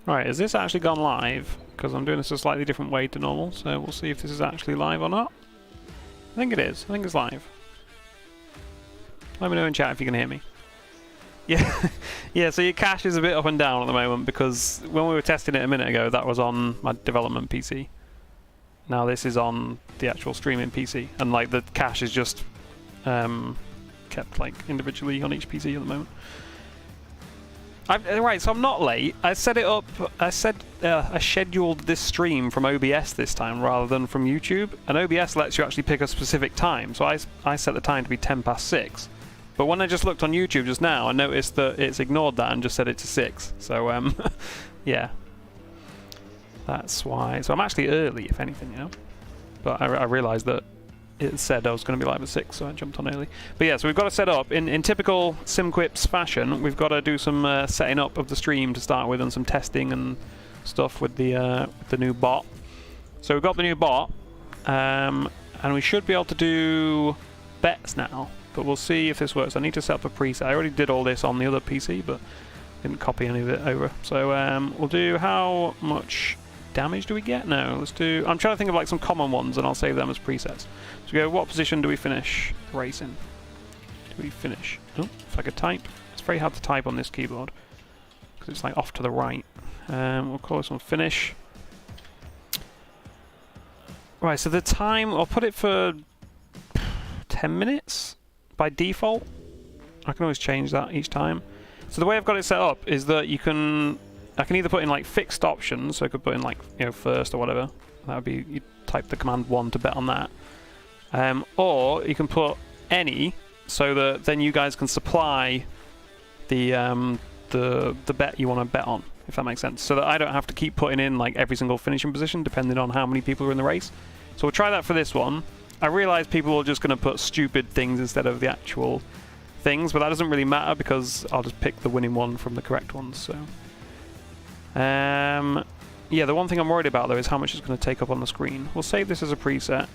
Right, has this actually gone live? Because I'm doing this a slightly different way to normal, so we'll see if this is actually live or not. I think it is. I think it's live. Let me know in chat if you can hear me. Yeah, yeah. So your cache is a bit up and down at the moment because when we were testing it a minute ago, that was on my development PC. Now this is on the actual streaming PC, and like the cache is just kept like individually on each PC at the moment. Right, so I'm not late. I set it up. I scheduled this stream from OBS this time rather than from YouTube, and OBS lets you actually pick a specific time. So I set the time to be 6:10. But when I just looked on YouTube just now, I noticed that it's ignored that and just set it to 6. So yeah, that's why. So I'm actually early, if anything, you know. But I realised that it said I was going to be live at 6, so I jumped on early. But yeah, so we've got to set up in typical SimQuids fashion. We've got to do some setting up of the stream to start with, and some testing and stuff with the new bot. So we've got the new bot, and we should be able to do bets now. But we'll see if this works. I need to set up a preset. I already did all this on the other PC, but didn't copy any of it over. So we'll do how much damage do we get? No, let's do... I'm trying to think of like some common ones, and I'll save them as presets. So we go, what position do we finish the race in? Do we finish? Oh, if I could type. It's very hard to type on this keyboard because it's like off to the right. We'll call this one finish. Right, so the time, I'll put it for 10 minutes by default. I can always change that each time. So the way I've got it set up is that I can either put in like fixed options, so I could put in like, you know, first or whatever. That would be, you type the command 1 to bet on that. Or you can put any, so that then you guys can supply the bet you want to bet on, if that makes sense. So that I don't have to keep putting in like every single finishing position depending on how many people are in the race. So we'll try that for this one. I realise people are just going to put stupid things instead of the actual things, but that doesn't really matter because I'll just pick the winning one from the correct ones. So yeah, the one thing I'm worried about though is how much it's going to take up on the screen. We'll save this as a preset.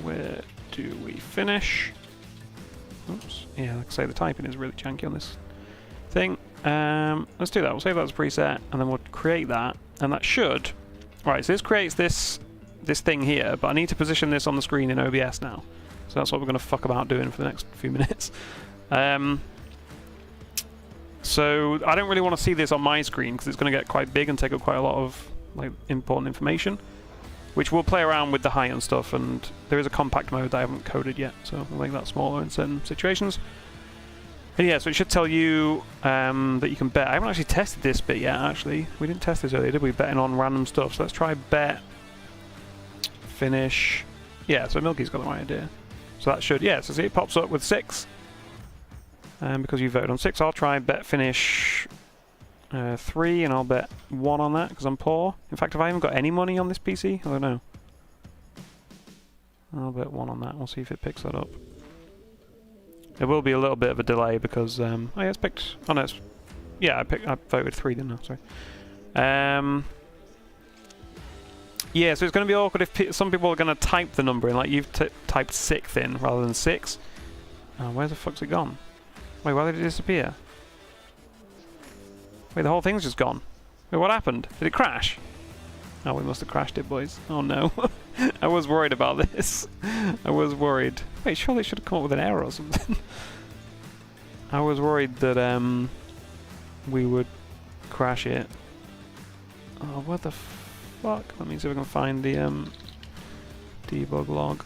Where do we finish? Oops. Yeah, like I say, the typing is really janky on this thing. Let's do that. We'll save that as a preset, and then we'll create that, and that should... Right, so this creates this thing here, but I need to position this on the screen in OBS now. So that's what we're going to fuck about doing for the next few minutes. So I don't really want to see this on my screen because it's going to get quite big and take up quite a lot of like important information, which we'll play around with the height and stuff, and there is a compact mode that I haven't coded yet, so we'll make that smaller in certain situations. And yeah, so it should tell you that you can bet. I haven't actually tested this bit yet, actually. We didn't test this earlier, did we? Betting on random stuff. So let's try bet, finish. Yeah, so Milky's got the right idea. So that should, yeah, so see it pops up with 6. Because you voted on 6, I'll try bet finish 3, and I'll bet 1 on that because I'm poor. In fact, have I even got any money on this PC? I don't know. I'll bet 1 on that. We'll see if it picks that up. There will be a little bit of a delay because oh yeah, it's picked. Oh no, it's, yeah, I voted 3, didn't I? Sorry. Yeah, so it's going to be awkward if some people are going to type the number in, like you've typed 6th in rather than 6. Where the fuck's it gone? Wait, why did it disappear? Wait, the whole thing's just gone. Wait, what happened? Did it crash? Oh, we must have crashed it, boys. Oh no. I was worried about this. I was worried. Wait, surely it should have come up with an error or something. I was worried that we would crash it. Oh, what the fuck? Let me see if I can find the debug log.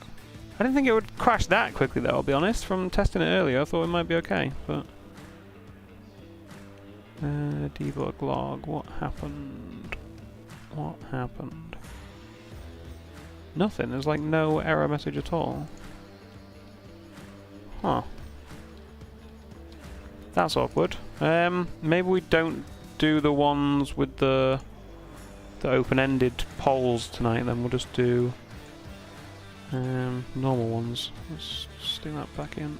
I didn't think it would crash that quickly though, I'll be honest. From testing it earlier, I thought it might be okay, but... debug log, what happened? What happened? Nothing, there's like no error message at all. Huh. That's awkward. Maybe we don't do the ones with the open-ended polls tonight, then we'll just do normal ones. Let's stick that back in.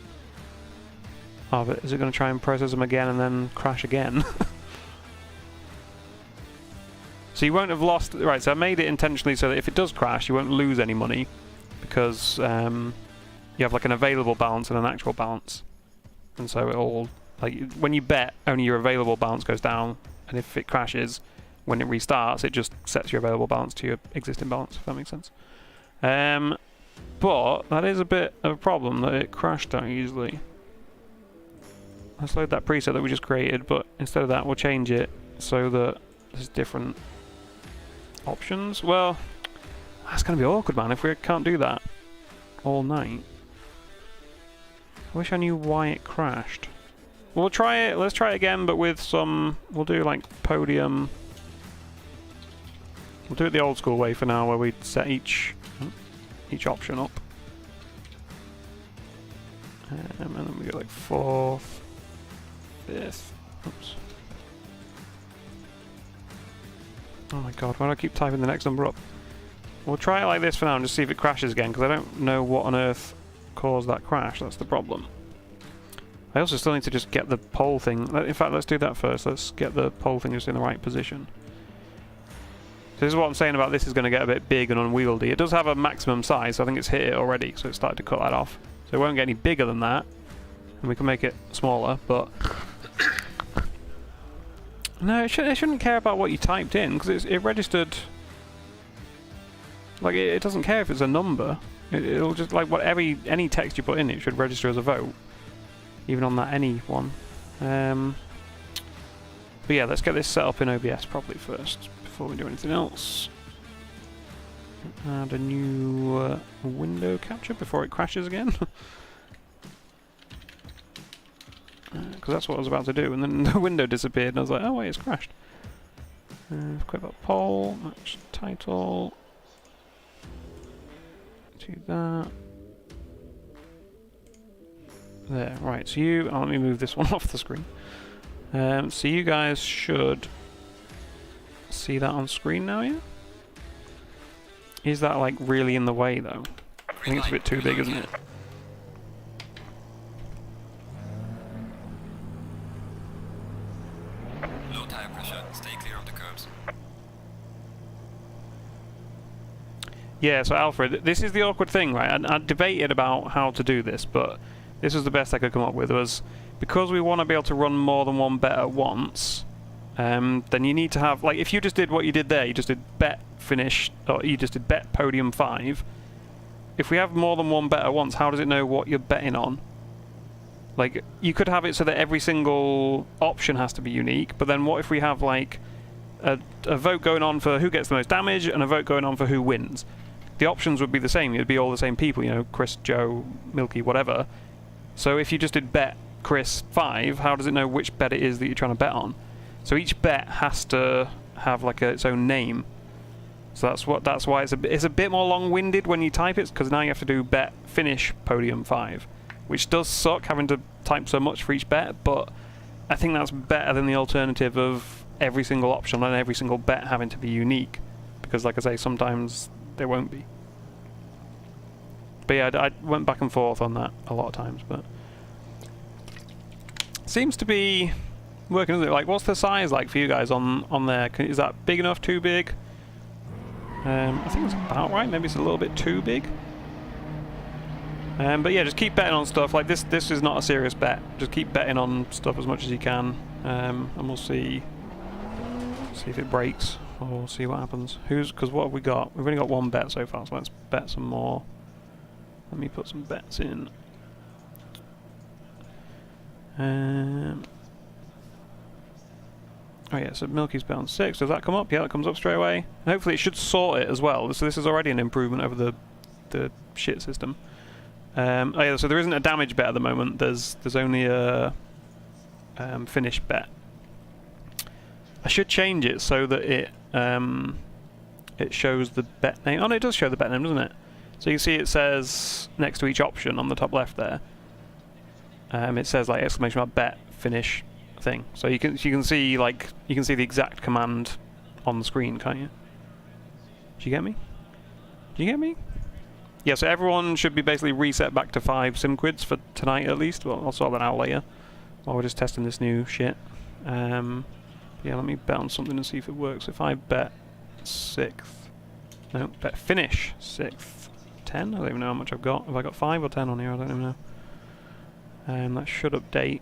Oh, but is it going to try and process them again and then crash again? So you won't have lost... Right, so I made it intentionally so that if it does crash, you won't lose any money because you have like an available balance and an actual balance. And so it all... Like, when you bet, only your available balance goes down and if it crashes, when it restarts, it just sets your available balance to your existing balance, if that makes sense. But that is a bit of a problem that it crashed that easily. Let's load that preset that we just created, but instead of that, we'll change it so that there's different options. Well, that's going to be awkward, man, if we can't do that all night. I wish I knew why it crashed. We'll try it. Let's try it again, but with some... We'll do, like, podium... We'll do it the old school way for now, where we set each option up. And then we go, like, 4th, 5th. Oops. Oh my god, why do I keep typing the next number up? We'll try it like this for now and just see if it crashes again, because I don't know what on earth caused that crash. That's the problem. I also still need to just get the pole thing. In fact, let's do that first. Let's get the pole thing just in the right position. So this is what I'm saying about this is going to get a bit big and unwieldy. It does have a maximum size, so I think it's hit it already, so it's started to cut that off. So it won't get any bigger than that, and we can make it smaller, but... No, it shouldn't care about what you typed in, because it registered... Like, it doesn't care if it's a number. It'll just, like, any text you put in, it should register as a vote. Even on that any one. But yeah, let's get this set up in OBS properly first, before we do anything else. Add a new window capture before it crashes again. Because that's what I was about to do, and then the window disappeared, and I was like, oh wait, it's crashed. Equip that poll, match title. Do that. There, right, so you... Oh, let me move this one off the screen. So you guys should see that on screen now, yeah? Is that, like, really in the way, though? I think it's a bit too big, isn't it? Low tire pressure, stay clear of the curbs. Yeah, so Alfred, this is the awkward thing, right? I debated about how to do this, but this was the best I could come up with, was because we want to be able to run more than one bet at once, then you need to have, like, if you just did what you did there, you just did bet finish, or you just did bet podium 5, if we have more than one bet at once, how does it know what you're betting on? Like, you could have it so that every single option has to be unique, but then what if we have, like, a vote going on for who gets the most damage, and a vote going on for who wins? The options would be the same, it'd be all the same people, you know, Chris, Joe, Milky, whatever. So if you just did bet Chris 5, how does it know which bet it is that you're trying to bet on? So each bet has to have, like, its own name. So that's why it's a bit more long-winded when you type it, because now you have to do bet finish podium 5, which does suck having to type so much for each bet, but I think that's better than the alternative of every single option and every single bet having to be unique, because, like I say, sometimes they won't be. But yeah, I went back and forth on that a lot of times, but seems to be working, isn't it? Like, what's the size like for you guys on there? Is that big enough? Too big? I think it's about right. Maybe it's a little bit too big. But yeah, just keep betting on stuff. Like, this is not a serious bet. Just keep betting on stuff as much as you can, and we'll see if it breaks, or we'll see what happens. Because what have we got? We've only got one bet so far, so let's bet some more. Let me put some bets in. Oh yeah, so Milky's bet on 6. Does that come up? Yeah, that comes up straight away. And hopefully it should sort it as well. So this is already an improvement over the shit system. Oh yeah, so there isn't a damage bet at the moment. There's only a finish bet. I should change it so that it shows the bet name. Oh no, it does show the bet name, doesn't it? So you can see it says next to each option on the top left there. It says, like, exclamation mark bet finish thing. So you can see, like, you can see the exact command on the screen, can't you? Do you get me? Do you get me? Yeah, so everyone should be basically reset back to 5 SimQuids for tonight at least. Well, I'll sort that out later while we're just testing this new shit. Yeah, let me bet on something and see if it works. If I bet 6th, no, bet finish 6th, 10. I don't even know how much I've got. Have I got 5 or 10 on here? I don't even know. That should update.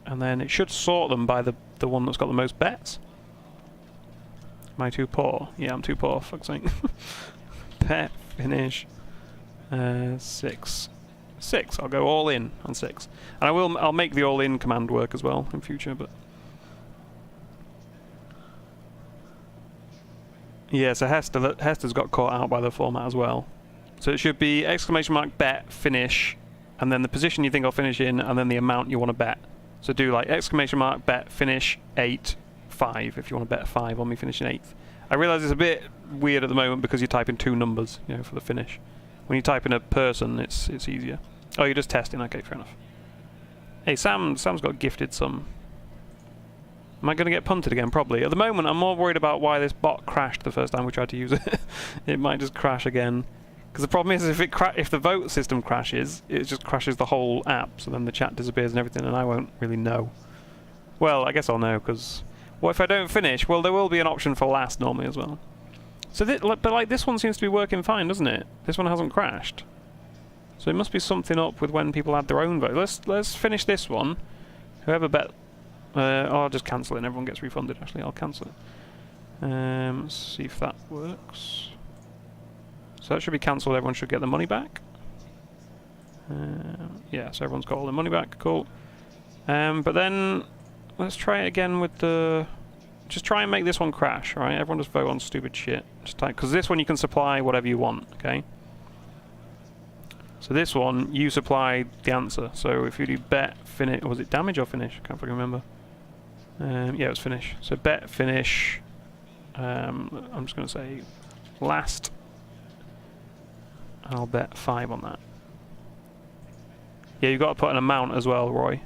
and then it should sort them by the one that's got the most bets. Am I too poor? Yeah, I'm too poor, fuck's sake. Bet, finish, 6. 6, I'll go all in on 6. And I'll make the all in command work as well in future, but... Yeah, so Hester's got caught out by the format as well. So it should be exclamation mark bet, finish, and then the position you think I'll finish in, and then the amount you want to bet. So do like exclamation mark bet, finish, 8, 5, if you want to bet 5 on me finishing 8th. I realise it's a bit weird at the moment because you type in 2 numbers, you know, for the finish. When you type in a person, it's easier. Oh, you're just testing. Okay, fair enough. Hey, Sam's got gifted some. Am I going to get punted again? Probably. At the moment, I'm more worried about why this bot crashed the first time we tried to use it. It might just crash again. Because the problem is, if the vote system crashes, it just crashes the whole app, so then the chat disappears and everything, and I won't really know. Well, I guess I'll know, because... What if I don't finish? Well, there will be an option for last normally as well. So, but like this one seems to be working fine, doesn't it? This one hasn't crashed. So it must be something up with when people add their own vote. Let's finish this one. Whoever bet... I'll just cancel it and everyone gets refunded, actually. I'll cancel it. Let's see if that works. So that should be cancelled. Everyone should get the money back. Yeah, so everyone's got all their money back. Cool. But then let's try it again with the... Just try and make this one crash, alright? Everyone just vote on stupid shit. Just type, because this one you can supply whatever you want, okay? So this one, you supply the answer. So if you do bet, finish... Was it damage or finish? I can't fucking remember. Yeah, it was finish. So bet, finish... I'm just going to say last... I'll bet 5 on that. Yeah, you've got to put an amount as well, Roy.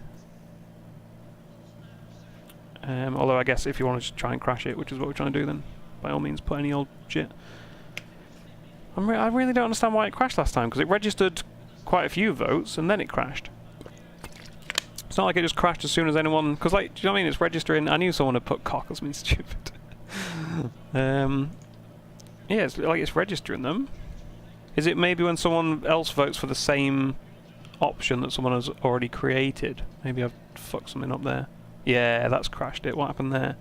Although I guess if you want to just try and crash it, which is what we're trying to do, then by all means put any old shit. I really don't understand why it crashed last time, because it registered quite a few votes and then it crashed. It's not like it just crashed as soon as anyone... Because, like, do you know what I mean? It's registering... I knew someone had put cock or something stupid. Yeah, it's like it's registering them. Is it maybe when someone else votes for the same option that someone has already created? Maybe I've fucked something up there. Yeah, that's crashed it. What happened there?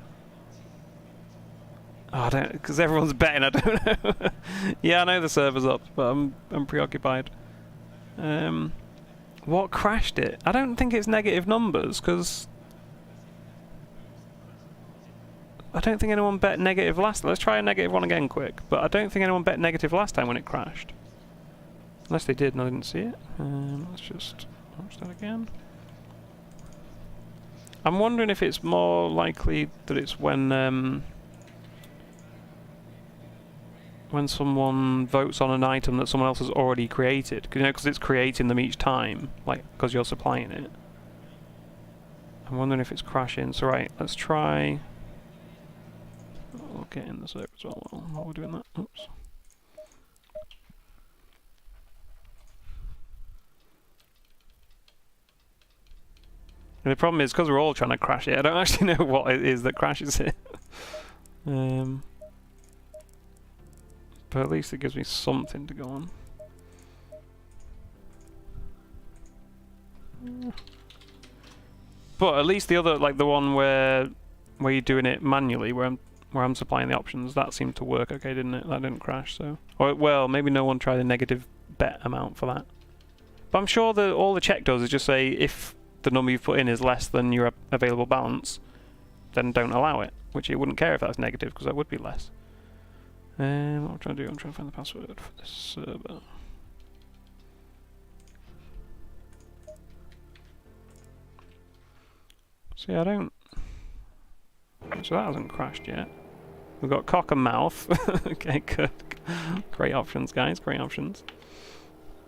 Oh, I don't... Because everyone's betting, I don't know. Yeah, I know the server's up, but I'm preoccupied. What crashed it? I don't think it's negative numbers, because... I don't think anyone bet negative last... Let's try a negative one again quick. But I don't think anyone bet negative last time when it crashed. Unless they did and I didn't see it. Let's just watch that again. I'm wondering if it's more likely that it's when someone votes on an item that someone else has already created. You know, because it's creating them each time, like, because you're supplying it. I'm wondering if it's crashing. So right, let's try... We'll get in the server as well while we're doing that. Oops. And the problem is, because we're all trying to crash it, I don't actually know what it is that crashes it. But at least it gives me something to go on. But at least the other, like the one where you're doing it manually, where I'm supplying the options, that seemed to work okay, didn't it? That didn't crash, so... Or, well, maybe no one tried a negative bet amount for that. But I'm sure that all the check does is just say, if the number you've put in is less than your available balance, then don't allow it. Which it wouldn't care if that's negative, because that would be less. What I'm trying to do, I'm trying to find the password for this server. See, I don't... So that hasn't crashed yet. We've got cock and mouth. Okay, good. Great options, guys. Great options.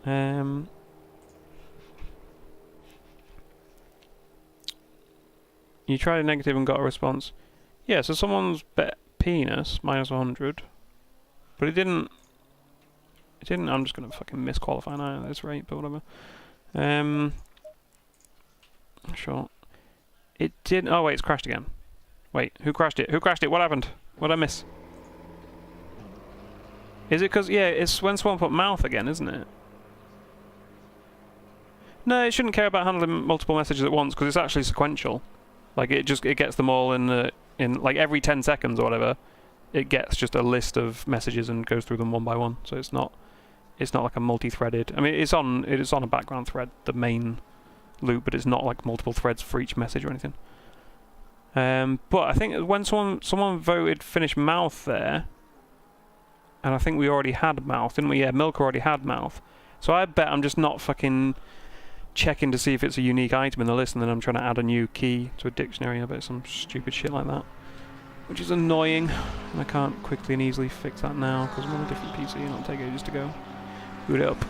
You tried a negative and got a response. Yeah, so someone's bet penis minus 100, but it didn't. It didn't. I'm just gonna fucking misqualify now at this rate, but whatever. Sure. It didn't. Oh wait, it's crashed again. Wait, who crashed it? Who crashed it? What happened? What did I miss? Is it because... Yeah, it's when someone put mouth again, isn't it? No, it shouldn't care about handling multiple messages at once because it's actually sequential. Like it gets them all in like every 10 seconds or whatever. It gets just a list of messages and goes through them one by one. So it's not like a multi-threaded. I mean, it's on a background thread, the main loop, but it's not like multiple threads for each message or anything. But I think when someone voted finish mouth there, and I think we already had mouth, didn't we? Yeah, Milk already had mouth. So I bet I'm just not fucking checking to see if it's a unique item in the list, and then I'm trying to add a new key to a dictionary. I bet some stupid shit like that, which is annoying. And I can't quickly and easily fix that now because I'm on a different PC and it'll take ages to go. Boot it up.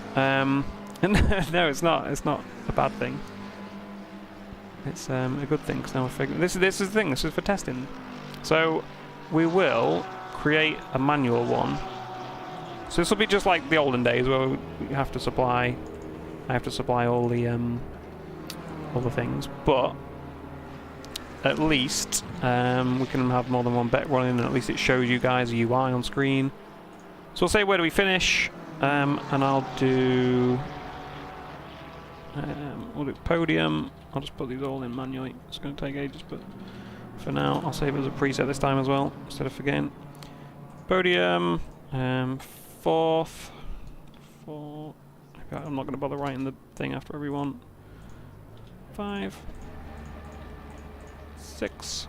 No, it's not. It's not a bad thing. It's a good thing because now we're figuring. This is the thing. This is for testing. So we will create a manual one. So this will be just like the olden days where we have to supply. I have to supply all the things, but at least we can have more than one bet running, and at least it shows you guys a UI on screen. So we'll say where do we finish, and I'll do. We'll do podium. I'll just put these all in manually. It's going to take ages, but for now I'll save it as a preset this time as well, instead of forgetting. Podium, fourth. I'm not going to bother writing the thing after every one. 5, 6,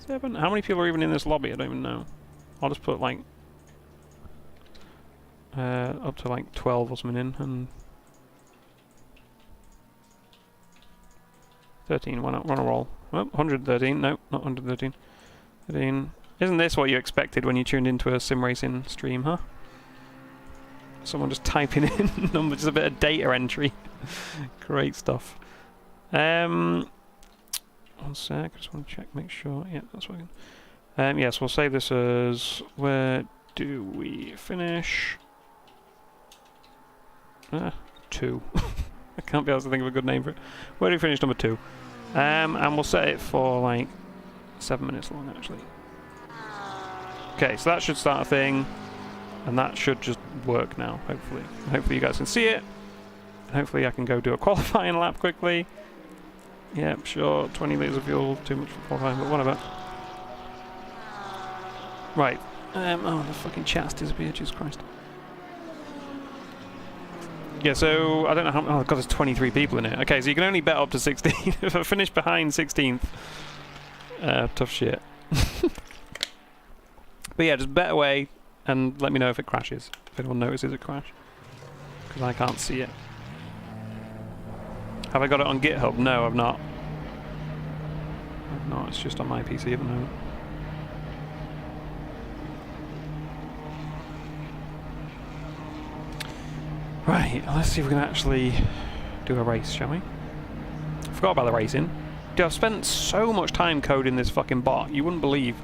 7. How many people are even in this lobby? I don't even know. I'll just put like up to like 12 or something in, and 13. Why not? We're on a roll. Oh, 113. No, not 113. 13. Isn't this what you expected when you tuned into a sim racing stream, huh? Someone just typing in numbers, just a bit of data entry. Great stuff. 1 sec, I just want to check, make sure. Yeah, that's working. Yes, we'll save this as where do we finish? 2. I can't be able to think of a good name for it. Where do we finish number 2? And we'll set it for like 7 minutes long, actually. Okay, so that should start a thing. And that should just work now, hopefully. Hopefully you guys can see it. Hopefully I can go do a qualifying lap quickly. Yep, sure, 20 litres of fuel, too much for qualifying, but whatever. Right. Oh, the fucking chat's disappeared, Jesus Christ. Yeah, so, I don't know how... Oh, God, there's 23 people in it. Okay, so you can only bet up to 16. If I finish behind 16th... tough shit. But yeah, just bet away. And let me know if it crashes, if anyone notices it crash, because I can't see it. Have I got it on GitHub? No, I've not. No, it's just on my PC at the moment. Right, let's see if we can actually do a race, shall we? I forgot about the racing. Dude, I've spent so much time coding this fucking bot, you wouldn't believe.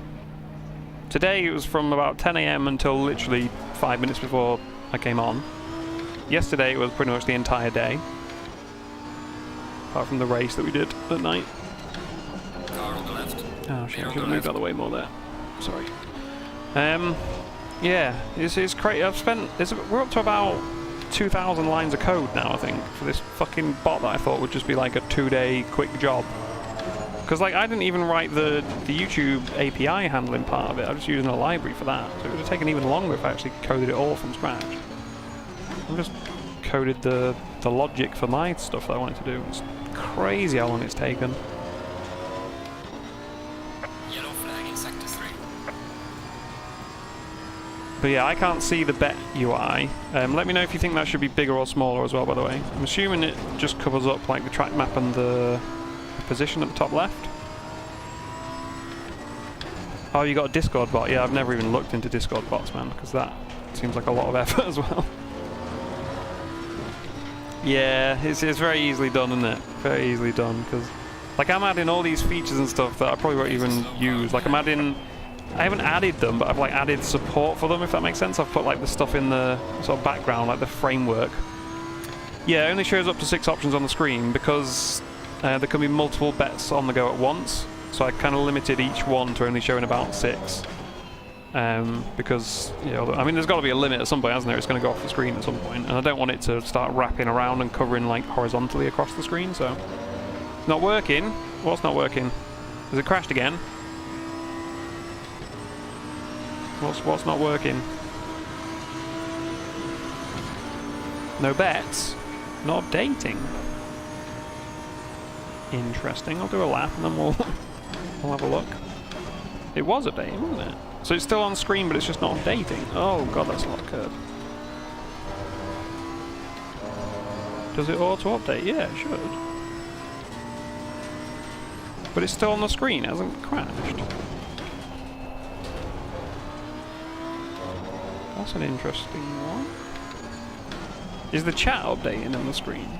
Today it was from about 10 AM until literally 5 minutes before I came on. Yesterday it was pretty much the entire day. Apart from the race that we did at night. Car on the left. Oh shit, I should have moved out of the way more there. Sorry. Yeah, it's crazy. We're up to about 2,000 lines of code now, I think, for this fucking bot that I thought would just be like a 2-day quick job. Because like I didn't even write the YouTube API handling part of it. I was just using a library for that. So it would have taken even longer if I actually coded it all from scratch. I just coded the logic for my stuff that I wanted to do. It's crazy how long it's taken. Yellow flag in sector 3. But yeah, I can't see the bet UI. Let me know if you think that should be bigger or smaller as well, by the way. I'm assuming it just covers up like the track map and the position at the top left. Oh, you got a Discord bot? Yeah, I've never even looked into Discord bots, man, because that seems like a lot of effort as well. Yeah, it's very easily done, isn't it? Very easily done, because like I'm adding all these features and stuff that I probably won't even use. Like I haven't added them, but I've like added support for them, if that makes sense. I've put like the stuff in the sort of background, like the framework. Yeah, it only shows up to 6 options on the screen because there can be multiple bets on the go at once, so I kind of limited each one to only showing about 6. because, you know, I mean, there's got to be a limit at some point, hasn't there? It's going to go off the screen at some point, and I don't want it to start wrapping around and covering like horizontally across the screen. So, not working. What's not working? Has it crashed again? What's not working? No bets. Not updating. Interesting. I'll do a lap and then we'll have a look. It was updating, wasn't it? So it's still on screen, but it's just not updating. Oh god, that's a lot of curve. Does it auto-update? Yeah, it should. But it's still on the screen, it hasn't crashed. That's an interesting one. Is the chat updating on the screen?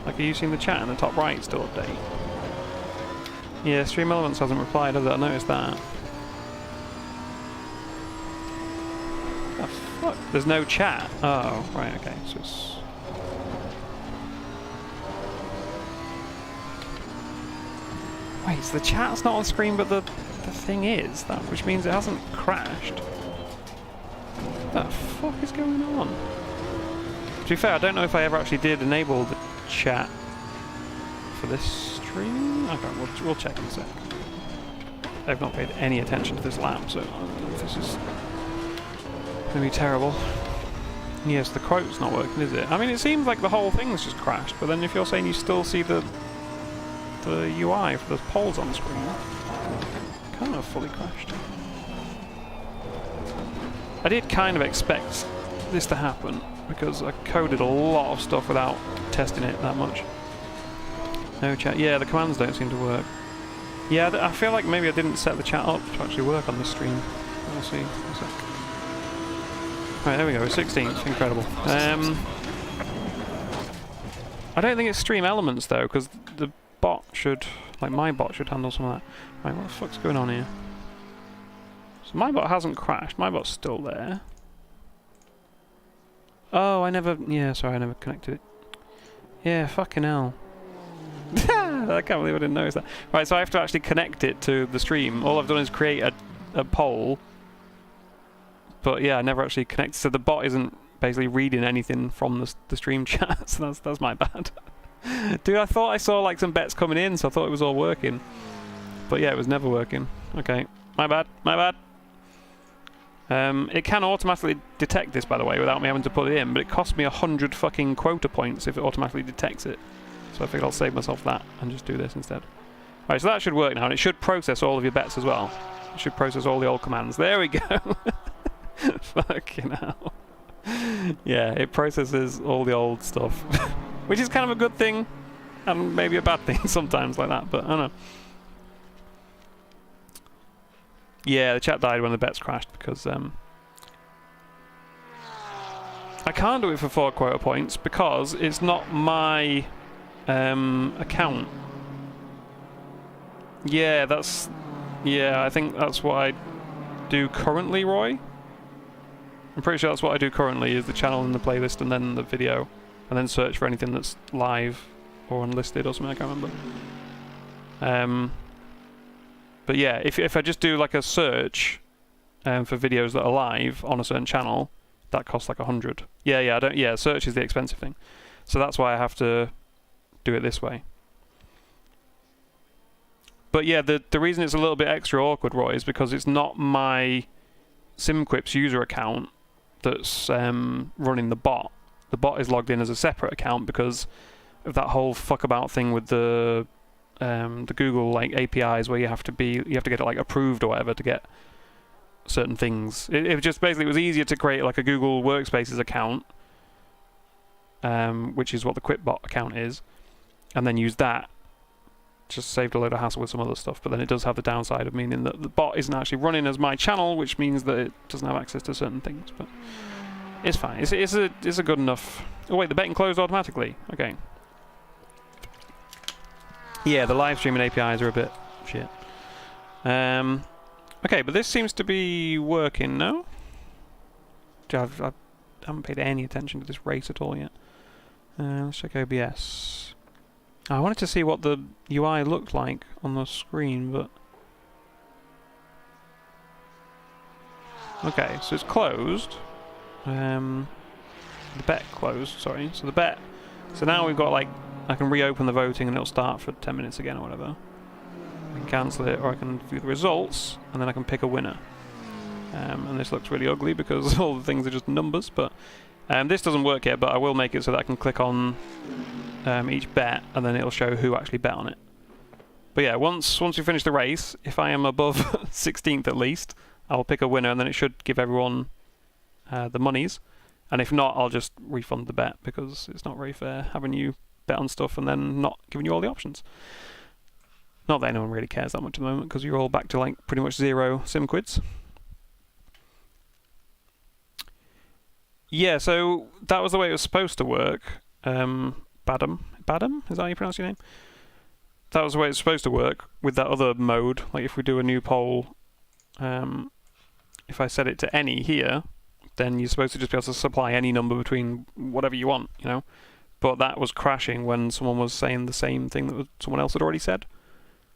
Like, are you seeing the chat in the top right still update? Yeah, Stream Elements hasn't replied, has it? I noticed that. The fuck? There's no chat. Oh, right, okay. So it's... Wait, so the chat's not on screen, but the thing is, that, which means it hasn't crashed. What the fuck is going on? To be fair, I don't know if I ever actually did enable the chat for this stream. Okay, we'll check in a sec. I've not paid any attention to this lap, so I don't know if this is going to be terrible. Yes, the quote's not working, is it? I mean, it seems like the whole thing's just crashed, but then if you're saying you still see the UI for the polls on the screen, it can't have fully crashed. I did kind of expect this to happen, because I coded a lot of stuff without testing it that much. No chat. Yeah, the commands don't seem to work. Yeah, I feel like maybe I didn't set the chat up to actually work on this stream. We'll see. Right, there we go. 16th. Incredible. I don't think it's Stream Elements though, because the bot should, like my bot should handle some of that. Right, what the fuck's going on here? So my bot hasn't crashed. My bot's still there. Oh, I never... Yeah, sorry, I never connected it. Yeah, fucking hell. I can't believe I didn't notice that. Right, so I have to actually connect it to the stream. All I've done is create a poll. But yeah, I never actually connected. So the bot isn't basically reading anything from the stream chat. So that's my bad. Dude, I thought I saw like some bets coming in, so I thought it was all working. But yeah, it was never working. Okay, my bad, my bad. It can automatically detect this, by the way, without me having to put it in, but it costs me 100 fucking quota points if it automatically detects it. So I figured I'll save myself that and just do this instead. Alright, so that should work now, and it should process all of your bets as well. It should process all the old commands. There we go! Fucking hell. Yeah, it processes all the old stuff. Which is kind of a good thing, and maybe a bad thing sometimes like that, but I don't know. Yeah, the chat died when the bets crashed because I can't do it for 4 quota points because it's not my account. Yeah, I think that's what I do currently, Roy. I'm pretty sure that's what I do currently, is the channel and the playlist and then the video, and then search for anything that's live or unlisted or something. I can't remember. But yeah, if I just do like a search for videos that are live on a certain channel, that costs like 100. Yeah, search is the expensive thing. So that's why I have to do it this way. But yeah, the reason it's a little bit extra awkward, Roy, is because it's not my SimQuids user account that's running the bot. The bot is logged in as a separate account because of that whole fuck about thing with the Google like APIs where you have to get it like approved or whatever to get certain things. It just basically was easier to create like a Google Workspaces account, which is what the QuitBot account is, and then use that. Just saved a load of hassle with some other stuff, but then it does have the downside of meaning that the bot isn't actually running as my channel, which means that it doesn't have access to certain things. But it's fine. It's a good enough. Oh wait, the betting closed automatically. Okay. Yeah, the live streaming APIs are a bit shit. Okay, but this seems to be working, no? I haven't paid any attention to this race at all yet. Let's check OBS. I wanted to see what the UI looked like on the screen, but... Okay, so it's closed. The bet closed, sorry. So the bet... So now we've got, like... I can reopen the voting and it'll start for 10 minutes again or whatever. I can cancel it, or I can view the results, and then I can pick a winner. And this looks really ugly because all the things are just numbers, but... this doesn't work yet, but I will make it so that I can click on each bet, and then it'll show who actually bet on it. But yeah, once we finish the race, if I am above 16th at least, I'll pick a winner, and then it should give everyone the monies. And if not, I'll just refund the bet, because it's not very fair having you bet on stuff and then not giving you all the options. Not that anyone really cares that much at the moment, because you're all back to like pretty much 0 SimQuids. Yeah, so that was the way it was supposed to work. Badam? Is that how you pronounce your name? That was the way it's supposed to work with that other mode. Like if we do a new poll, if I set it to any here, then you're supposed to just be able to supply any number between whatever you want, you know? But that was crashing when someone was saying the same thing that someone else had already said,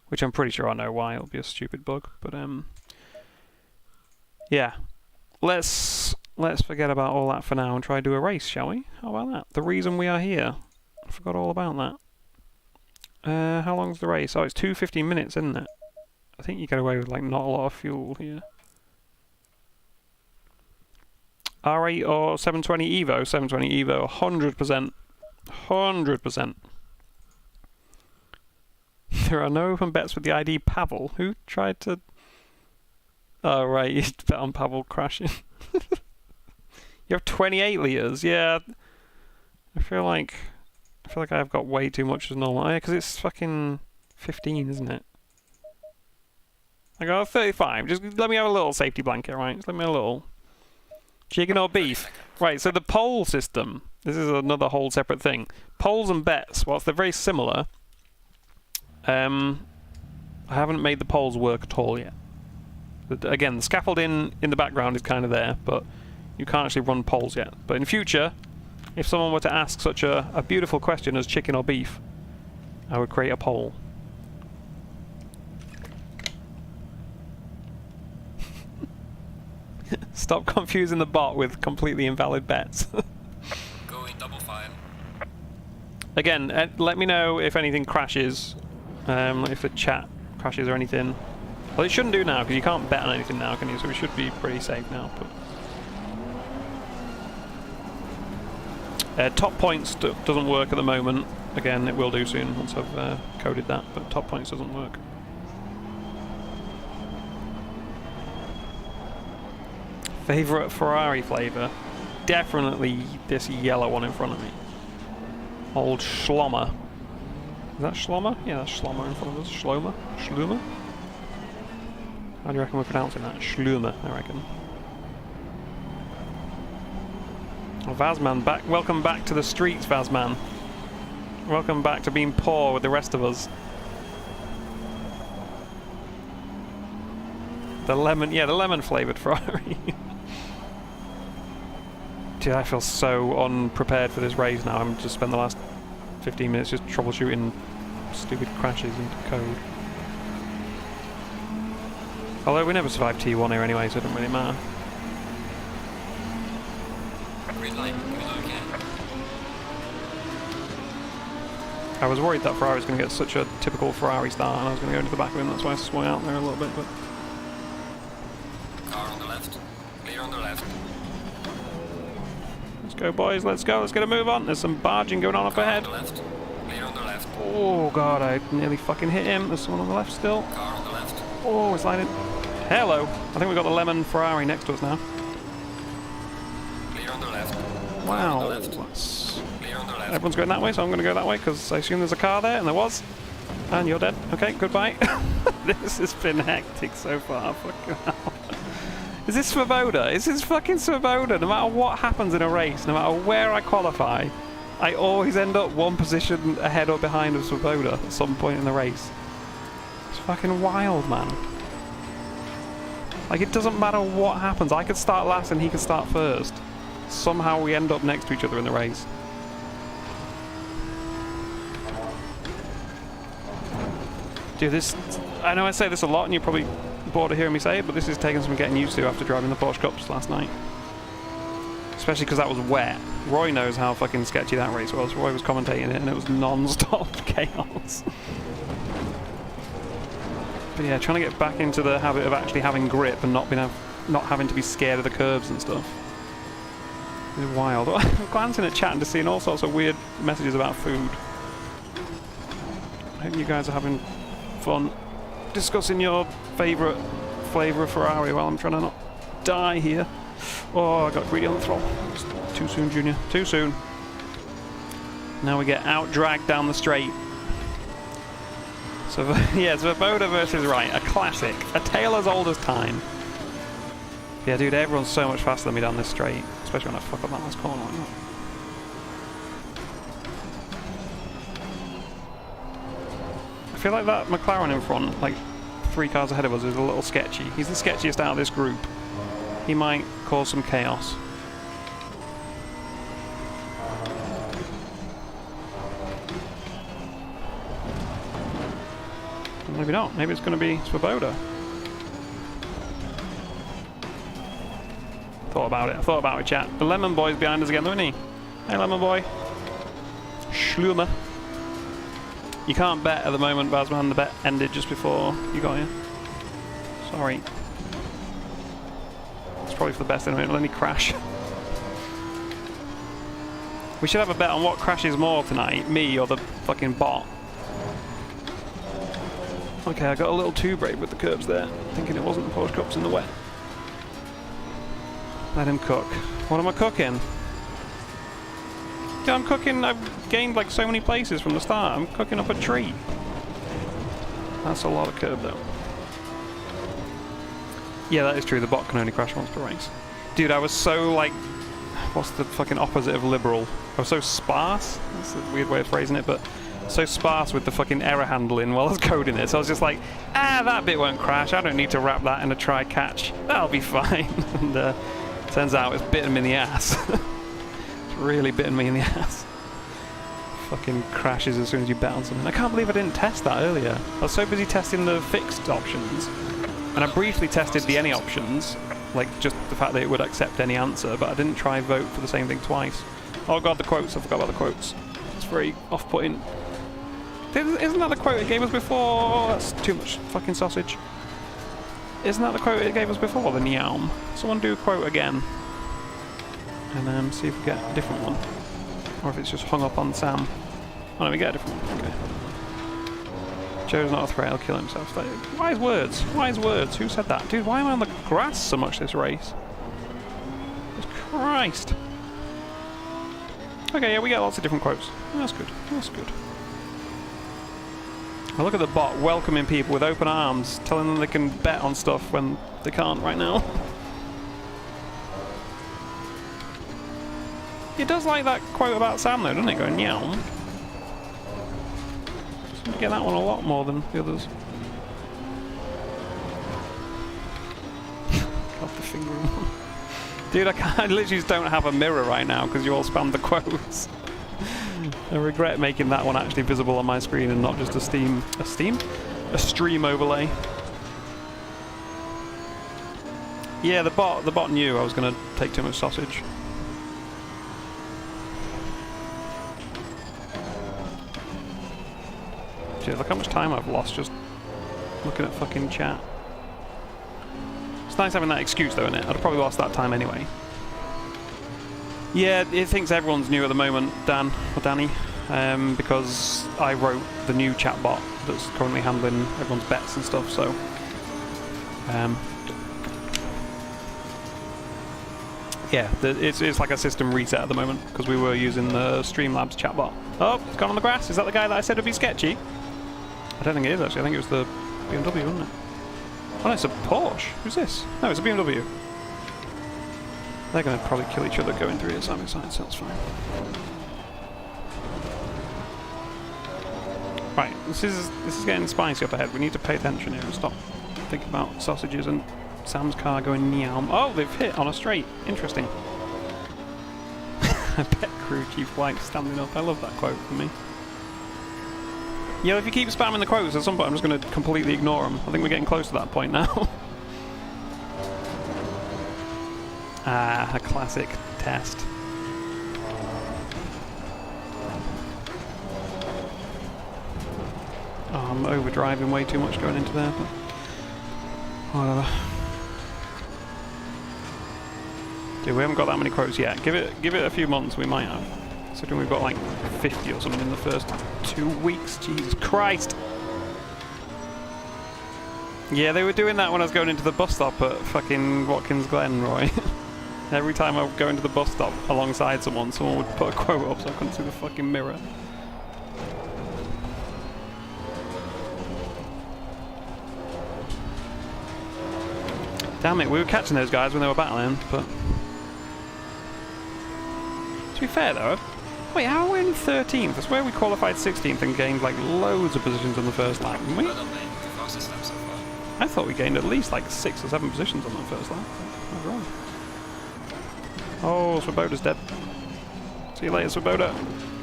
which I'm pretty sure I know why. It'll be a stupid bug, but yeah. Let's forget about all that for now and try to do a race, shall we? How about that? The reason we are here. I forgot all about that. How long's the race? Oh, it's 2:15 minutes, isn't it? I think you get away with like not a lot of fuel here. R8 or 720 Evo? 720 Evo, 100%. 100%. There are no open bets with the ID Pavel. Who tried to... Oh, right, you bet on Pavel crashing. You have 28 litres, yeah. I feel like I've got way too much as normal. Yeah, because it's fucking 15, isn't it? I got 35. Just let me have a little safety blanket, right? Just let me have a little. Chicken or beef? Right, so the poll system. This is another whole separate thing. Polls and bets, whilst they're very similar, I haven't made the polls work at all yet. Again, the scaffolding in the background is kind of there, but you can't actually run polls yet. But in future, if someone were to ask such a beautiful question as chicken or beef, I would create a poll. Stop confusing the bot with completely invalid bets. Going double file. Again, let me know if anything crashes, if the chat crashes or anything. Well, it shouldn't do now, because you can't bet on anything now, can you? So we should be pretty safe now. But top points doesn't work at the moment. Again, it will do soon once I've coded that, but top points doesn't work. Favourite Ferrari flavour? Definitely this yellow one in front of me. Old Schlommer. Is that Schlommer? Yeah, that's Schlommer in front of us. Schlommer? Schlumer? How do you reckon we're pronouncing that? Schlumer, I reckon. Oh, Vazman, back. Welcome back to the streets, Vazman. Welcome back to being poor with the rest of us. The lemon, yeah, the lemon flavoured Ferrari. Dude, I feel so unprepared for this race now. I'm just spent the last 15 minutes just troubleshooting stupid crashes into code. Although we never survived T1 here anyway, so it doesn't really matter. Green light, again. I was worried that Ferrari was going to get such a typical Ferrari start and I was going to go into the back of him, that's why I swung out there a little bit. But Car on the left. Clear on the left. let's go, boys, let's go, let's get a move on. There's some barging going on up ahead. Car on the left. Clear on the left. Oh god, I nearly fucking hit him. There's someone on the left still. Car on the left. Oh, we're sliding. Hello. I think we've got the lemon Ferrari next to us now. Clear on the left. Wow. On the left. Clear on the left. Everyone's going that way, so I'm going to go that way because I assume there's a car there, and there was. And you're dead. Okay, goodbye. This has been hectic so far. Fucking hell. Is this Svoboda? Is this fucking Svoboda? No matter what happens in a race, no matter where I qualify, I always end up one position ahead or behind of Svoboda at some point in the race. It's fucking wild, man. Like, it doesn't matter what happens. I could start last and he could start first. Somehow we end up next to each other in the race. Dude, this... I know I say this a lot and you're probably bored of hearing me say it, but this is taking some getting used to after driving the Porsche Cups last night. Especially because that was wet. Roy knows how fucking sketchy that race was. Roy was commentating it and it was non-stop chaos. But yeah, trying to get back into the habit of actually having grip and not having to be scared of the curves and stuff. It's wild. I'm glancing at chat and just seeing all sorts of weird messages about food. I hope you guys are having fun discussing your favourite flavour of Ferrari while I'm trying to not die here. Oh, I got greedy on the throttle. Too soon, Junior. Too soon. Now we get out-dragged down the straight. So, yeah, Svoboda versus Wright. A classic. A tale as old as time. Yeah, dude, everyone's so much faster than me down this straight. Especially when I fuck up that last corner like that. I feel like that McLaren in front, like 3 cars ahead of us, is a little sketchy. He's the sketchiest out of this group. He might cause some chaos. Maybe not. Maybe it's going to be Svoboda. Thought about it. I thought about it, chat. The Lemon Boy's behind us again, though, isn't he? Hey, Lemon Boy. Schlumer. You can't bet at the moment, Bazman. The bet ended just before you got here. Sorry. It's probably for the best anyway. It'll only crash. We should have a bet on what crashes more tonight, me or the fucking bot. Okay, I got a little too brave with the curbs there, thinking it wasn't the Porsche Cups in the wet. Let him cook. What am I cooking? Yeah, I'm cooking. I've gained like so many places from the start. I'm cooking up a tree. That's a lot of curb though. Yeah, that is true. The bot can only crash once per race. Dude, I was so like, what's the fucking opposite of liberal? I was so sparse. That's a weird way of phrasing it, but so sparse with the fucking error handling while I was coding it. So I was just like, that bit won't crash. I don't need to wrap that in a try catch. That'll be fine. And turns out it's bitten me in the ass. It's really bitten me in the ass. Fucking crashes as soon as you bet on something. I can't believe I didn't test that earlier. I was so busy testing the fixed options. And I briefly tested the any options, like just the fact that it would accept any answer, but I didn't try vote for the same thing twice. Oh god, the quotes. I forgot about the quotes. It's very off-putting. Isn't that the quote it gave us before? Oh, that's too much fucking sausage. Isn't that the quote it gave us before, the Niaum? Someone do a quote again. And see if we get a different one. Or if it's just hung up on Sam. Oh no, we get a different one. Okay. Joe's not a threat, he'll kill himself. Wise words. Wise words. Who said that? Dude, why am I on the grass so much this race? Jesus Christ. Okay, yeah, we get lots of different quotes. That's good. That's good. Well, look at the bot welcoming people with open arms, telling them they can bet on stuff when they can't right now. It does like that quote about Sam though, doesn't it? Going, meow. Seems to get that one a lot more than the others. Got the finger in one. Dude, I literally just don't have a mirror right now because you all spammed the quotes. I regret making that one actually visible on my screen and not just a stream overlay. Yeah, the bot knew I was going to take too much sausage. Dude, look how much time I've lost just looking at fucking chat. It's nice having that excuse though, isn't it? I'd have probably lost that time anyway. Yeah, it thinks everyone's new at the moment, Dan, or Danny, because I wrote the new chatbot that's currently handling everyone's bets and stuff, so... yeah, it's like a system reset at the moment, because we were using the Streamlabs chatbot. Oh, it's gone on the grass. Is that the guy that I said would be sketchy? I don't think it is, actually. I think it was the BMW, wasn't it? Oh, no, it's a Porsche. Who's this? No, it's a BMW. They're going to probably kill each other going through it side by side, so that's fine. Right, this is getting spicy up ahead. We need to pay attention here and stop thinking about sausages and Sam's car going meow. Oh, they've hit on a straight. Interesting. I bet crew chief White standing up. I love that quote from me. Yeah, if you keep spamming the quotes, at some point I'm just going to completely ignore them. I think we're getting close to that point now. Ah, a classic test. Oh, I'm overdriving way too much going into there, but whatever. Dude, we haven't got that many quotes yet. Give it a few months, we might have. Considering we've got like 50 or something in the first 2 weeks. Jesus Christ! Yeah, they were doing that when I was going into the bus stop at fucking Watkins Glen, Roy. Every time I would go into the bus stop alongside someone would put a quote up so I couldn't see the fucking mirror. Damn it, we were catching those guys when they were battling, but... To be fair though, wait, how are we only 13th? That's where we qualified 16th and gained like loads of positions on the first lap, didn't we? I thought we gained at least like 6 or 7 positions on the first lap. I was wrong. Oh, Swoboda's dead. See you later, Swoboda.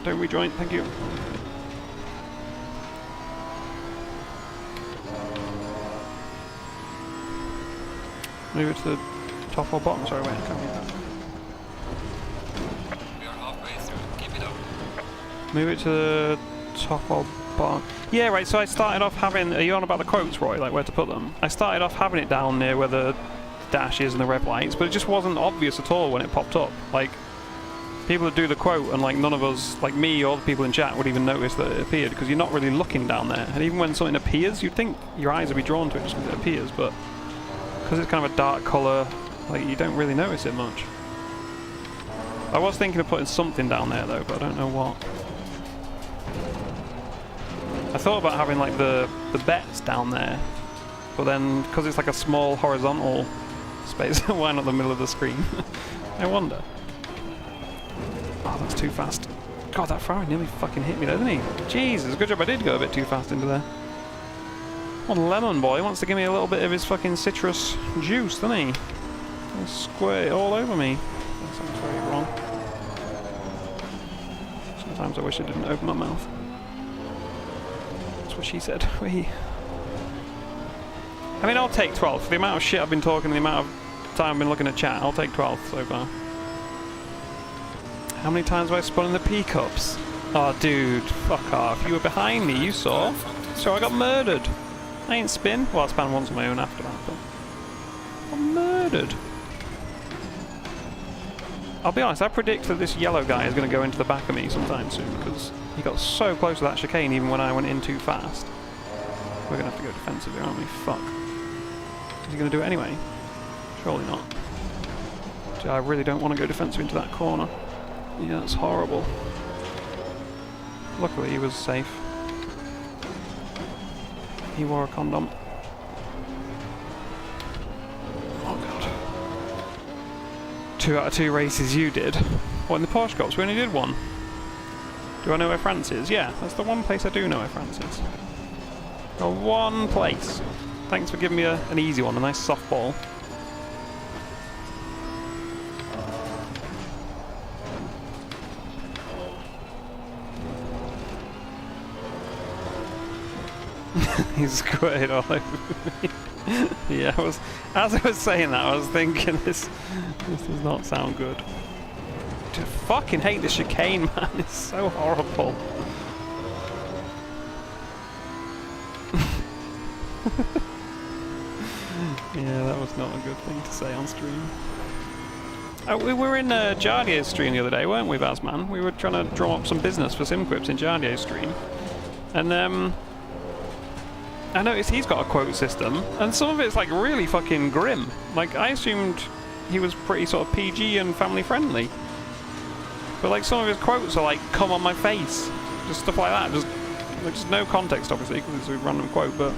Don't rejoin, thank you. Move it to the top or bottom? Sorry, wait, I can't read that. We are halfway through. Keep it up. Move it to the top or bottom. Yeah, right, so I started off having... Are you on about the quotes, Roy? Like, where to put them? I started off having it down near where the dash is and the red lights, but it just wasn't obvious at all when it popped up. Like, people would do the quote and, like, none of us, like me or the people in chat, would even notice that it appeared, because you're not really looking down there. And even when something appears, you'd think your eyes would be drawn to it just because it appears, but... Because it's kind of a dark colour, like, you don't really notice it much. I was thinking of putting something down there, though, but I don't know what. I thought about having, like, the bets down there, but then, because it's like a small horizontal space, why not the middle of the screen? I wonder. Oh, that's too fast. God, that Ferrari nearly fucking hit me there, didn't he? Jesus, good job I did go a bit too fast into there. Well, Lemon Boy wants to give me a little bit of his fucking citrus juice, doesn't he? He'll squirt it all over me. That sounds very wrong. Sometimes I wish I didn't open my mouth. That's what she said. I mean, I'll take 12th. For the amount of shit I've been talking, the amount of time I've been looking at chat, I'll take 12th so far. How many times have I spun in the P-cups? Oh, dude, fuck off. You were behind me, you saw. So I got murdered. I ain't spin. Well, I span once on my own after that, but... I'm murdered. I'll be honest, I predict that this yellow guy is going to go into the back of me sometime soon, because he got so close to that chicane even when I went in too fast. We're going to have to go defensive here, aren't we? Fuck. Is he going to do it anyway? Surely not. Gee, I really don't want to go defensive into that corner. Yeah, that's horrible. Luckily, he was safe. He wore a condom. Oh god. 2 out of 2 races you did. What, in the Porsche Cups? We only did 1. Do I know where France is? Yeah, that's the one place I do know where France is. The one place. Thanks for giving me an easy one, a nice softball. He's squirted all over me. Yeah, as I was saying that, I was thinking this does not sound good. I fucking hate the chicane, man. It's so horrible. Yeah, that was not a good thing to say on stream. We were in Jardier's stream the other day, weren't we, Bazman? We were trying to draw up some business for SimQuids in Jardier's stream. And I noticed he's got a quote system, and some of it's like really fucking grim. Like, I assumed he was pretty sort of PG and family friendly. But like some of his quotes are like, come on my face. Just stuff like that. Just no context obviously, because it's a random quote, but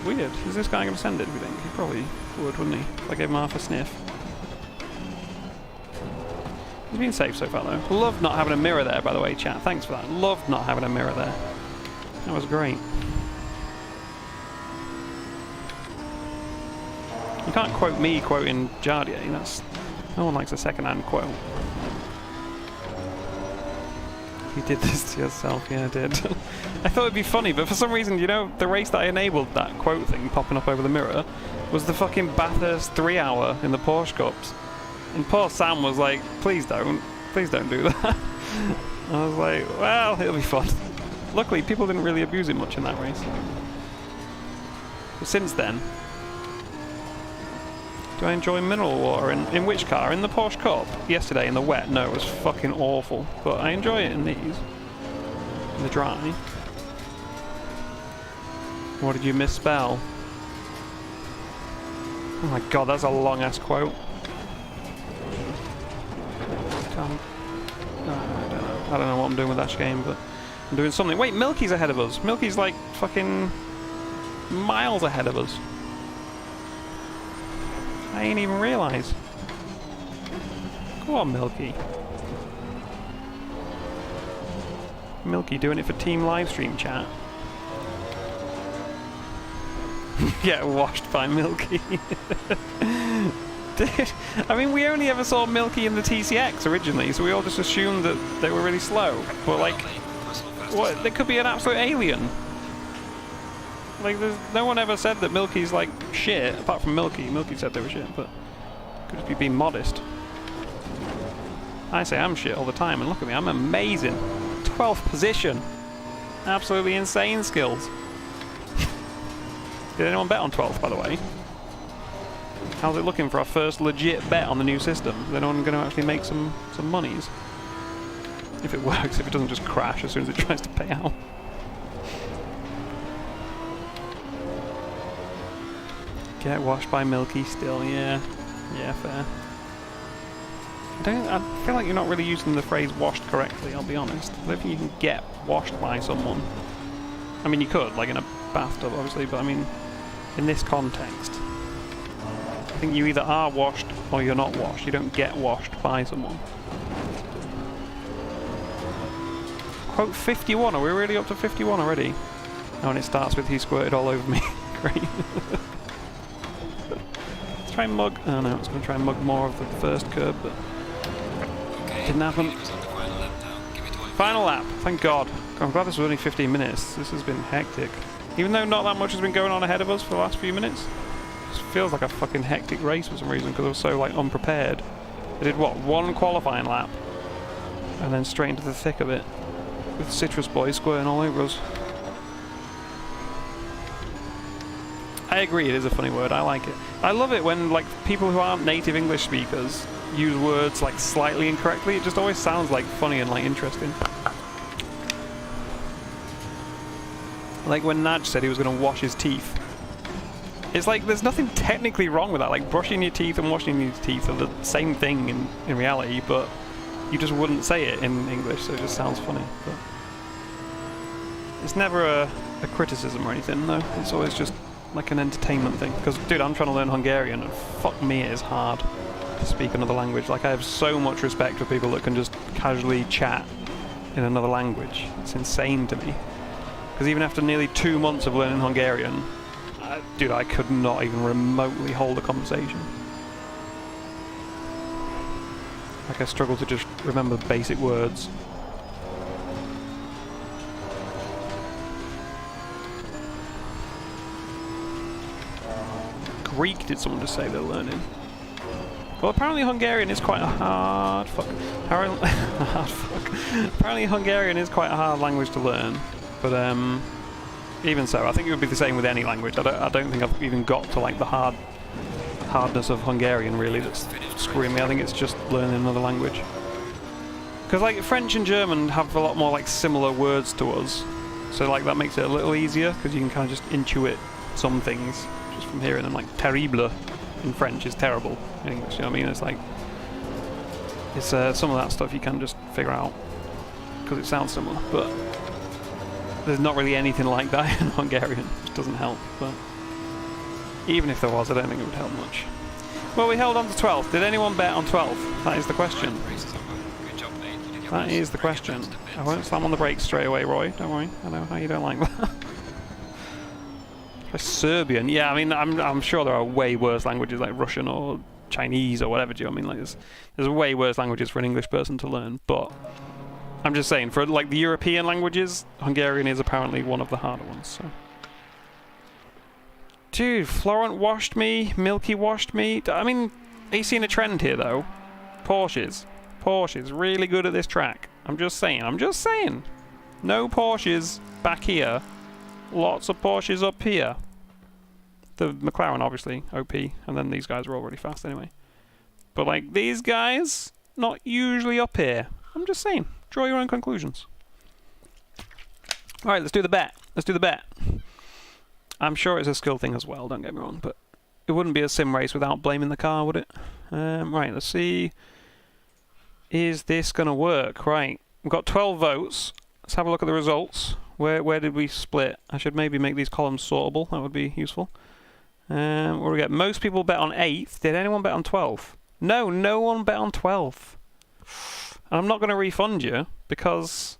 weird. Is this guy going to send it, do you think? He probably would, wouldn't he? If I gave him half a sniff. He's been safe so far though. Loved not having a mirror there, by the way, chat. Thanks for that. Loved not having a mirror there. That was great. You can't quote me quoting Jardier. No one likes a second-hand quote. You did this to yourself, yeah I did. I thought it'd be funny, but for some reason, you know, the race that I enabled that quote thing popping up over the mirror was the fucking Bathurst 3 hour in the Porsche Cups. And poor Sam was like, please don't do that. I was like, well, it'll be fun. Luckily, people didn't really abuse it much in that race. But since then, do I enjoy mineral water? In which car? In the Porsche Cup? Yesterday in the wet? No, it was fucking awful. But I enjoy it in these. In the dry. What did you misspell? Oh my god, that's a long ass quote. I don't know what I'm doing with that game, but I'm doing something. Wait, Milky's ahead of us. Milky's like fucking miles ahead of us. I ain't even realise. Go on, Milky. Milky doing it for team livestream chat. Get washed by Milky. Dude, I mean, we only ever saw Milky in the TCX originally, so we all just assumed that they were really slow. But like, what? They could be an absolute alien. Like, there's no one ever said that Milky's like shit, apart from Milky. Milky said they were shit, but could just be being modest. I say I'm shit all the time, and look at me, I'm amazing. 12th position. Absolutely insane skills. Did anyone bet on 12th, by the way? How's it looking for our first legit bet on the new system? Is anyone going to actually make some monies? If it works, if it doesn't just crash as soon as it tries to pay out. Get washed by Milky still, yeah. Yeah, fair. I feel like you're not really using the phrase washed correctly, I'll be honest. I don't think you can get washed by someone. I mean, you could, like in a bathtub, obviously, but I mean, in this context, I think you either are washed or you're not washed. You don't get washed by someone. Quote 51, are we really up to 51 already? Oh, and it starts with he squirted all over me. Great. Let's try and mug. Oh no, I was going to try and mug more of the first curb, but didn't happen. Final lap, thank God. I'm glad this was only 15 minutes. This has been hectic. Even though not that much has been going on ahead of us for the last few minutes. It feels like a fucking hectic race for some reason because I was so like unprepared. I did what, one qualifying lap and then straight into the thick of it with Citrus Boys squirting all over us. I agree, it is a funny word, I like it. I love it when like people who aren't native English speakers use words like slightly incorrectly. It just always sounds like funny and like interesting. Like when Naj said he was going to wash his teeth. It's like there's nothing technically wrong with that. Like brushing your teeth and washing your teeth are the same thing in reality, but you just wouldn't say it in English, so it just sounds funny. But it's never a criticism or anything, though. It's always just like an entertainment thing. Because, dude, I'm trying to learn Hungarian, and fuck me, it is hard to speak another language. Like, I have so much respect for people that can just casually chat in another language. It's insane to me. Because even after nearly 2 months of learning Hungarian, dude, I could not even remotely hold a conversation. Like, I struggle to just remember basic words. Greek, did someone just say they're learning? Well, apparently Hungarian is quite a hard fuck. Apparently Hungarian is quite a hard language to learn. But even so, I think it would be the same with any language. I don't think I've even got to like the hardness of Hungarian really that's screwing me. I think it's just learning another language. Because like French and German have a lot more like similar words to us, so like that makes it a little easier because you can kind of just intuit some things just from hearing them. Like terrible in French is terrible in English. You know what I mean? It's like it's some of that stuff you can just figure out because it sounds similar, but there's not really anything like that in Hungarian, which doesn't help. But even if there was, I don't think it would help much. Well, we held on to 12th. Did anyone bet on 12th? That is the question. That is the question. I won't slam on the brakes straight away, Roy. Don't worry. I know how you don't like that. Try Serbian. Yeah, I mean, I'm sure there are way worse languages like Russian or Chinese or whatever. Do you know what I mean? Like, there's way worse languages for an English person to learn. But I'm just saying, for like the European languages, Hungarian is apparently one of the harder ones. So. Dude, Florent washed me, Milky washed me. I mean, are you seeing a trend here though? Porsches. Porsches, really good at this track. I'm just saying, No Porsches back here. Lots of Porsches up here. The McLaren, obviously, OP, and then these guys are all really fast anyway. But like, these guys, not usually up here. I'm just saying, draw your own conclusions. Alright, let's do the bet. Let's do the bet. I'm sure it's a skill thing as well, don't get me wrong, but it wouldn't be a sim race without blaming the car, would it? Right, let's see. Is this going to work? Right, we've got 12 votes. Let's have a look at the results. Where did we split? I should maybe make these columns sortable. That would be useful. What do we get? Most people bet on 8th. Did anyone bet on 12th? No, no one bet on 12th. And I'm not going to refund you because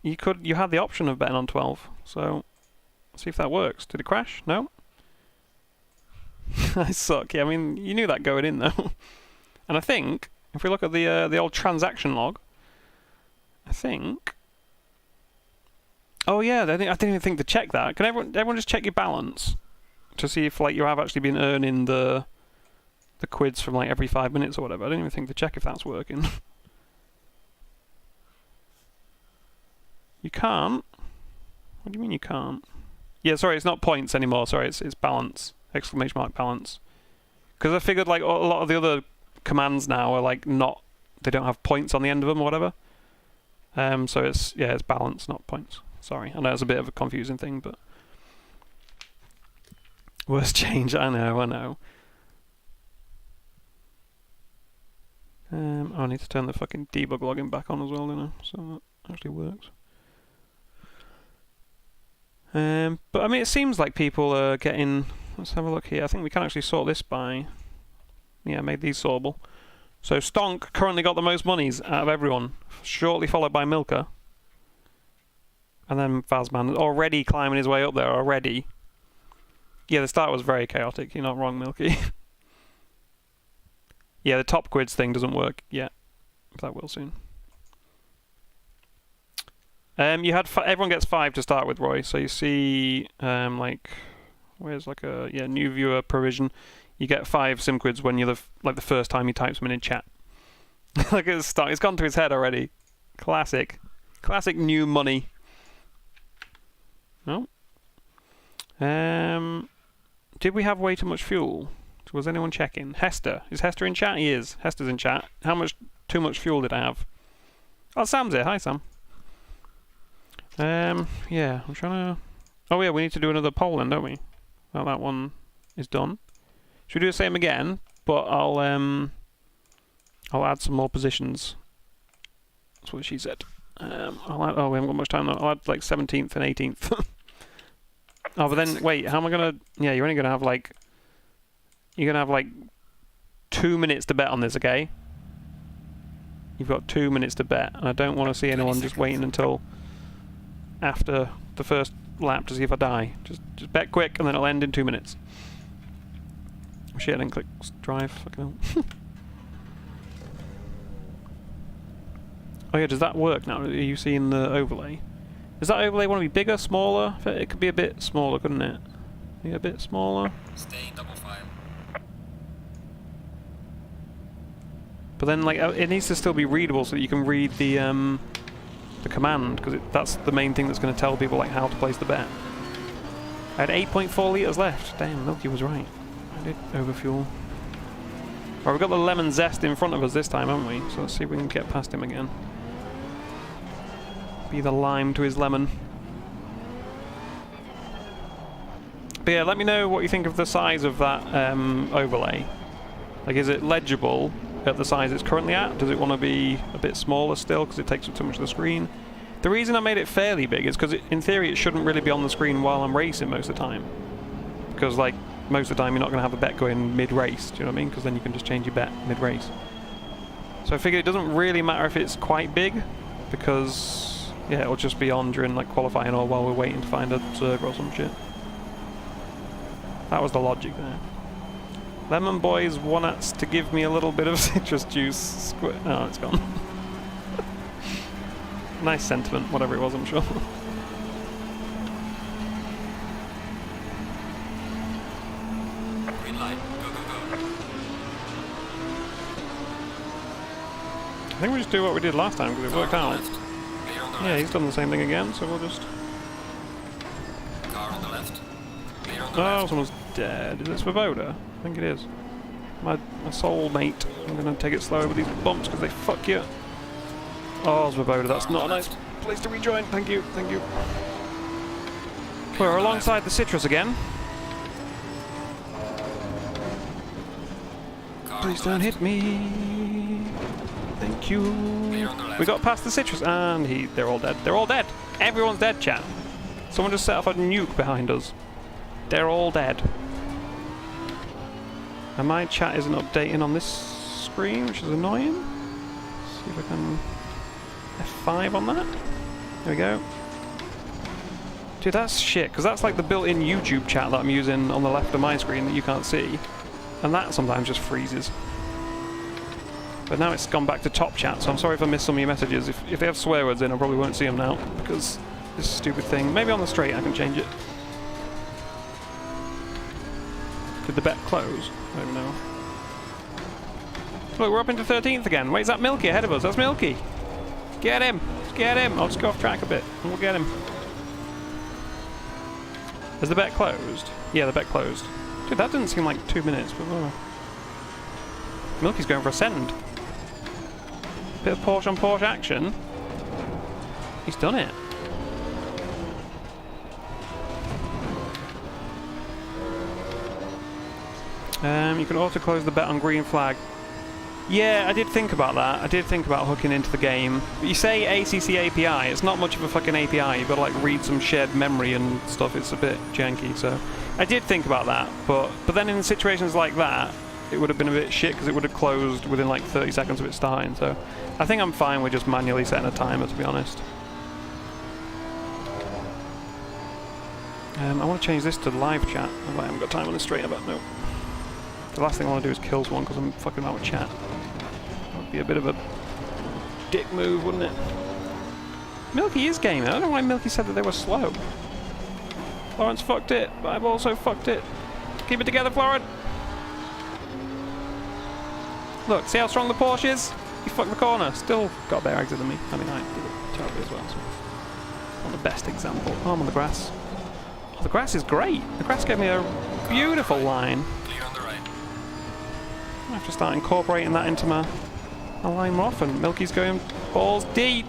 you had the option of betting on 12. So let's see if that works. Did it crash? No. I suck. Yeah, I mean, you knew that going in though. And I think if we look at the old transaction log, I think. Oh yeah, I didn't even think to check that. Can everyone just check your balance to see if like you have actually been earning the quids from like every 5 minutes or whatever? I didn't even think to check if that's working. You can't. What do you mean you can't? Yeah, sorry, it's not points anymore. Sorry, it's balance. Exclamation mark balance. Because I figured like a lot of the other commands now are like not. They don't have points on the end of them or whatever. So it's balance, not points. Sorry, I know it's a bit of a confusing thing, but worst change. I know. I need to turn the fucking debug login back on as well, don't I? So that actually works. But I mean, it seems like people are getting. Let's have a look here. I think we can actually sort this by. Yeah, made these sortable. So Stonk currently got the most monies out of everyone, shortly followed by Milka. And then Fazman already climbing his way up there already. Yeah, the start was very chaotic. You're not wrong, Milky. Yeah, the top quids thing doesn't work yet. But that will soon. You had everyone gets 5 to start with, Roy. So you see, like, where's like a new viewer provision. You get 5 SimQuids when you're the first time he types them in chat. Look at his start. It's gone to his head already. Classic new money. No. Did we have way too much fuel? Was anyone checking? Hester. Is Hester in chat? He is. Hester's in chat. How much too much fuel did I have? Oh, Sam's here. Hi, Sam. Yeah, I'm trying to. Oh yeah, we need to do another poll then, don't we? Well, that one is done. Should we do the same again? But I'll add some more positions. That's what she said. I'll add, we haven't got much time though. I'll add like 17th and 18th. Oh, but then wait, how am I gonna? Yeah, you're only gonna have like. You're gonna have like 2 minutes to bet on this, okay? You've got 2 minutes to bet, and I don't want to see anyone just waiting until after the first lap to see if I die. Just bet quick, and then it'll end in 2 minutes. Shit, I didn't click drive. Fucking hell. Oh yeah, does that work now? Are you seeing the overlay? Does that overlay want to be bigger, smaller? It could be a bit smaller, couldn't it? Yeah, a bit smaller. Stay in double file. But then, like, it needs to still be readable so that you can read the command, because that's the main thing that's going to tell people like how to place the bet. I had 8.4 litres left. Damn, Milky was right. I did overfuel. Right, we've got the lemon zest in front of us this time, haven't we? So let's see if we can get past him again. Be the lime to his lemon. But yeah, let me know what you think of the size of that overlay. Like, is it legible at the size it's currently at? Does it want to be a bit smaller still because it takes up too much of the screen? The reason I made it fairly big is because in theory it shouldn't really be on the screen while I'm racing most of the time. Because like most of the time you're not going to have a bet going mid-race, do you know what I mean? Because then you can just change your bet mid-race. So I figured it doesn't really matter if it's quite big, because yeah, it'll just be on during like qualifying or while we're waiting to find a server or some shit. That was the logic there. Lemon Boys wants to give me a little bit of citrus juice. Oh, it's gone. Nice sentiment, whatever it was, I'm sure. Green light. Go, go, go. I think we just do what we did last time because it worked Car on out. the left. Clear on the Yeah, left. he's done the same thing again, so we'll just... Car on the left. Clear on the Oh, left. someone's dead. Is it Svoboda? I think it is. My soul mate. I'm gonna take it slow with these bumps because they fuck you. Oh, Svoboda, that's not a nice place to rejoin. Thank you, thank you. We're alongside the citrus again. Car on Please the don't left. hit me. Thank you. Clear on the left. We got past the citrus and they're all dead. They're all dead. Everyone's dead, chat. Someone just set off a nuke behind us. They're all dead. And my chat isn't updating on this screen, which is annoying. See if I can F5 on that. There we go. Dude, that's shit, because that's like the built-in YouTube chat that I'm using on the left of my screen that you can't see. And that sometimes just freezes. But now it's gone back to top chat, so I'm sorry if I missed some of your messages. If they have swear words in, I probably won't see them now, because this stupid thing. Maybe on the straight I can change it. Did the bet close? I don't know. Look, we're up into 13th again. Wait, is that Milky ahead of us? That's Milky! Get him! Get him! I'll just go off track a bit, and we'll get him. Is the bet closed? Yeah, the bet closed. Dude, that didn't seem like 2 minutes, but... Milky's going for a send. Bit of Porsche on Porsche action. He's done it. You can auto close the bet on green flag. Yeah, I did think about that. I did think about hooking into the game. But you say ACC API, it's not much of a fucking API. You've got to like read some shared memory and stuff. It's a bit janky, so I did think about that. But then in situations like that, it would have been a bit shit because it would have closed within like 30 seconds of it starting. So I think I'm fine with just manually setting a timer, to be honest. I want to change this to live chat. I haven't got time on this straight about no. The last thing I want to do is kill someone because I'm fucking out with chat. That would be a bit of a dick move, wouldn't it? Milky is gaming. I don't know why Milky said that they were slow. Florence fucked it, but I've also fucked it. Keep it together, Florence! Look, see how strong the Porsche is? He fucked the corner. Still got a better exit than me. I mean, I did it terribly as well, so... Not the best example. Oh, I'm on the grass. Oh, the grass is great. The grass gave me a beautiful line. Clear on the right. I have to start incorporating that into my line more often. Milky's going balls deep.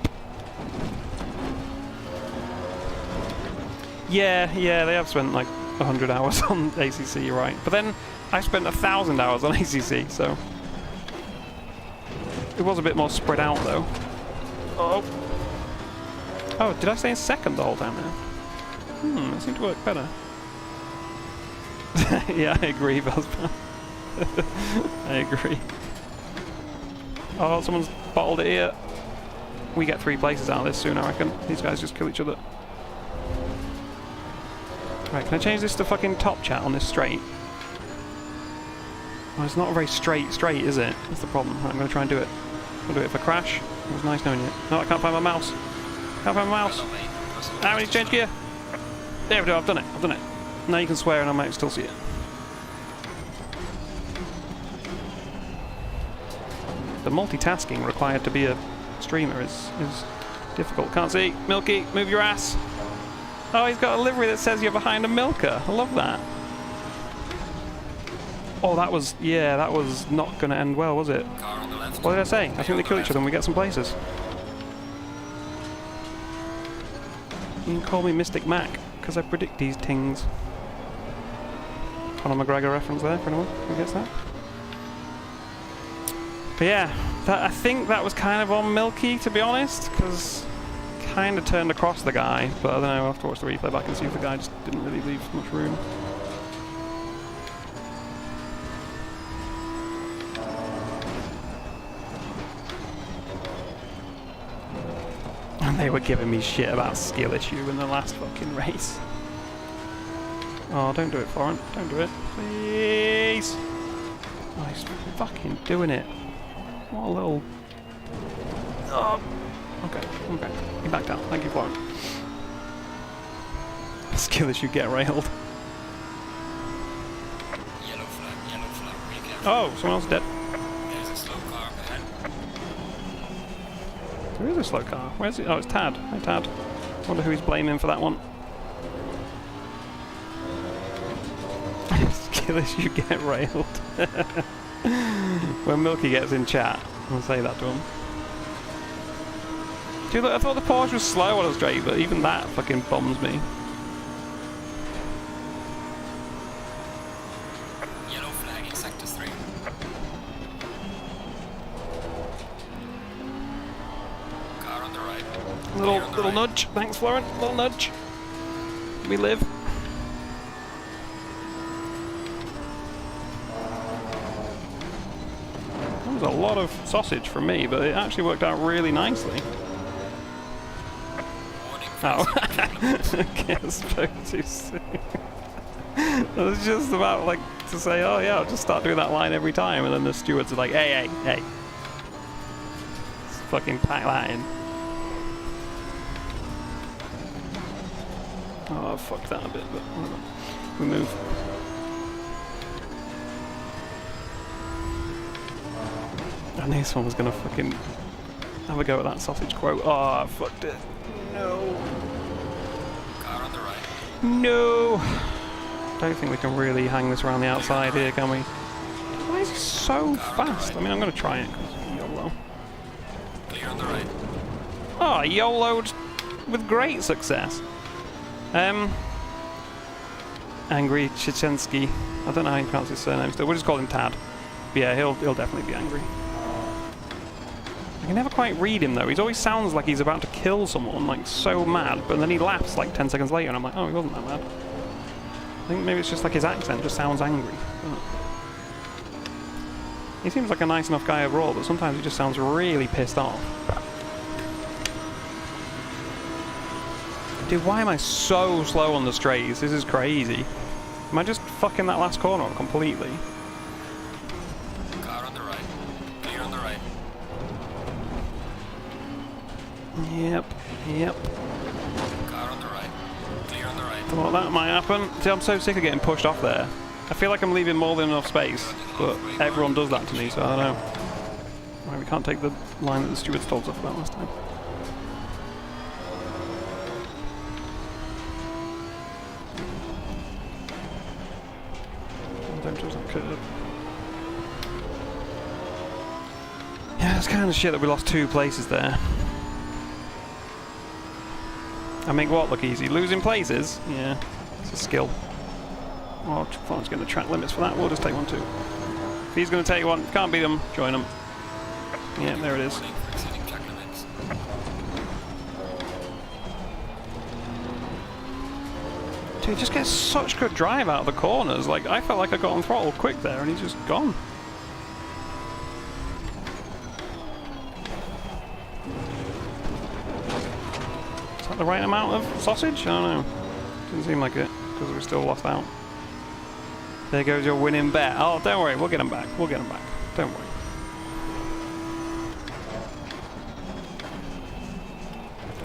Yeah, they have spent like 100 hours on ACC, you're right. But then I spent 1,000 hours on ACC, so it was a bit more spread out though. Oh, did I stay in second the whole time now? That seemed to work better. Yeah, I agree, Buzzman. I agree. Oh, someone's bottled it here. We get 3 places out of this soon, I reckon. These guys just kill each other. Right, can I change this to fucking top chat on this straight? Well, it's not a very straight, is it? That's the problem. Right, I'm going to try and do it. I'll do it if I crash. It was nice knowing you. No, I can't find my mouse. Can't find my mouse. Now we need to change gear. There we go, I've done it. Now you can swear and I might still see it. The multitasking required to be a streamer is difficult. Can't see. Milky, move your ass. Oh, he's got a livery that says you're behind a milker. I love that. Oh, that was not going to end well, was it? Car on the left. What did I say? I think they kill each other and we get some places. You can call me Mystic Mac, because I predict these things. Conor McGregor reference there for anyone who gets that. But yeah, I think that was kind of on Milky, to be honest, because kind of turned across the guy, but I don't know, I'll have to watch the replay back and see if the guy just didn't really leave much room. And they were giving me shit about skill issue in the last fucking race. Oh, don't do it, Florent. Don't do it. Please! Oh, he's fucking doing it. What a little... Oh, Okay, okay. He backed out. Thank you, Florent. Skill issue, get railed. Yellow flag, be careful. Oh, someone else is dead. There's a slow car ahead. There is a slow car. Where's it? Oh, it's Tad. Hi, Tad. Wonder who he's blaming for that one. Skill issue, get railed. When Milky gets in chat, I'll say that to him. Dude, look, I thought the Porsche was slow on a straight, but even that fucking bums me. Yellow flag in sector 3. Car on the right. Little nudge. Thanks, Florent. Little nudge. We live. That was a lot of sausage from me, but it actually worked out really nicely. Oh, okay, I spoke too soon. I was just about like to say, oh yeah, I'll just start doing that line every time, and then the stewards are like, hey, let's fucking pack that in. Oh, I fucked that a bit, but whatever. We move. I knew someone was gonna fucking have a go at that sausage quote. Oh, I fucked it. No. Car on the right. No. Don't think we can really hang this around the outside here, can we? Why is he so fast? I mean, I'm gonna try it because YOLO. Clear on the right. Oh, YOLO'd with great success. Angry Chichensky. I don't know how you pronounce his surname still. We'll just call him Tad. But yeah, he'll definitely be angry. I can never quite read him though. He always sounds like he's about to kill someone, like so mad, but then he laughs like 10 seconds later and I'm like, oh, he wasn't that mad. I think maybe it's just like his accent just sounds angry. He seems like a nice enough guy overall, but sometimes he just sounds really pissed off. Dude, why am I so slow on the straights? This is crazy. Am I just fucking that last corner up completely? Car on the right. Clear on the right. Yep. Car on the right. Clear on the right. Thought that might happen. See, I'm so sick of getting pushed off there. I feel like I'm leaving more than enough space, but everyone does that to me, so I don't know. Right, we can't take the line that the stewards told us about last time. Don't touch that curb. Yeah, it's kind of shit that we lost 2 places there. I make what look easy? Losing places? Yeah, it's a skill. Oh, Florent's getting the track limits for that. We'll just take one too. If he's going to take one, can't beat them, join them. Yeah, there it is. Dude, he just gets such good drive out of the corners. Like, I felt like I got on throttle quick there and he's just gone. Is that the right amount of sausage? I don't know. Didn't seem like it, because we still lost out. There goes your winning bet. Oh, don't worry, we'll get him back. We'll get him back. Don't worry.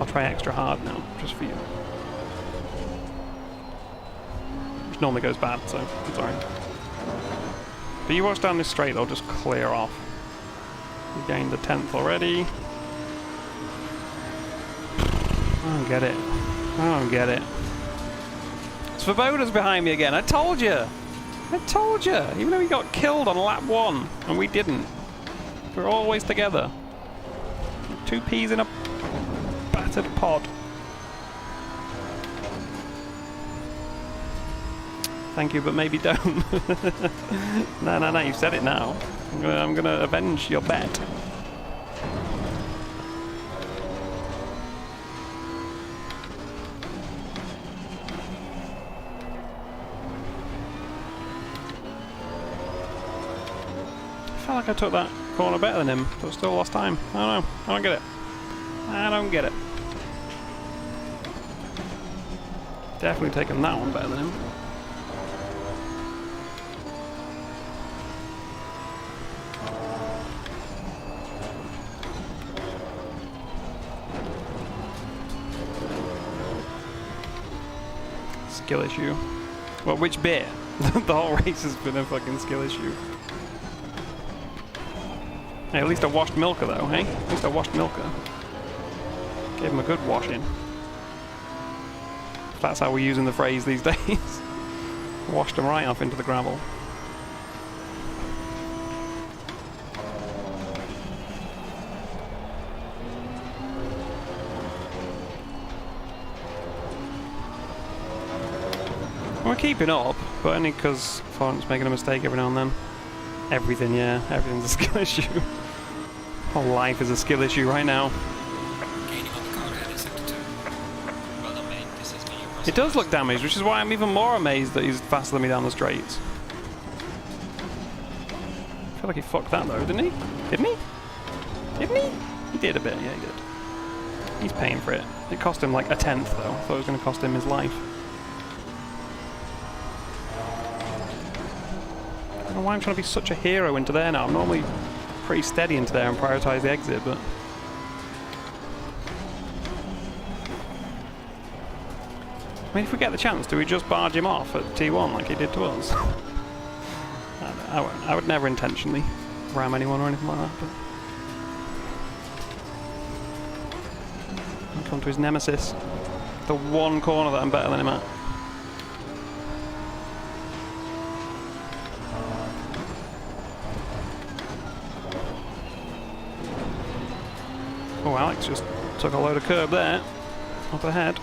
I'll try extra hard now, just for you. Which normally goes bad, so I'm sorry. But you watch down this straight, they'll just clear off. We gained the 10th already. I don't get it. I don't get it. Svoboda's behind me again. I told you. I told you. Even though he got killed on lap 1 and we didn't. We're always together. 2 peas in a battered pod. Thank you, but maybe don't. No, you've said it now. I'm gonna avenge your bet. I felt like I took that corner better than him, but still lost time. I don't know. I don't get it. I don't get it. Definitely taken that one better than him. skill issue. Well, which bit? The whole race has been a fucking skill issue. Hey, at least I washed Milker though, hey? At least I washed Milker. Gave him a good washing. That's how we're using the phrase these days. Washed him right off into the gravel. We're keeping up, but only because Font's making a mistake every now and then. Everything, yeah, everything's a skill issue. Whole life is a skill issue right now. Gaining on the car ahead in sector 2. Well done, mate. This has been your It does look damaged, which is why I'm even more amazed that he's faster than me down the straights. I feel like he fucked that though, didn't he? Didn't he? Didn't he? He did a bit, yeah he did. He's paying for it. It cost him like a tenth though. I thought it was going to cost him his life. I don't know why I'm trying to be such a hero into there now. I'm normally pretty steady into there and prioritise the exit, but... I mean, if we get the chance, do we just barge him off at T1 like he did to us? I would never intentionally ram anyone or anything like that, but... I'll come to his nemesis. The one corner that I'm better than him at. Oh, Alex just took a load of curb there, up ahead.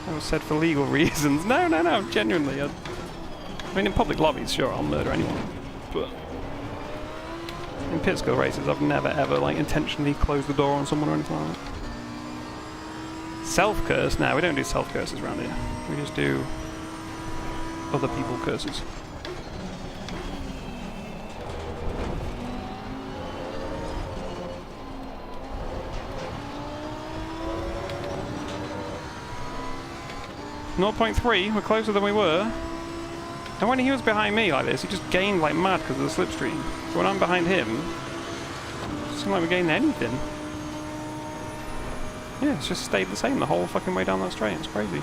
That was said for legal reasons. No, genuinely. I mean, in public lobbies, sure, I'll murder anyone. But in pit skill races, I've never ever, like, intentionally closed the door on someone or anything like that. Self-curse? No, we don't do self-curses around here. We just do other people curses. .3, we're closer than we were. And when he was behind me like this, he just gained like mad because of the slipstream. So when I'm behind him, it doesn't seem like we gained anything. Yeah, it's just stayed the same the whole fucking way down that straight. It's crazy.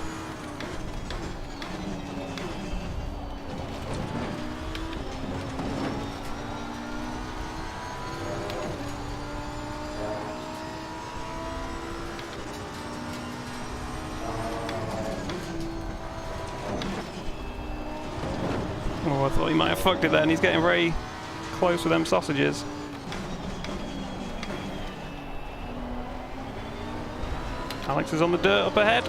Oh, I thought he might have fucked it then. He's getting very close with them sausages. Alex is on the dirt up ahead.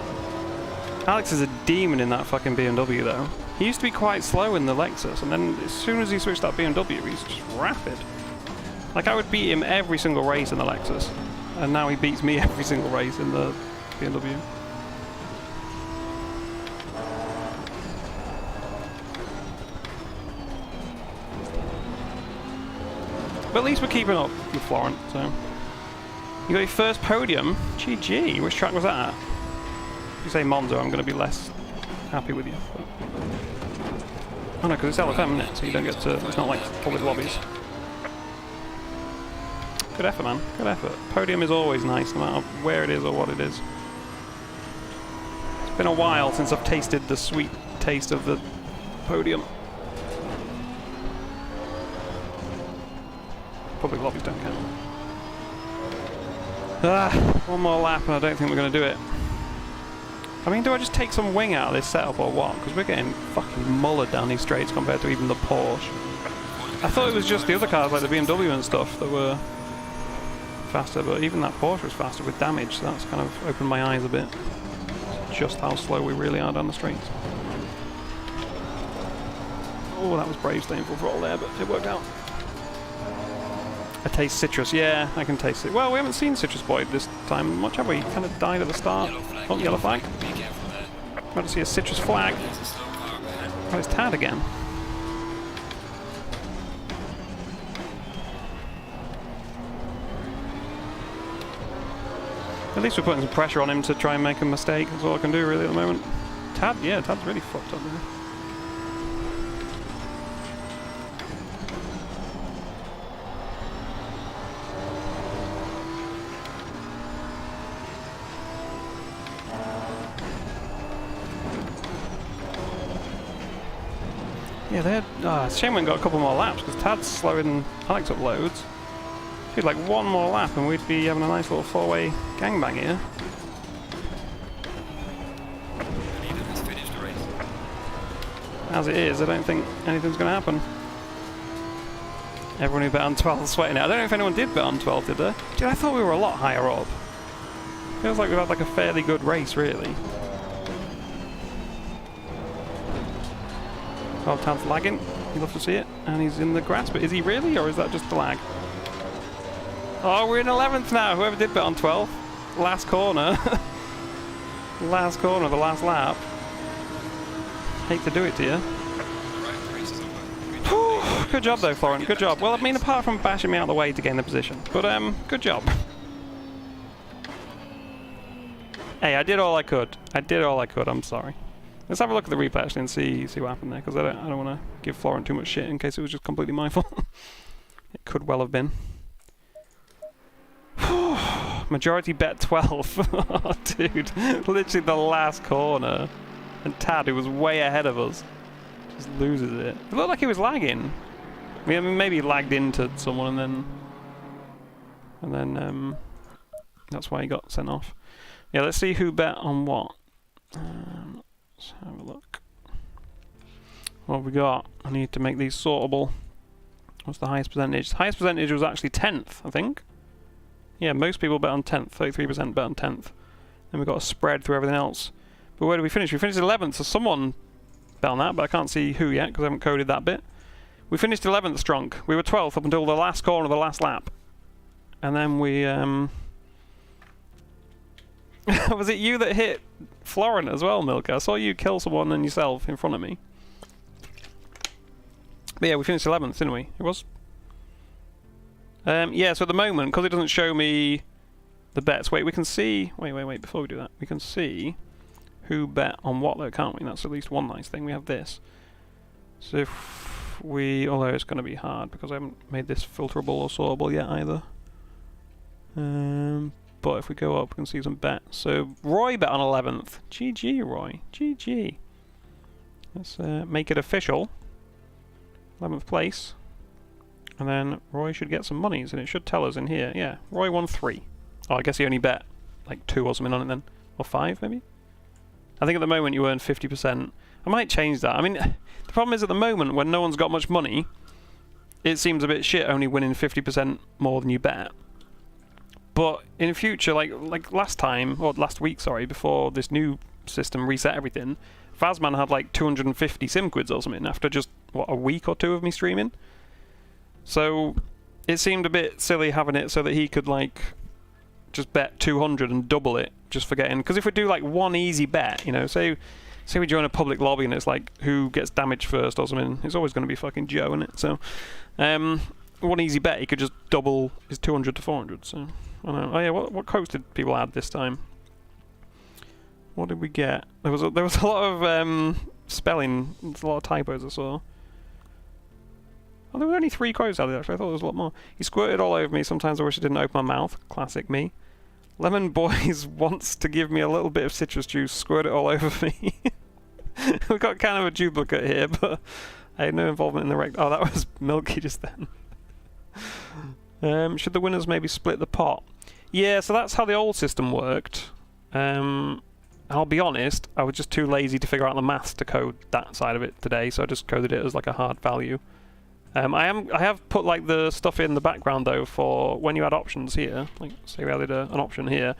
Alex is a demon in that fucking BMW though. He used to be quite slow in the Lexus, and then as soon as he switched that BMW, he's just rapid. Like, I would beat him every single race in the Lexus, and now he beats me every single race in the BMW. But at least we're keeping up with Florent, so... You got your first podium? GG, which track was that at? If you say Monza, I'm going to be less happy with you. But... Oh no, because it's LFM, isn't it? So you don't get to... It's not like public lobbies. Good effort, man. Good effort. Podium is always nice, no matter where it is or what it is. It's been a while since I've tasted the sweet taste of the podium. Public lobbies don't count. One more lap and I don't think we're going to do it. I mean, do I just take some wing out of this setup or what? Because we're getting fucking mullered down these straights compared to even the Porsche. I thought it was just the other cars like the BMW and stuff that were faster, but even that Porsche was faster with damage, so that's kind of opened my eyes a bit. Just how slow we really are down the straights. Oh, that was brave staying full throttle there, but it worked out. I taste citrus, yeah, I can taste it. Well, we haven't seen Citrus Boy this time much, have we? He kind of died at the start. Oh, yellow flag. About to see a citrus flag. Oh, it's Tad again. At least we're putting some pressure on him to try and make a mistake. That's all I can do really at the moment. Tad, yeah, Tad's really fucked up there. Yeah, they had... it's a shame we ain't got a couple more laps, because Tad's slowing Alex up loads. If we'd like one more lap and we'd be having a nice little four-way gangbang here. Neither has finished the race. As it is, I don't think anything's going to happen. Everyone who bet on 12 is sweating it. I don't know if anyone did bet on 12, did they? Dude, I thought we were a lot higher up. Feels like we've had like a fairly good race, really. Oh, Tad's lagging. You'd love to see it. And he's in the grass, but is he really, or is that just the lag? Oh, we're in 11th now. Whoever did bet on 12. Last corner. Last corner, the last lap. Hate to do it to you. Good job though, Florent. Good job. Well, I mean, apart from bashing me out of the way to gain the position. But, good job. Hey, I did all I could. I did all I could. I'm sorry. Let's have a look at the replay actually and see what happened there, because I don't want to give Florent too much shit in case it was just completely my fault. It could well have been. Majority bet 12. Oh, dude. Literally the last corner. And Tad, who was way ahead of us, just loses it. It looked like he was lagging. I mean, maybe he lagged into someone and then that's why he got sent off. Yeah, let's see who bet on what. Let's have a look. What have we got? I need to make these sortable. What's the highest percentage? The highest percentage was actually 10th, I think. Yeah, most people bet on 10th. 33% bet on 10th. Then we've got a spread through everything else. But where did we finish? We finished 11th, so someone bet on that, but I can't see who yet because I haven't coded that bit. We finished 11th strong. We were 12th up until the last corner of the last lap. And then we... Was it you that hit Florent as well, Milka? I saw you kill someone and yourself in front of me. But yeah, we finished 11th, didn't we? It was... yeah, so at the moment, because it doesn't show me the bets... Wait, we can see... Wait, before we do that. We can see who bet on what, though, can't we? That's at least one nice thing. We have this. So if we... Although it's going to be hard, because I haven't made this filterable or sortable yet, either. But if we go up, we can see some bets. So Roy bet on 11th. GG, Roy. GG. Let's make it official. 11th place. And then Roy should get some monies, and it should tell us in here. Yeah, Roy won 3. Oh, I guess he only bet like 2 or something on it then. Or 5, maybe? I think at the moment you earn 50%. I might change that. I mean, the problem is at the moment, when no one's got much money, it seems a bit shit only winning 50% more than you bet. But in future, like last time, or last week, sorry, before this new system reset everything, Fazman had like 250 SimQuids or something after just, what, a week or 2 of me streaming? So it seemed a bit silly having it so that he could like just bet 200 and double it just for getting... Because if we do like one easy bet, you know, say we join a public lobby and it's like who gets damaged first or something, it's always going to be fucking Joe, isn't it? So one easy bet, he could just double his 200 to 400, so... I don't know. Oh yeah, what quotes did people add this time? What did we get? There was a lot of spelling, a lot of typos I saw. Oh, there were only 3 quotes added actually. I thought there was a lot more. He squirted all over me. Sometimes I wish I didn't open my mouth. Classic me. Lemon Boys wants to give me a little bit of citrus juice. Squirt it all over me. We've got kind of a duplicate here, but I had no involvement in the wreck. Oh, that was Milky just then. Should the winners maybe split the pot? Yeah, so that's how the old system worked. I'll be honest, I was just too lazy to figure out the maths to code that side of it today, so I just coded it as like a hard value. I have put like the stuff in the background though for when you add options here. Like say we added an option here,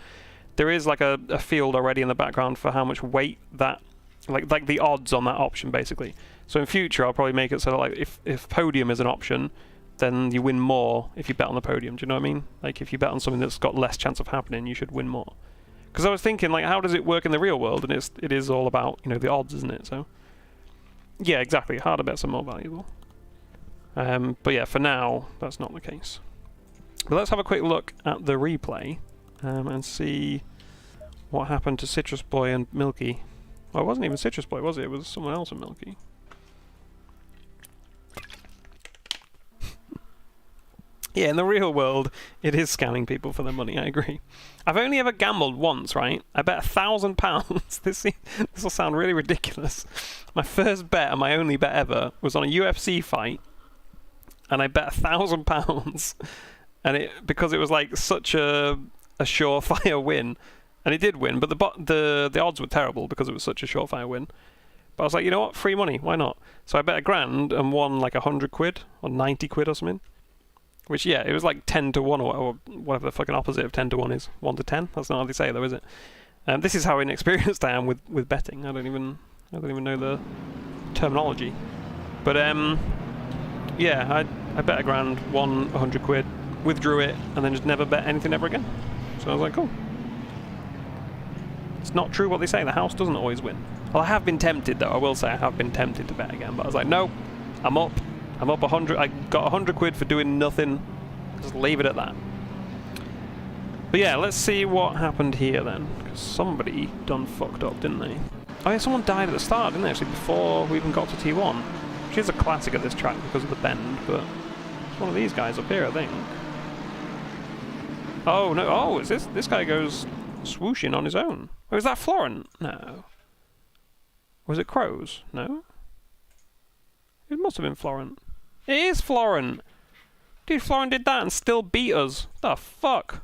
there is like a field already in the background for how much weight that, like the odds on that option basically. So in future I'll probably make it so that like if podium is an option, then you win more if you bet on the podium. Do you know what I mean? Like if you bet on something that's got less chance of happening, you should win more. Because I was thinking, like, how does it work in the real world? And it is all about, you know, the odds, isn't it? So yeah, exactly. Harder bets are more valuable. But yeah, for now, that's not the case. But let's have a quick look at the replay and see what happened to Citrus Boy and Milky. Well, it wasn't even Citrus Boy, was it? It was someone else and Milky. Yeah, in the real world, it is scamming people for their money, I agree. I've only ever gambled once, right? I bet £1,000. This will sound really ridiculous. My first bet, and my only bet ever, was on a UFC fight, and I bet £1,000, and because it was like such a surefire win, and it did win, but the odds were terrible because it was such a surefire win. But I was like, you know what, free money, why not? So I bet £1,000 and won like 100 quid or 90 quid or something. Which, yeah, it was like 10 to 1 or whatever the fucking opposite of 10 to 1 is. 1 to 10? That's not how they say it, though, is it? This is how inexperienced I am with betting. I don't even know the terminology. But, yeah, I bet £1,000, won 100 quid, withdrew it, and then just never bet anything ever again. So I was like, cool. It's not true what they say. The house doesn't always win. Well, I have been tempted, though. I will say I have been tempted to bet again. But I was like, no, I'm up 100. I got 100 quid for doing nothing. Just leave it at that. But yeah, let's see what happened here then. Because somebody done fucked up, didn't they? Oh yeah, someone died at the start, didn't they, actually, before we even got to T1. Which is a classic at this track because of the bend, but it's one of these guys up here, I think. Oh, no. Oh, is this guy goes swooshing on his own. Oh, is that Florent? No. Was it Crows? No. It must have been Florent. It is Florent! Dude, Florent did that and still beat us. The fuck?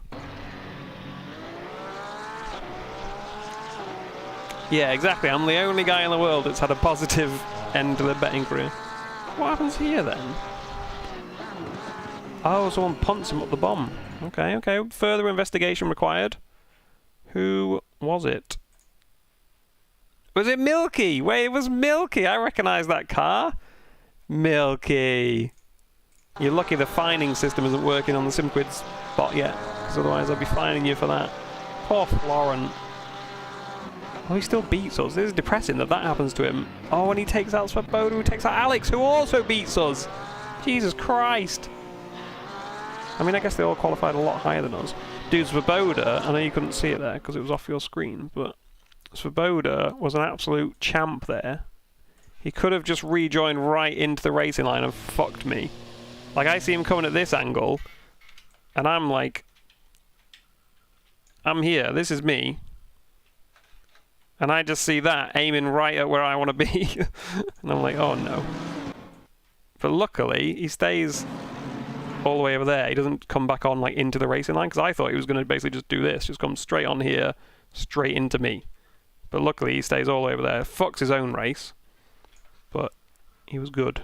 Yeah, exactly. I'm the only guy in the world that's had a positive end to their betting career. What happens here then? Oh, someone punts him up the bomb. Okay, okay. Further investigation required. Who was it? Was it Milky? Wait, it was Milky. I recognise that car. Milky. You're lucky the fining system isn't working on the SimQuids bot yet, because otherwise I'd be fining you for that. Poor Florent. Oh, he still beats us. This is depressing that happens to him. Oh, and he takes out Svoboda, who takes out Alex, who also beats us. Jesus Christ. I mean, I guess they all qualified a lot higher than us. Dude, Svoboda, I know you couldn't see it there because it was off your screen, but Svoboda was an absolute champ there. He could have just rejoined right into the racing line and fucked me. Like, I see him coming at this angle, and I'm like, I'm here, this is me. And I just see that aiming right at where I want to be. And I'm like, oh no. But luckily, he stays all the way over there. He doesn't come back on like into the racing line, because I thought he was going to basically just do this, just come straight on here, straight into me. But luckily, he stays all the way over there, fucks his own race. But he was good.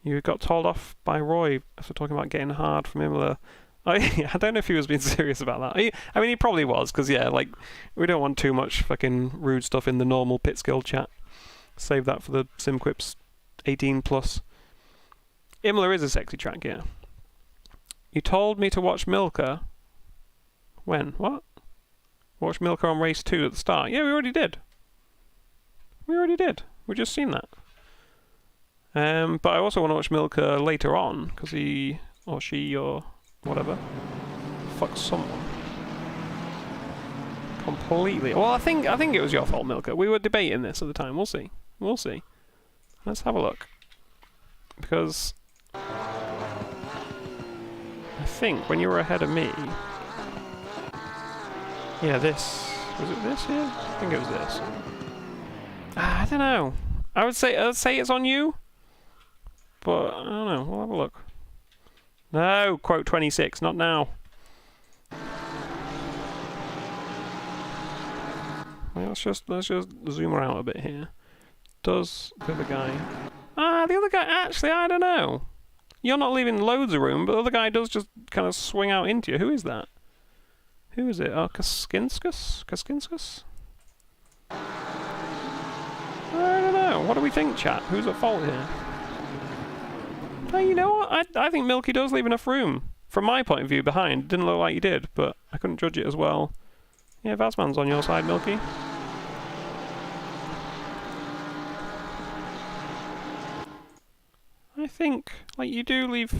You got told off by Roy after talking about getting hard from Imola. I don't know if he was being serious about that. I mean, he probably was, because, yeah, like, we don't want too much fucking rude stuff in the normal pit skill chat. Save that for the SimQuids 18+. Imola is a sexy track, yeah. You told me to watch Milka. When? What? Watch Milka on race 2 at the start. Yeah, we already did. We just seen that. But I also want to watch Milka later on, because he, or she, or whatever, fucks someone. Completely. Well, I think it was your fault, Milka. We were debating this at the time. We'll see. We'll see. Let's have a look. Because I think when you were ahead of me... Yeah, this... Was it this here? I think it was this. I don't know. I'd say it's on you. But, I don't know. We'll have a look. No! Quote 26. Not now. Well, let's just zoom around a bit here. Does the other guy... the other guy... Actually, I don't know. You're not leaving loads of room, but the other guy does just kind of swing out into you. Who is that? Who is it? Oh, Kaskinskas? Kaskinskas? I don't know. What do we think, chat? Who's at fault here? Oh, you know what? I think Milky does leave enough room. From my point of view, behind. It didn't look like you did, but I couldn't judge it as well. Yeah, Vazman's on your side, Milky. I think, like, you do leave...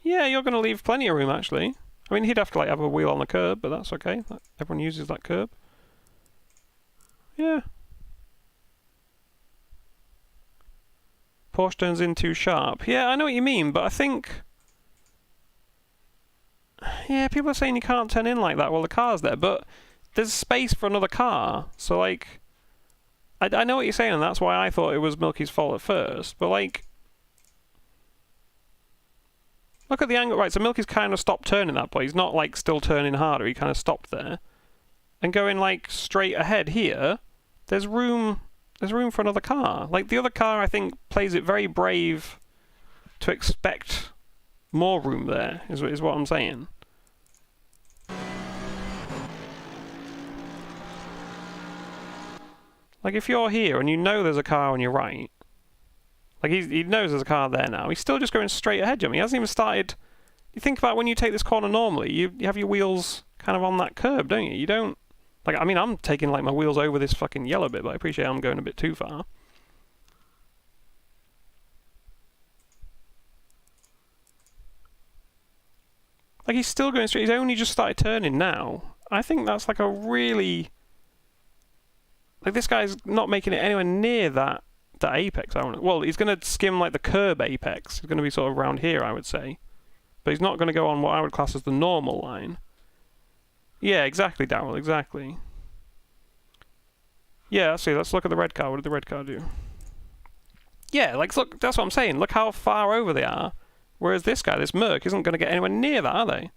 Yeah, you're going to leave plenty of room, actually. I mean, he'd have to, like, have a wheel on the curb, but that's okay. Everyone uses that curb. Yeah. Porsche turns in too sharp. Yeah, I know what you mean, but I think... Yeah, people are saying you can't turn in like that while the car's there, but there's space for another car. So, like... I know what you're saying, and that's why I thought it was Milky's fault at first, but, like... Look at the angle. Right, so Milky's kind of stopped turning that point. He's not, like, still turning harder. He kind of stopped there. And going, like, straight ahead here, there's room for another car. Like, the other car, I think, plays it very brave to expect more room there, is what I'm saying. Like, if you're here and you know there's a car on your right, like, he knows there's a car there now, he's still just going straight ahead of me. He hasn't even started... You think about when you take this corner normally, you have your wheels kind of on that curb, don't you? You don't... Like, I mean, I'm taking, like, my wheels over this fucking yellow bit, but I appreciate I'm going a bit too far. Like, he's still going straight. He's only just started turning now. I think that's, like, a really... Like, this guy's not making it anywhere near that apex. Well, he's going to skim, like, the curb apex. He's going to be sort of around here, I would say. But he's not going to go on what I would class as the normal line. Yeah, exactly, Darryl, exactly. Yeah, see, let's look at the red car. What did the red car do? Yeah, like, look, that's what I'm saying. Look how far over they are. Whereas this guy, this Merc, isn't going to get anywhere near that, are they?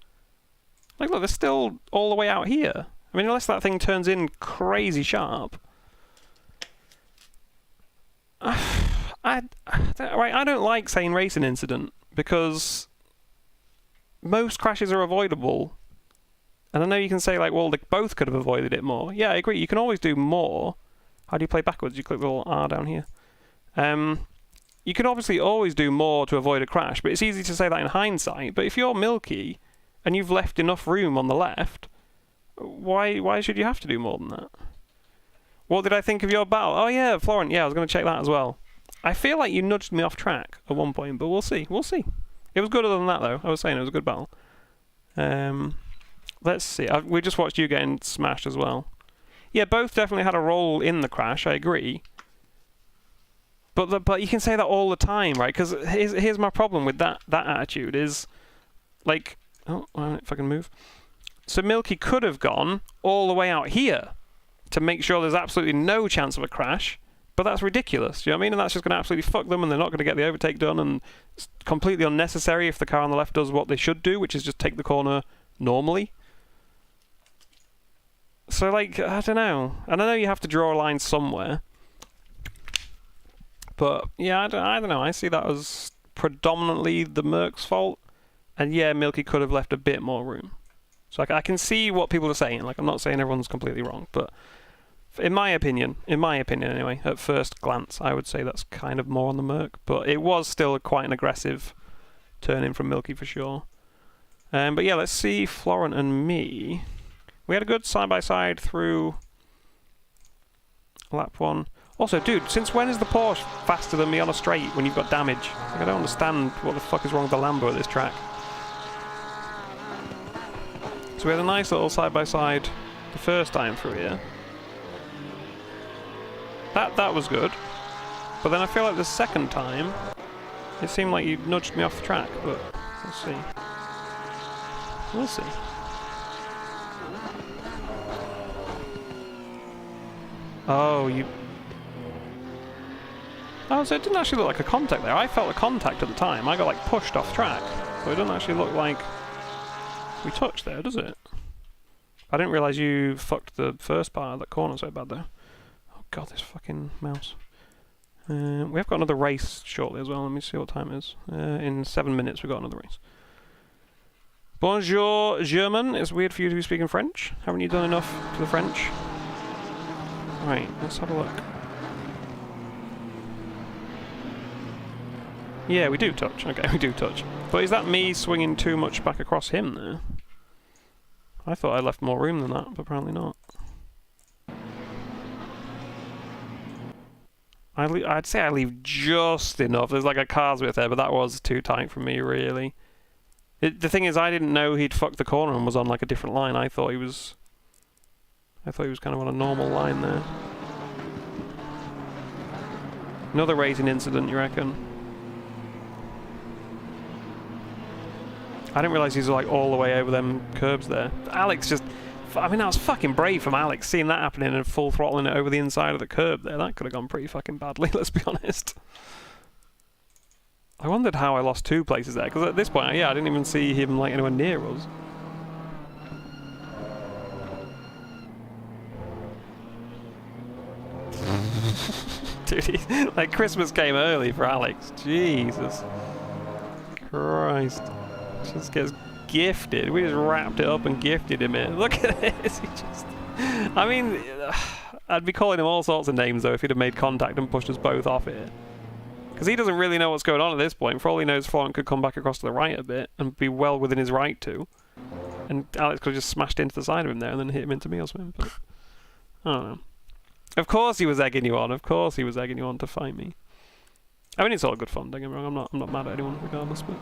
Like, look, they're still all the way out here. I mean, unless that thing turns in crazy sharp. I don't like saying racing incident, because most crashes are avoidable. And I know you can say, like, well, they both could have avoided it more. Yeah, I agree. You can always do more. How do you play backwards? You click the little R down here. You can obviously always do more to avoid a crash, but it's easy to say that in hindsight. But if you're Milky and you've left enough room on the left, why should you have to do more than that? What did I think of your battle? Oh, yeah, Florent. Yeah, I was going to check that as well. I feel like you nudged me off track at one point, but we'll see. We'll see. It was good other than that, though. I was saying it was a good battle. Let's see. We just watched you getting smashed as well. Yeah, both definitely had a role in the crash. I agree. But you can say that all the time, right? Because here's my problem with that attitude is, like, oh, why don't it fucking move? So Milky could have gone all the way out here to make sure there's absolutely no chance of a crash, but that's ridiculous. Do you know what I mean? And that's just going to absolutely fuck them, and they're not going to get the overtake done, and it's completely unnecessary if the car on the left does what they should do, which is just take the corner normally. So, like, I don't know. And I know you have to draw a line somewhere. But, yeah, I don't know. I see that as predominantly the Merc's fault. And, yeah, Milky could have left a bit more room. So, like, I can see what people are saying. Like, I'm not saying everyone's completely wrong. But, in my opinion anyway, at first glance, I would say that's kind of more on the Merc. But it was still quite an aggressive turn-in from Milky for sure. But, yeah, let's see Florent and me. We had a good side-by-side through lap 1. Also, dude, since when is the Porsche faster than me on a straight when you've got damage? Like, I don't understand what the fuck is wrong with the Lambo at this track. So we had a nice little side-by-side the first time through here. That was good. But then I feel like the second time, it seemed like you nudged me off the track, but let's see. We'll see. Oh, you... Oh, so it didn't actually look like a contact there. I felt a contact at the time. I got, like, pushed off track. But it doesn't actually look like we touched there, does it? I didn't realise you fucked the first part of that corner so bad, though. Oh, God, this fucking mouse. We have got another race shortly as well. Let me see what time it is. In 7 minutes, we've got another race. Bonjour, German. It's weird for you to be speaking French. Haven't you done enough for the French? Right, let's have a look. Yeah, we do touch. Okay, we do touch. But is that me swinging too much back across him there? I thought I left more room than that, but apparently not. I'd say I leave just enough. There's like a car's width there, but that was too tight for me, really. The thing is, I didn't know he'd fucked the corner and was on like a different line. I thought he was kind of on a normal line there. Another racing incident, you reckon? I didn't realise he's like all the way over them curbs there. Alex just... I mean, that was fucking brave from Alex, seeing that happening and full throttling it over the inside of the curb there. That could have gone pretty fucking badly, let's be honest. I wondered how I lost 2 places there, because at this point, yeah, I didn't even see him like anywhere near us. Dude, like Christmas came early for Alex. Jesus Christ. Just gets gifted. We just wrapped it up and gifted him it. Look at this. He just... I mean, I'd be calling him all sorts of names though if he'd have made contact and pushed us both off it. Because he doesn't really know what's going on at this point. For all he knows, Florent could come back across to the right a bit and be well within his right to. And Alex could have just smashed into the side of him there and then hit him into me or something. But I don't know. Of course he was egging you on. Of course he was egging you on to fight me. I mean, it's all good fun. Don't get me wrong. I'm not mad at anyone regardless. But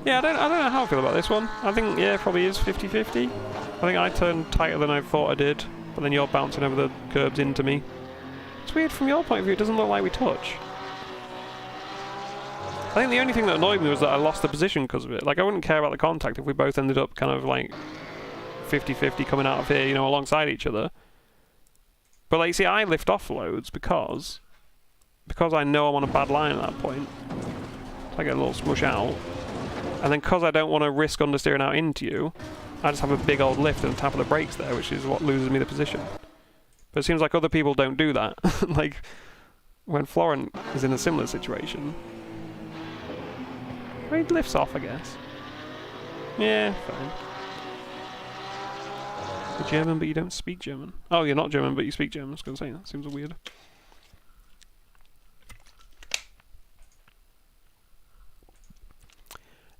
yeah, I don't know how I feel about this one. I think yeah, it probably is 50-50. I think I turned tighter than I thought I did, but then you're bouncing over the curbs into me. It's weird from your point of view. It doesn't look like we touch. I think the only thing that annoyed me was that I lost the position because of it. Like I wouldn't care about the contact if we both ended up kind of like 50-50 coming out of here, you know, alongside each other. But like, see, I lift off loads because I know I'm on a bad line at that point. I get a little smush out. And then because I don't want to risk understeering out into you, I just have a big old lift and tap of the brakes there, which is what loses me the position. But it seems like other people don't do that. Like, when Florent is in a similar situation, he lifts off, I guess. Yeah, fine. You're German, but you don't speak German. Oh, you're not German, but you speak German. I was going to say, that seems weird.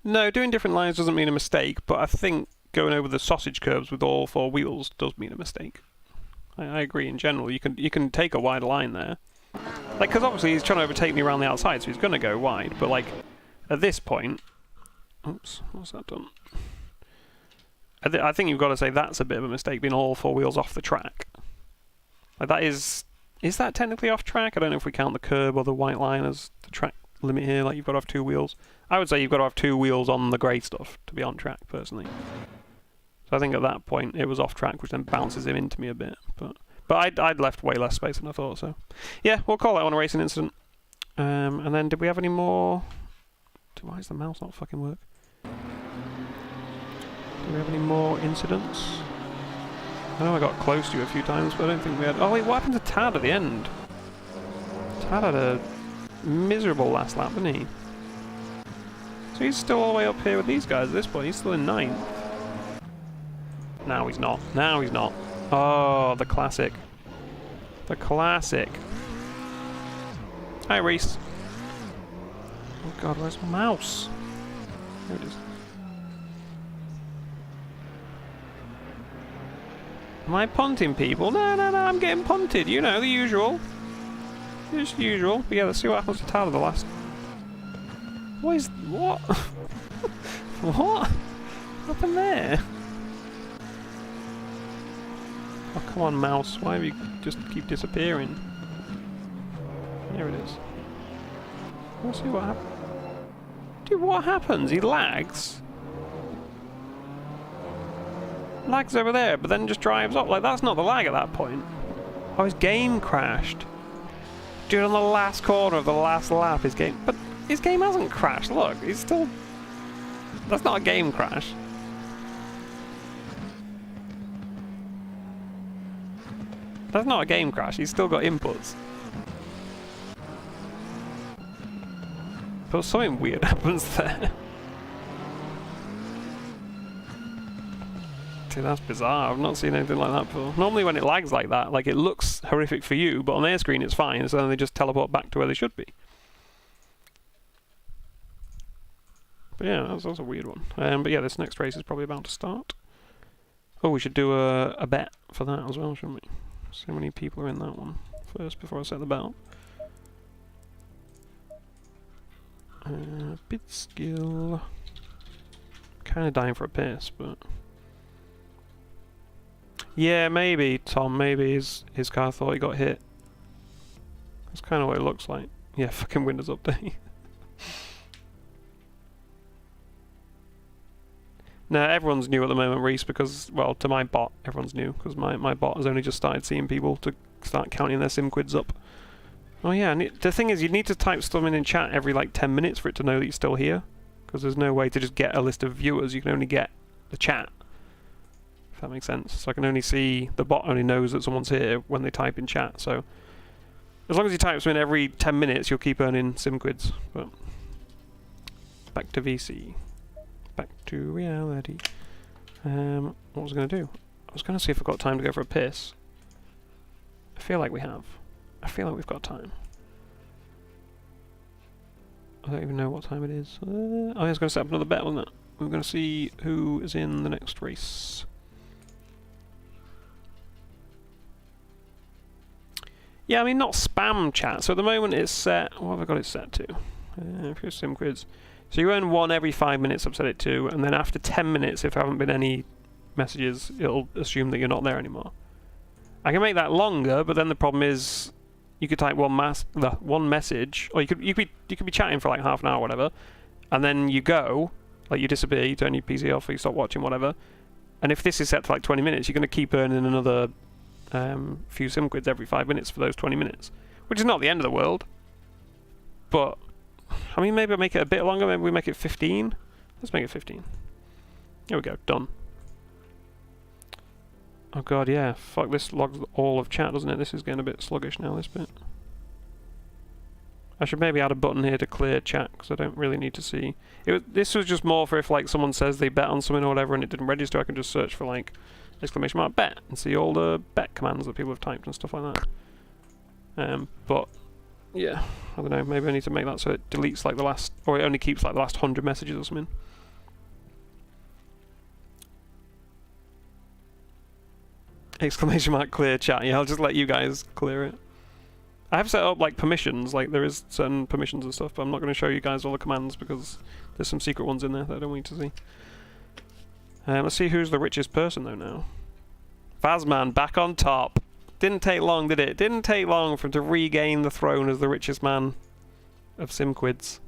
No, doing different lines doesn't mean a mistake, but I think going over the sausage curves with all 4 wheels does mean a mistake. I agree in general. You can take a wide line there. Like, because obviously he's trying to overtake me around the outside, so he's going to go wide, but like, at this point... Oops, what's that done? I think you've got to say that's a bit of a mistake, being all 4 wheels off the track. Like that is that technically off track? I don't know if we count the curb or the white line as the track limit here, like you've got to have 2 wheels. I would say you've got to have 2 wheels on the grey stuff to be on track, personally. So I think at that point it was off track, which then bounces him into me a bit. But I'd left way less space than I thought, so... Yeah, we'll call that one a racing incident. And then did we have any more... Why does the mouse not fucking work? Do we have any more incidents? I know I got close to you a few times, but I don't think we had... Oh wait, what happened to Tad at the end? Tad had a miserable last lap, didn't he? So he's still all the way up here with these guys at this point. He's still in 9th. Now he's not. Now he's not. Oh, the classic. The classic. Hi, Reese. Oh god, where's my mouse? There it is. Am I punting people? No, I'm getting punted. You know, the usual. Just usual. But yeah, let's see what happens to Tyler the last... What? What happened there? Oh, come on, mouse. Why do you just keep disappearing? There it is. Let's see what happens. Dude, what happens? He lags. Lags over there, but then just drives up. Like, that's not the lag at that point. Oh, his game crashed. Dude, on the last corner of the last lap, his game... But his game hasn't crashed. Look, he's still... That's not a game crash. That's not a game crash. He's still got inputs. But something weird happens there. Dude, that's bizarre. I've not seen anything like that before. Normally when it lags like that, like it looks horrific for you, but on their screen it's fine, so then they just teleport back to where they should be. But yeah, that's a weird one. But yeah, this next race is probably about to start. Oh, we should do a bet for that as well, shouldn't we? See how many people are in that one first before I set the bet up. Bid skill. Kind of dying for a piss, but... Yeah, maybe, Tom, maybe his car thought he got hit. That's kind of what it looks like. Yeah, fucking Windows Update. No, everyone's new at the moment, Reese, because, well, to my bot, everyone's new, because my bot has only just started seeing people to start counting their SimQuids up. Oh yeah, and the thing is, you need to type something in chat every, like, 10 minutes for it to know that you're still here, because there's no way to just get a list of viewers, you can only get the chat. If that makes sense. So I can only see, the bot only knows that someone's here when they type in chat, so as long as you type something every 10 minutes, you'll keep earning SimQuids. But back to VC. Back to reality. What was I going to do? I was going to see if I've got time to go for a piss. I feel like we have. I feel like we've got time. I don't even know what time it is. Oh, I was going to set up another bet, wasn't it? We were going to see who is in the next race. Yeah, I mean, not spam chat. So at the moment it's set... What have I got it set to? For SimQuids. So you earn 1 every 5 minutes, I've set it to, and then after 10 minutes, if there haven't been any messages, it'll assume that you're not there anymore. I can make that longer, but then the problem is you could type one message, or you could be chatting for like half an hour or whatever, and then you go, like you disappear, you turn your PC off, or you stop watching, whatever, and if this is set to like 20 minutes, you're going to keep earning another few SimQuids every 5 minutes for those 20 minutes, which is not the end of the world, but... I mean, maybe I'll make it a bit longer, maybe we make it 15? Let's make it 15. There we go, done. Oh god, yeah, fuck, this logs all of chat, doesn't it? This is getting a bit sluggish now, this bit. I should maybe add a button here to clear chat, because I don't really need to see... This was just more for if, like, someone says they bet on something or whatever and it didn't register, I can just search for, like, exclamation mark bet, and see all the bet commands that people have typed and stuff like that. But... yeah, I don't know, maybe I need to make that so it deletes like the last, or it only keeps like the last 100 messages or something. Exclamation mark clear chat, yeah, I'll just let you guys clear it. I have set up like permissions, like there is certain permissions and stuff, but I'm not going to show you guys all the commands because there's some secret ones in there that I don't want you to see. Let's see who's the richest person though now. Vazman back on top. Didn't take long, did it? Didn't take long for him to regain the throne as the richest man of SimQuids.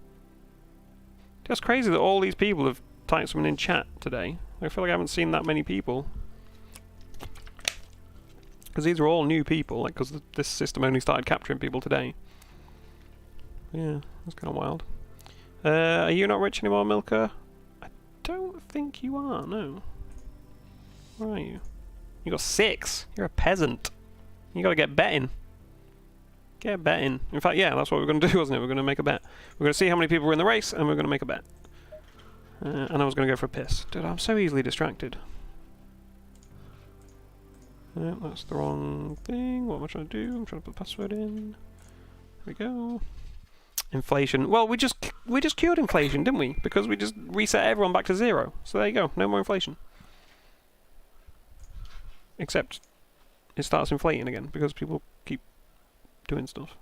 Just crazy that all these people have typed something in chat today. I feel like I haven't seen that many people. Because these are all new people, like, because this system only started capturing people today. Yeah, that's kind of wild. Are you not rich anymore, Milka? I don't think you are, no. Where are you? You got 6. You're a peasant. You gotta get betting. Get betting. In fact, yeah, that's what we're gonna do, wasn't it? We're gonna make a bet. We're gonna see how many people were in the race, and we're gonna make a bet. And I was gonna go for a piss. Dude, I'm so easily distracted. That's the wrong thing. What am I trying to do? I'm trying to put the password in. There we go. Inflation. Well, we just cured inflation, didn't we? Because we just reset everyone back to 0. So there you go. No more inflation. Except it starts inflating again because people keep doing stuff.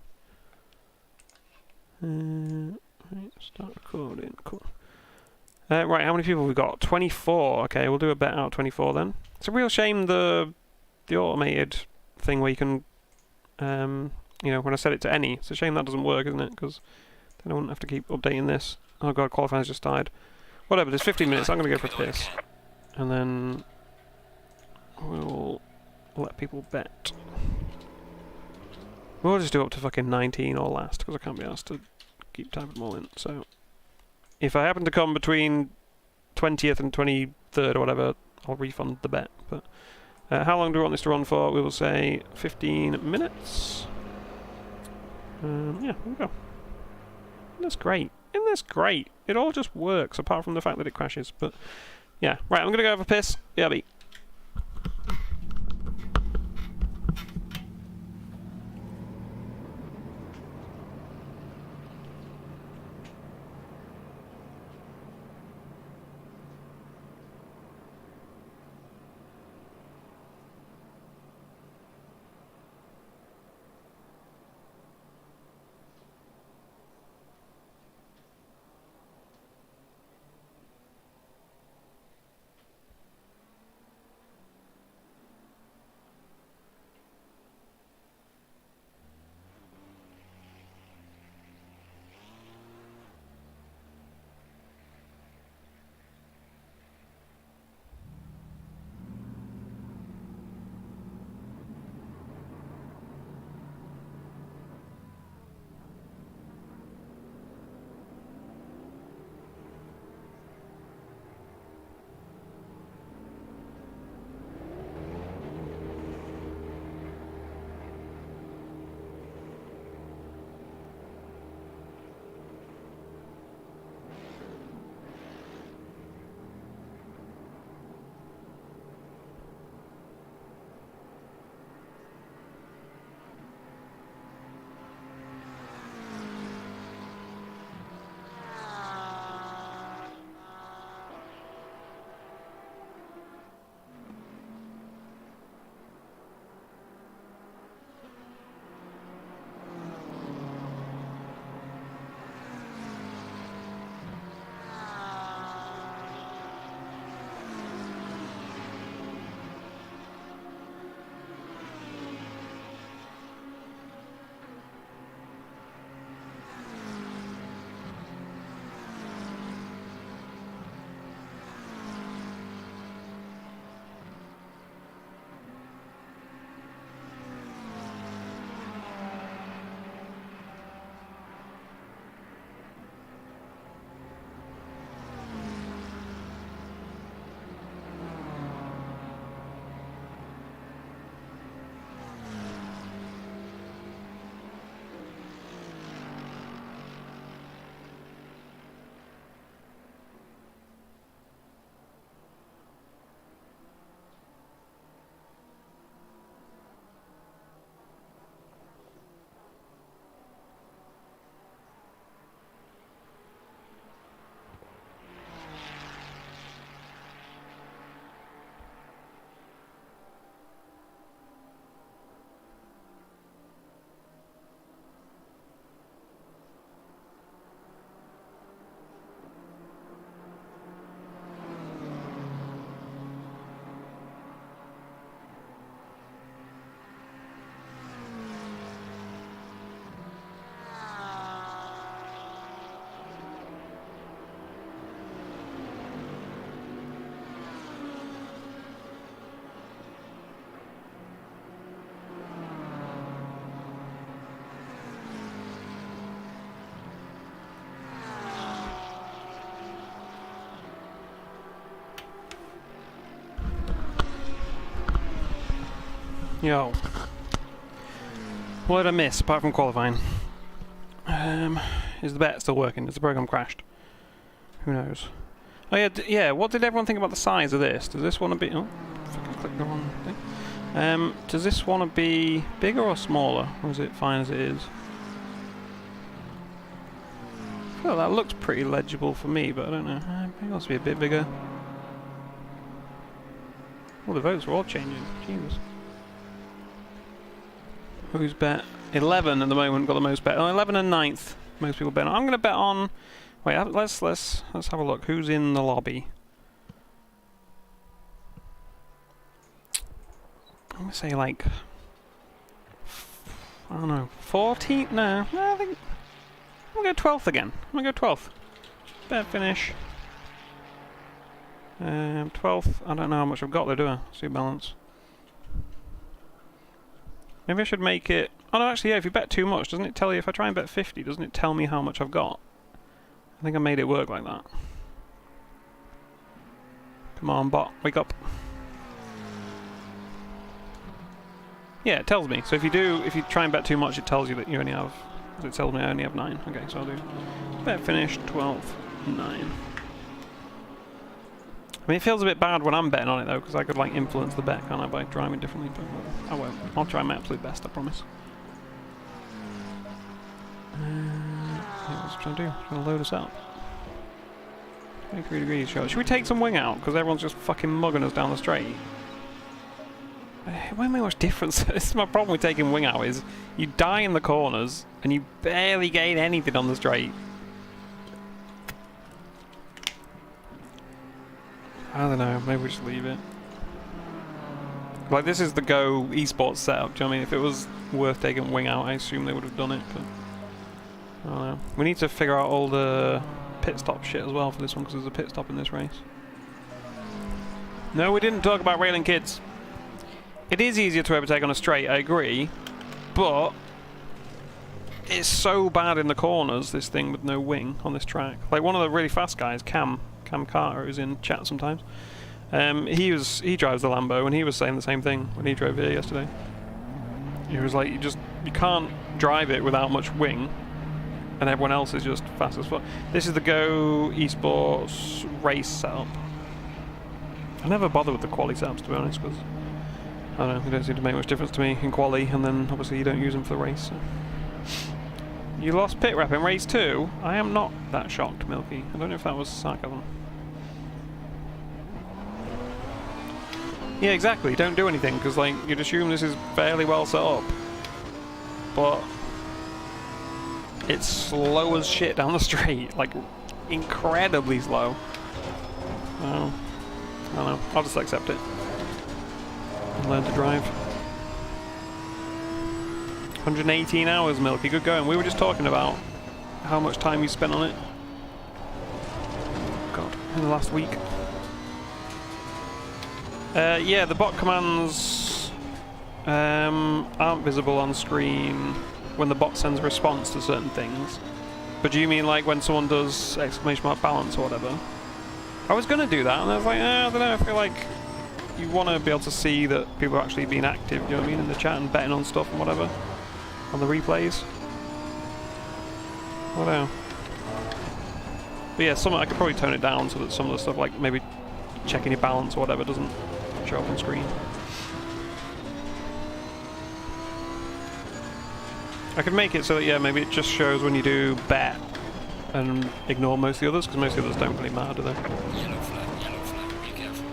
Right, start recording. Cool. Right, how many people have we got? 24. Okay, we'll do a bet out of 24 then. It's a real shame the automated thing where you can, you know, when I set it to any, it's a shame that doesn't work, isn't it? Because then I wouldn't have to keep updating this. Oh god, qualifying's just died. Whatever, there's 15 minutes, I'm going to go for a piss. And then we'll let people bet. We'll just do up to fucking 19 or last, because I can't be asked to keep typing them all in. So, if I happen to come between 20th and 23rd or whatever, I'll refund the bet. But how long do we want this to run for? We will say 15 minutes. Yeah, there we go. Isn't this great? Isn't this great? It all just works, apart from the fact that it crashes. But, yeah. Right, I'm going to go have a piss. BRB. Yo. What did I miss apart from qualifying? Is the bet still working? Is the program crashed? Who knows? Oh yeah, yeah. What did everyone think about the size of this? Does this want to be? Oh, fucking clicked the wrong thing. Does this want to be bigger or smaller, or is it fine as it is? Well, that looks pretty legible for me, but I don't know. Maybe it wants to be a bit bigger. Well, the votes are all changing. Jesus. Who's bet? 11 at the moment got the most bet. Oh, 11 and 9th. Most people bet on. I'm going to bet on. Wait, let's have a look. Who's in the lobby? I'm going to say like, I don't know, 14? No, I think I'm going to go 12th again. I'm going to go 12th. Bet finish. 12th. I don't know how much I've got there, do I? See balance. Maybe I should make it... Oh no, actually, yeah, if you bet too much, doesn't it tell you... If I try and bet 50, doesn't it tell me how much I've got? I think I made it work like that. Come on, bot, wake up. Yeah, it tells me. So if you try and bet too much, it tells you that you only have... It tells me I only have 9. Okay, so I'll do... Bet finish, 12, 9. I mean, it feels a bit bad when I'm betting on it, though, because I could, like, influence the bet, can't I, by driving differently, but I won't. I'll try my absolute best, I promise. What's trying to do? I'm trying to load us up. 23 degrees, sure. Should we take some wing out, because everyone's just fucking mugging us down the straight? It won't make much difference. This is my problem with taking wing out, is you die in the corners, and you barely gain anything on the straight. I don't know, maybe we just leave it. Like, this is the Go esports setup, do you know what I mean? If it was worth taking wing out, I assume they would have done it, but... I don't know. We need to figure out all the pit stop shit as well for this one, because there's a pit stop in this race. No, we didn't talk about railing kids. It is easier to overtake on a straight, I agree, but... It's so bad in the corners, this thing with no wing on this track. Like, one of the really fast guys, Cam Carter, who's in chat sometimes. He drives the Lambo, and he was saying the same thing when he drove here yesterday. He was like, you can't drive it without much wing, and everyone else is just fast as fuck. This is the Go esports race setup. I never bother with the quali setups, to be honest, because I don't know, they don't seem to make much difference to me in quali, and then obviously you don't use them for the race. So. You lost pit rep in race 2? I am not that shocked, Milky. I don't know if that was sarcasm. Yeah, exactly. Don't do anything, because like you'd assume this is fairly well set up, but it's slow as shit down the straight, like incredibly slow. Oh, I don't know. I'll just accept it and learn to drive. 118 hours, Milky. Good going. We were just talking about how much time you spent on it. God, in the last week. Yeah, the bot commands aren't visible on screen when the bot sends a response to certain things. But do you mean like when someone does exclamation mark balance or whatever? I was going to do that, and I was like, I don't know, I feel like you want to be able to see that people are actually being active, you know what I mean, in the chat and betting on stuff and whatever. On the replays. I don't know. But yeah, I could probably tone it down so that some of the stuff, like maybe checking your balance or whatever, doesn't show up on screen. I could make it so that, yeah, maybe it just shows when you do bet and ignore most of the others, because most of the others don't really matter, do they? Yellow flag, be careful.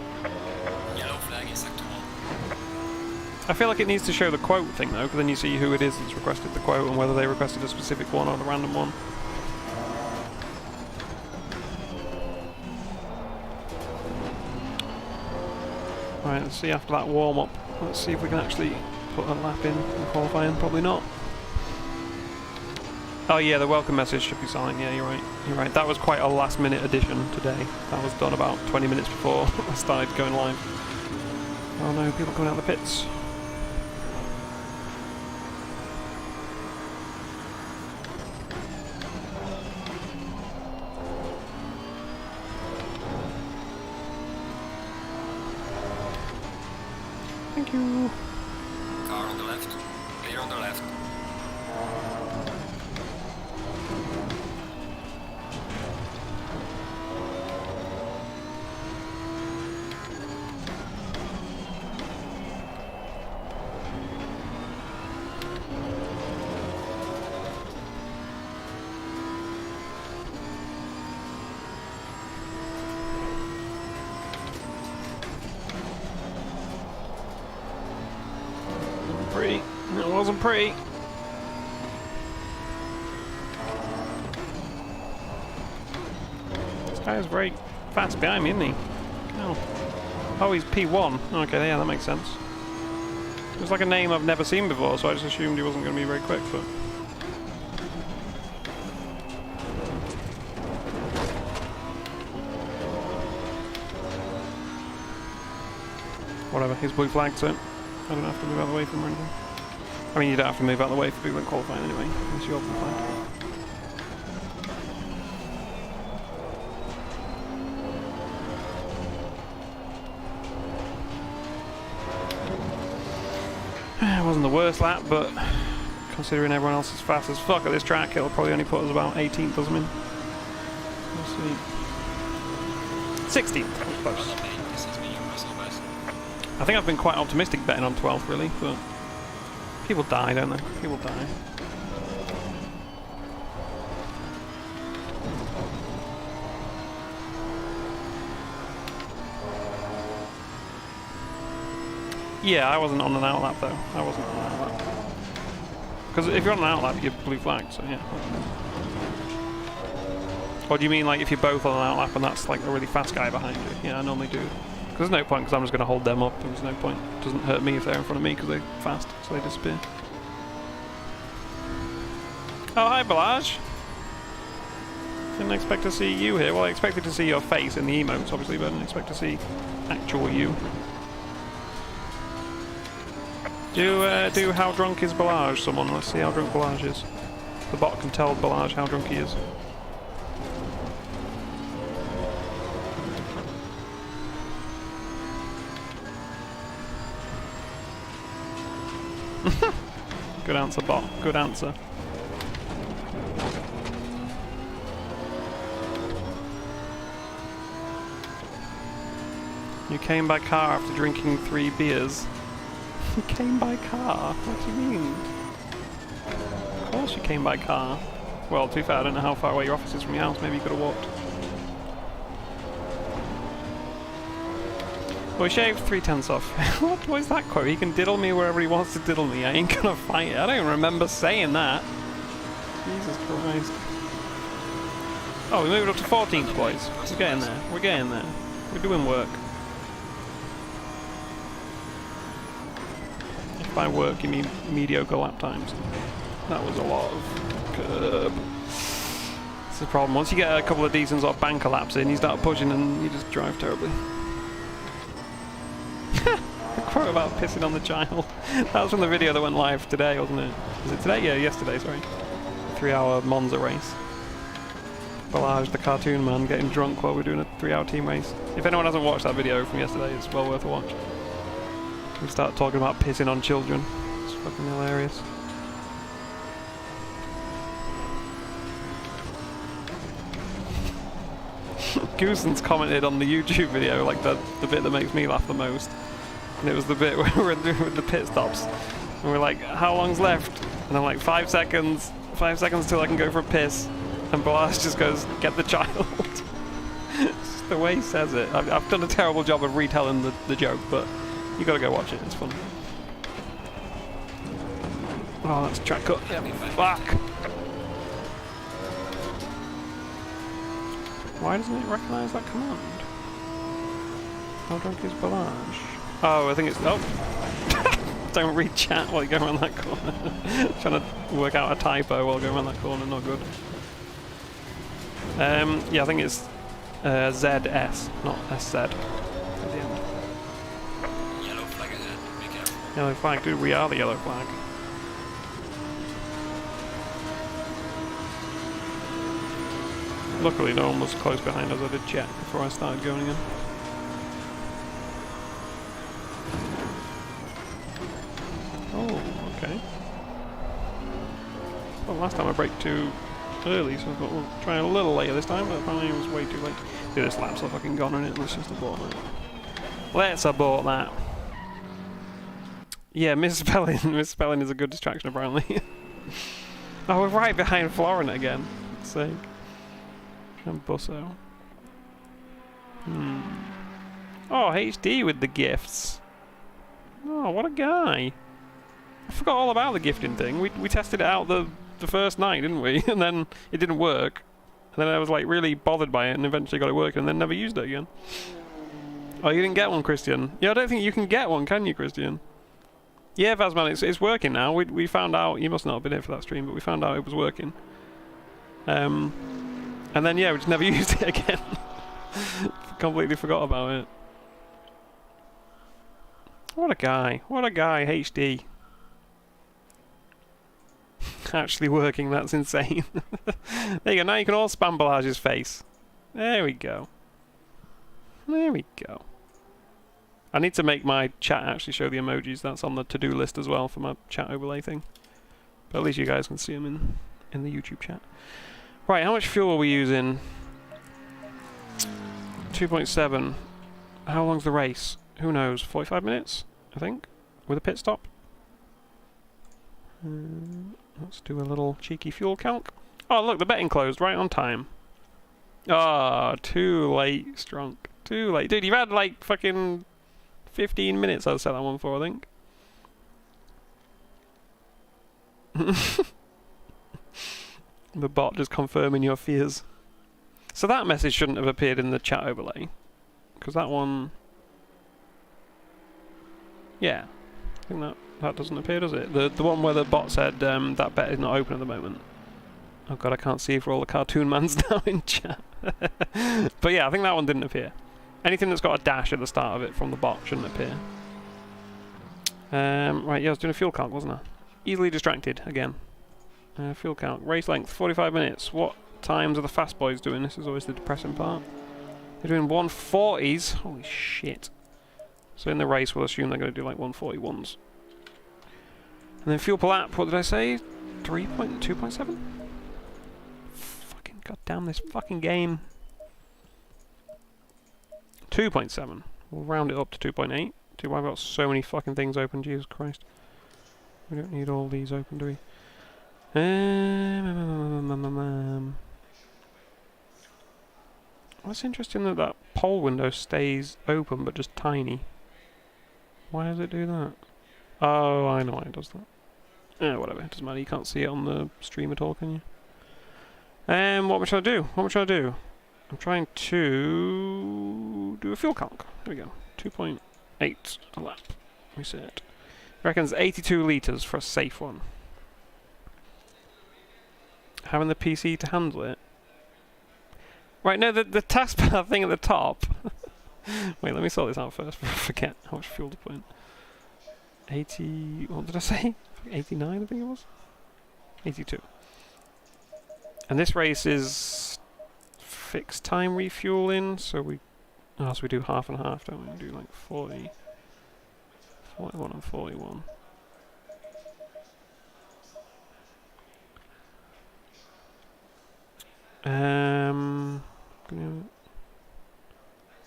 Yellow flag, exactement. I feel like it needs to show the quote thing though, because then you see who it is that's requested the quote and whether they requested a specific one or the random one. Alright, let's see after that warm-up. Let's see if we can actually put a lap in qualifying. Probably not. Oh yeah, the welcome message should be signed. Yeah, you're right. You're right. That was quite a last-minute addition today. That was done about 20 minutes before I started going live. Oh no, people coming out of the pits. Thank you. Clear on the left. Pretty. It wasn't pretty. This guy is very fast behind me, isn't he? Oh, he's P1. Okay, yeah, that makes sense. It was like a name I've never seen before, so I just assumed he wasn't going to be very quick, but... Whatever, he's blue flagged, so I don't have to move out of the way from him or anything. I mean, you don't have to move out of the way for people that qualify anyway, unless you're blue flagged. It wasn't the worst lap, but considering everyone else is fast as fuck at this track, it'll probably only put us about 18th or something. We'll see. 16th, that was close. I think I've been quite optimistic betting on 12th, really, but people die, don't they? People die. Yeah, I wasn't on an outlap though. I wasn't on an outlap. Because if you're on an outlap, you're blue flagged, so yeah. Or do you mean like if you're both on an outlap and that's like a really fast guy behind you? Yeah, I normally do. Because there's no point, because I'm just going to hold them up. There's no point. It doesn't hurt me if they're in front of me because they're fast, so they disappear. Oh, hi, Balaj. Didn't expect to see you here. Well, I expected to see your face in the emotes, obviously, but I didn't expect to see actual you. Do how drunk is Balaj, someone? Let's see how drunk Balaj is. The bot can tell Balaj how drunk he is. Good answer, bot. Good answer. You came by car after drinking 3 beers. You came by car? What do you mean? Of course you came by car. Well, to be fair, I don't know how far away your office is from your house. Maybe you could have walked. Well, we shaved 3/10 off. What is that quote? He can diddle me wherever he wants to diddle me. I ain't gonna fight it. I don't even remember saying that. Jesus Christ. Oh, we moved up to 14th, boys. We're getting there. We're getting there. We're doing work. If by work you mean mediocre lap times. That was a lot of curb. That's the problem. Once you get a couple of decent sort of banker laps in, you start pushing and you just drive terribly. The quote about pissing on the child. That was from the video that went live today, wasn't it? Was it today? Yeah, yesterday, sorry. 3-hour Monza race. Balaj, the cartoon man, getting drunk while we're doing a 3-hour team race. If anyone hasn't watched that video from yesterday, it's well worth a watch. We start talking about pissing on children. It's fucking hilarious. Goosen's commented on the YouTube video, like the bit that makes me laugh the most. And it was the bit where we're doing the pit stops. And we're like, how long's left? And I'm like, 5 seconds. 5 seconds till I can go for a piss. And Balaz just goes, get the child. It's just the way he says it. I've done a terrible job of retelling the joke, but you gotta go watch it, it's fun. Oh, that's track cut. Yeah, fuck. Why doesn't it recognise that command? How drunk is Balaj? Oh, I think it's... Oh! Don't read chat while you go around that corner. Trying to work out a typo while going around that corner, not good. Yeah, I think it's ZS, not SZ at the end. Yellow flag ahead, be careful. Yellow flag, dude, we are the yellow flag. Luckily no one was close behind us. I did check before I started going again. Oh, okay. time I braked too early, so I thought we'll try a little later this time, but apparently it was way too late. Dude, this lap's so fucking gone on it. Let's just abort that. Let's abort that. Yeah, misspelling. Misspelling is a good distraction, apparently. Oh, we're right behind Florent again. Let's see. And Busso. Oh, HD with the gifts. Oh, what a guy. I forgot all about the gifting thing. We tested it out the first night, didn't we? And then it didn't work. And then I was like really bothered by it and eventually got it working and then never used it again. Oh, you didn't get one, Christian? Yeah, I don't think you can get one, can you, Christian? Yeah, Vazman, it's working now. We found out, you must not have been here for that stream, but we found out it was working. And then, yeah, we just never used it again. Completely forgot about it. What a guy. What a guy, HD. Actually working, that's insane. There you go, now you can all spam Balage's face. There we go. There we go. I need to make my chat actually show the emojis. That's on the to-do list as well for my chat overlay thing. But at least you guys can see them in the YouTube chat. Right, how much fuel are we using? 2.7. How long's the race? Who knows? 45 minutes, I think, with a pit stop. Let's do a little cheeky fuel calc. Oh, look, the betting closed right on time. Ah, too late, Strunk. Too late. Dude, you've had like fucking 15 minutes I'll set that one for, I think. The bot just confirming your fears. So that message shouldn't have appeared in the chat overlay. Because that one... Yeah. I think that doesn't appear, does it? The one where the bot said that bet is not open at the moment. Oh god, I can't see for all the cartoon mans now in chat. But yeah, I think that one didn't appear. Anything that's got a dash at the start of it from the bot shouldn't appear. Right, yeah, I was doing a fuel count, wasn't I? Easily distracted, again. Fuel count. Race length, 45 minutes. What times are the fast boys doing? This is always the depressing part. They're doing 140s. Holy shit. So in the race, we'll assume they're going to do like 141s. And then fuel per lap, what did I say? 2.7? Fucking goddamn this fucking game. 2.7. We'll round it up to 2.8. Dude, I've got so many fucking things open, Jesus Christ. We don't need all these open, do we? Well, it's interesting that that poll window stays open, but just tiny. Why does it do that? Oh, I know why it does that. Whatever, it doesn't matter, you can't see it on the stream at all, can you? What am I trying to do? What am I trying to do? I'm trying to do a fuel calc. There we go. 2.8 a lap. Reset. Reckons 82 litres for a safe one. Having the PC to handle it. Right, no, the taskbar thing at the top. Wait, let me sort this out first before I forget how much fuel to put in. 80... what did I say? 89, I think it was? 82. And this race is fixed time refueling, so we... oh, so we do half and half, don't we? We do like 40... 41 and 41.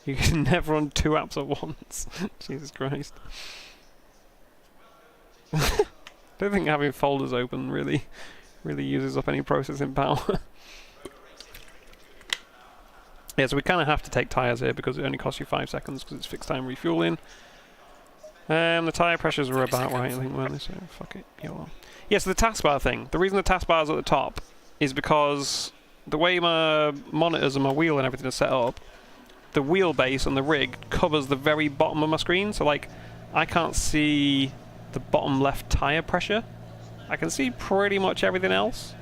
You can never run 2 apps at once. Jesus Christ. I don't think having folders open really uses up any processing power. Yeah, so we kind of have to take tyres here because it only costs you 5 seconds because it's fixed time refueling. The tyre pressures were about right, I think, weren't they? So fuck it. Yeah, well. Yeah, so the taskbar thing. The reason the taskbar's at the top is because the way my monitors and my wheel and everything are set up, the wheelbase and the rig covers the very bottom of my screen. So like, I can't see the bottom left tyre pressure. I can see pretty much everything else.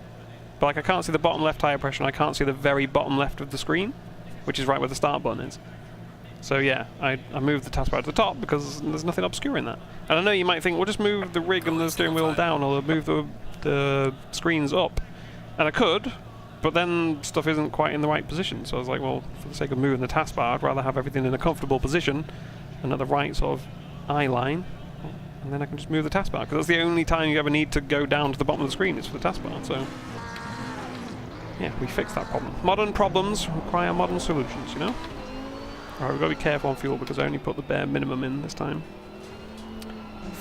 But like, I can't see the bottom left tyre pressure and I can't see the very bottom left of the screen, which is right where the start button is. So yeah, I moved the taskbar to the top because there's nothing obscuring that. And I know you might think, well, just move the rig and the steering wheel down or move the screens up. And I could, but then stuff isn't quite in the right position. So I was like, well, for the sake of moving the taskbar, I'd rather have everything in a comfortable position and at the right sort of eye line. And then I can just move the taskbar, because that's the only time you ever need to go down to the bottom of the screen is for the taskbar. So Yeah, we fixed that problem. Modern problems require modern solutions, you know? Alright, we've got to be careful on fuel because I only put the bare minimum in this time.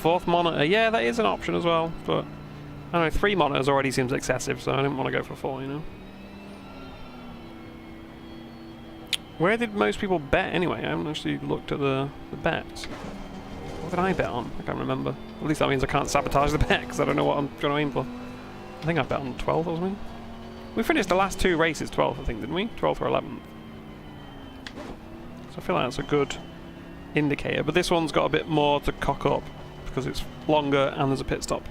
4th monitor, yeah, that is an option as well, but I don't know, 3 monitors already seems excessive, so I didn't want to go for 4, you know? Where did most people bet anyway? I haven't actually looked at the bets. What did I bet on? I can't remember. At least that means I can't sabotage the bet because I don't know what I'm trying to aim for. I think I bet on 12th or something. We finished the last 2 races 12th, I think, didn't we? 12th or 11th. So I feel like that's a good indicator, but this one's got a bit more to cock up because it's longer and there's a pit stop.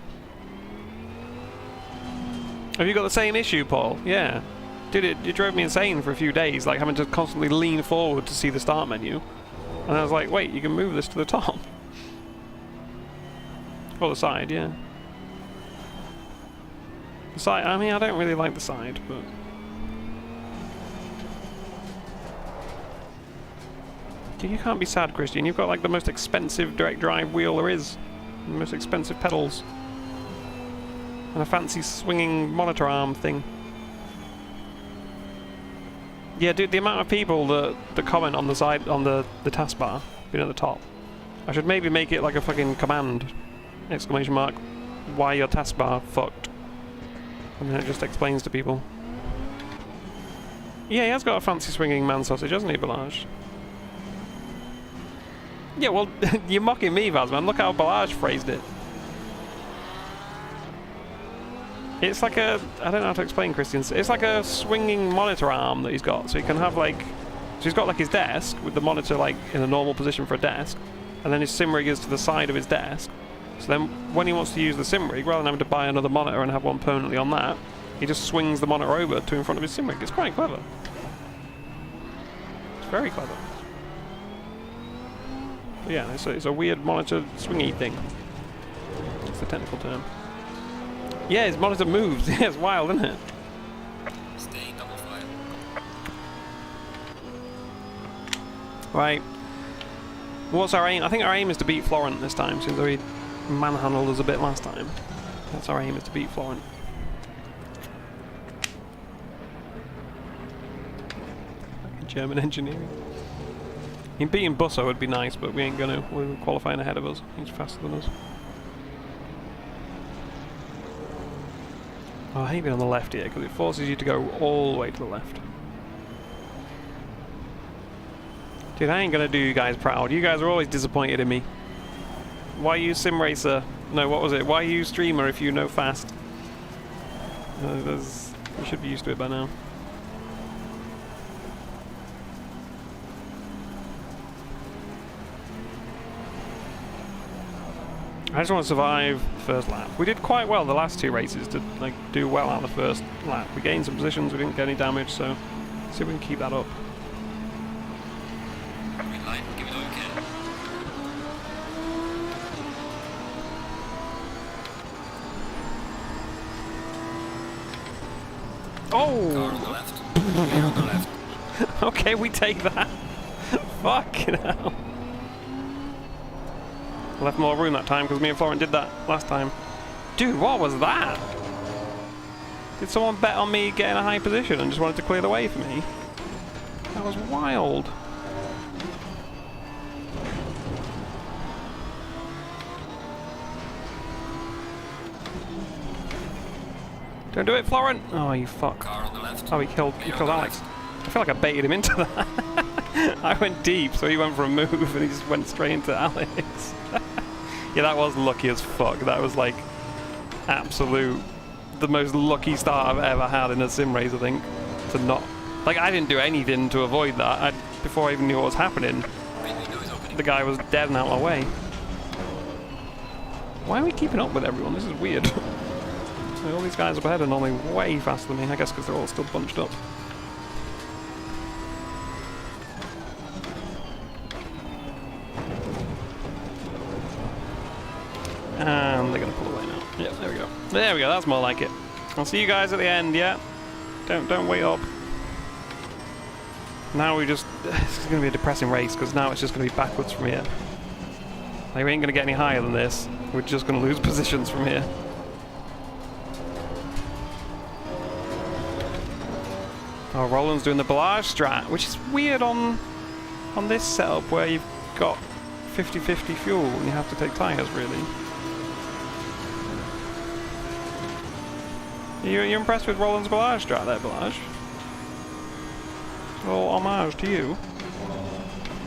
Have you got the same issue, Paul? Yeah. Dude, it drove me insane for a few days, like having to constantly lean forward to see the start menu. And I was like, wait, you can move this to the top. Or the side, yeah. The side, I mean, I don't really like the side, but... You can't be sad, Christian. You've got like the most expensive direct drive wheel there is. The most expensive pedals. And a fancy swinging monitor arm thing. Yeah, dude, the amount of people that comment on the side, on the taskbar, being at the top. I should maybe make it like a fucking command! Exclamation mark. Why your taskbar fucked? And then it just explains to people. Yeah, he has got a fancy swinging man sausage, hasn't he, Balazs? Yeah, well, you're mocking me, Vaz, man. Look how Balazs phrased it. It's like a... I don't know how to explain, Christian. It's like a swinging monitor arm that he's got. So he can have, like... So he's got, like, his desk with the monitor, like, in a normal position for a desk. And then his sim rig is to the side of his desk. So then when he wants to use the sim rig, rather than having to buy another monitor and have one permanently on that, he just swings the monitor over to in front of his sim rig. It's quite clever. It's very clever. But yeah, it's a weird monitor swingy thing. That's the technical term. Yeah, his monitor moves. Yeah, it's wild, isn't it? Stay double file. Right. What's our aim? I think our aim is to beat Florent this time, since we manhandled us a bit last time. That's our aim, is to beat Florent. German engineering. I mean, beating Busso would be nice, but we ain't gonna. We're qualifying ahead of us. He's faster than us. Oh, I hate being on the left here, because it forces you to go all the way to the left. Dude, I ain't gonna do you guys proud. You guys are always disappointed in me. Why you sim racer? No, what was it? Why you streamer if you know fast? You should be used to it by now. I just want to survive the first lap. We did quite well the last 2 races to like do well out of the first lap. We gained some positions, we didn't get any damage, so see if we can keep that up. Green light, give it all you can. Oh! Car on the left. Car on the left. Okay, we take that. Fucking hell. Left more room that time because me and Florent did that last time. Dude, what was that? Did someone bet on me getting a high position and just wanted to clear the way for me? That was wild. Don't do it, Florent! Oh, you fuck. Car on the left. Oh, he killed Alex. I feel like I baited him into that. I went deep, so he went for a move and he just went straight into Alex. Yeah, that was lucky as fuck. That was like absolute, the most lucky start I've ever had in a sim race, I think. To not, like, I didn't do anything to avoid that. Before I even knew what was happening, the guy was dead and out of my way. Why are we keeping up with everyone? This is weird. All these guys up ahead are normally way faster than me, I guess because they're all still bunched up. And they're going to pull away now. Yeah, there we go. There we go, that's more like it. I'll see you guys at the end, yeah? Don't wait up. Now we just... This is going to be a depressing race, because now it's just going to be backwards from here. Like, we ain't going to get any higher than this. We're just going to lose positions from here. Oh, Roland's doing the barrage strat, which is weird on this setup where you've got 50-50 fuel and you have to take tyres, really. You're impressed with Roland's barrage strat there, Barrage? Well, homage to you.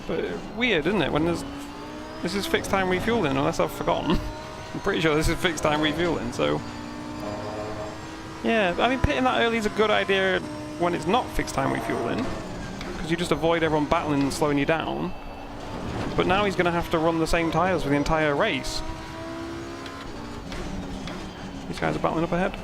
But weird, isn't it? When this is fixed time refueling, unless I've forgotten. I'm pretty sure this is fixed time refueling, so... Yeah, I mean, pitting that early is a good idea when it's not fixed time refueling, because you just avoid everyone battling and slowing you down. But now he's going to have to run the same tyres for the entire race. These guys are battling up ahead.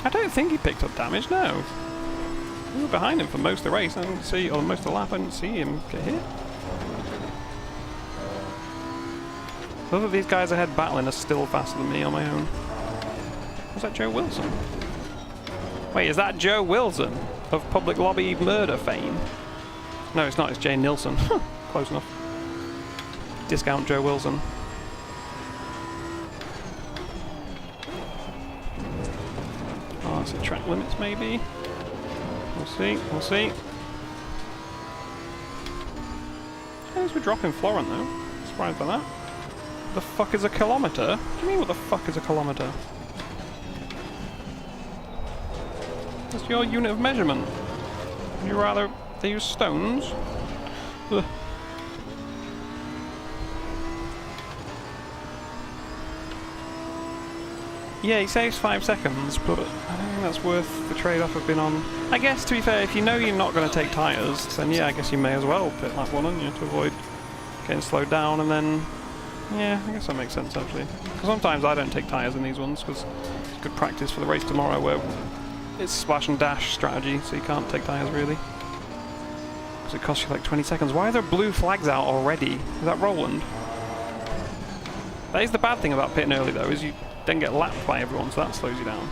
I don't think he picked up damage, no. We were behind him for most of the race. I didn't see, or most of the lap, I didn't see him get hit. Both of these guys ahead battling are still faster than me on my own. Was that Joe Wilson? Wait, is that Joe Wilson of Public Lobby murder fame? No, it's not, it's Jane Nilsson. Close enough. Discount Joe Wilson. Oh, it's a track limits maybe? We'll see, we'll see. I guess we're dropping Florent though. Surprised by that. The fuck is a kilometre? What do you mean what the fuck is a kilometre? That's your unit of measurement. Would you rather they use stones? Ugh. Yeah, he saves 5 seconds, but I don't think that's worth the trade-off of being on. I guess, to be fair, if you know you're not going to take tyres, then yeah, I guess you may as well pit like one, don't you, to avoid getting slowed down, and then... Yeah, I guess that makes sense, actually. Because sometimes I don't take tyres in these ones, because it's good practice for the race tomorrow, where it's splash and dash strategy, so you can't take tyres, really. Because it costs you like 20 seconds. Why are there blue flags out already? Is that Roland? That is the bad thing about pitting early, though, is you then get lapped by everyone, so that slows you down.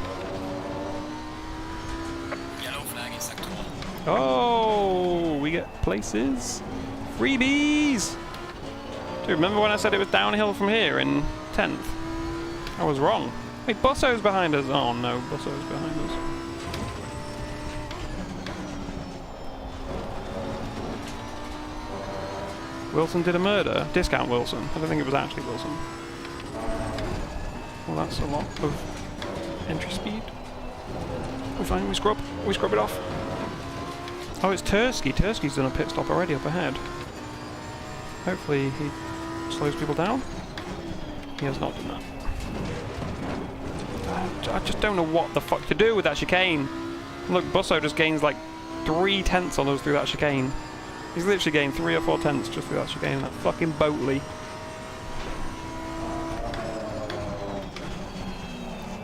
Yellow flag in sector 1. Oh, we get places. Freebies! Dude, remember when I said it was downhill from here in 10th? I was wrong. Wait, Busso's behind us. Oh no, Busso's behind us. Wilson did a murder. Discount Wilson. I don't think it was actually Wilson. Well, that's a lot of entry speed. We're fine, we scrub it off. Oh, it's Tursky. Tursky's done a pit stop already up ahead. Hopefully he slows people down. He has not done that. I just don't know what the fuck to do with that chicane. Look, Busso just gains like 3 tenths on us through that chicane. He's literally gained 3 or 4 tenths just through that chicane in that fucking boatly.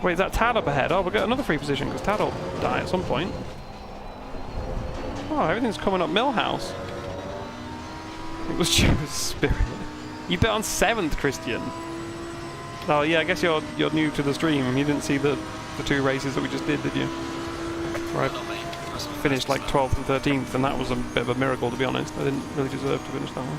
Wait, is that Tad up ahead? Oh, we'll get another free position because Tad will die at some point. Oh, everything's coming up Millhouse. It was Joe's Spirit. You bet on 7th, Christian. Oh yeah, I guess you're new to the stream. You didn't see the 2 races that we just did you? Where I finished like 12th and 13th, and that was a bit of a miracle, to be honest. I didn't really deserve to finish that one.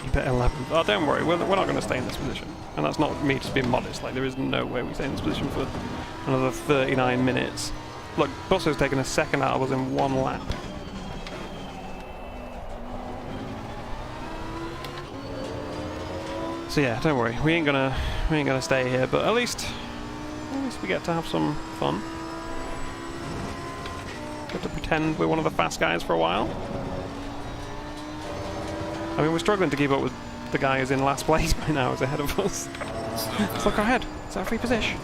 You bet 11th. Oh, don't worry, we're not going to stay in this position. And that's not me just being modest. Like, there is no way we stay in this position for another 39 minutes. Look, Busso's taken a second out of us in 1 lap. So yeah, don't worry. We ain't gonna stay here, but at least we get to have some fun. Get to pretend we're one of the fast guys for a while. I mean, we're struggling to keep up with the guy who's in last place by now, is ahead of us. Let's look ahead. Is that a free position?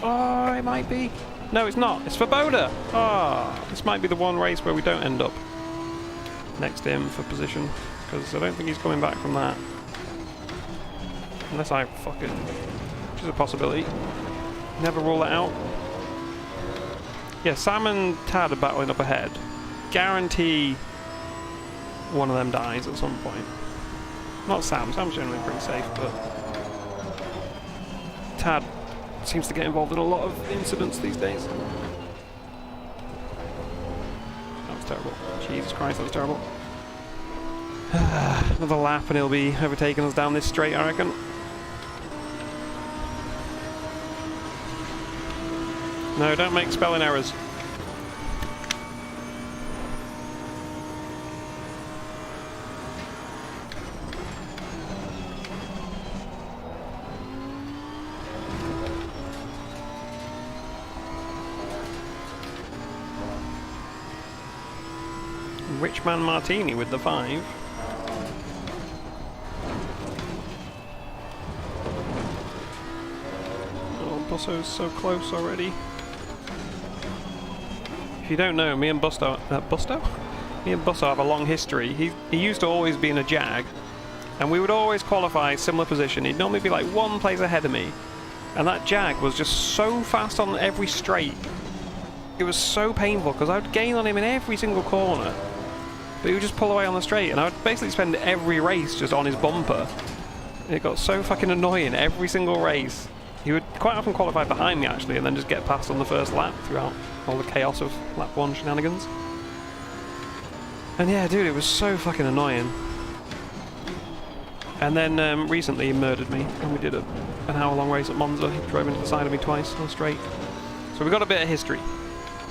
Oh, it might be. No, it's not. It's for Boda. Oh, this might be the one race where we don't end up next to him for position, because I don't think he's coming back from that. Unless I fuck it. Which is a possibility. Never rule it out. Yeah, Sam and Tad are battling up ahead. Guarantee one of them dies at some point. Not Sam. Sam's generally pretty safe, but Tad seems to get involved in a lot of incidents these days. That was terrible. Jesus Christ, that was terrible. Another lap and he'll be overtaking us down this straight, I reckon. No, don't make spelling errors. Richman Martini with the 5. Oh, Busso's so close already. If you don't know, me and Busto have a long history. He used to always be in a Jag, and we would always qualify similar position. He'd normally be like 1 place ahead of me, and that Jag was just so fast on every straight. It was so painful because I would gain on him in every single corner, but he would just pull away on the straight, and I would basically spend every race just on his bumper. It got so fucking annoying every single race. He would quite often qualify behind me actually, and then just get past on the first lap throughout all the chaos of lap 1 shenanigans. And yeah, dude, it was so fucking annoying. And then recently he murdered me, and we did an hour-long race at Monza. He drove into the side of me twice on a straight. So we got a bit of history,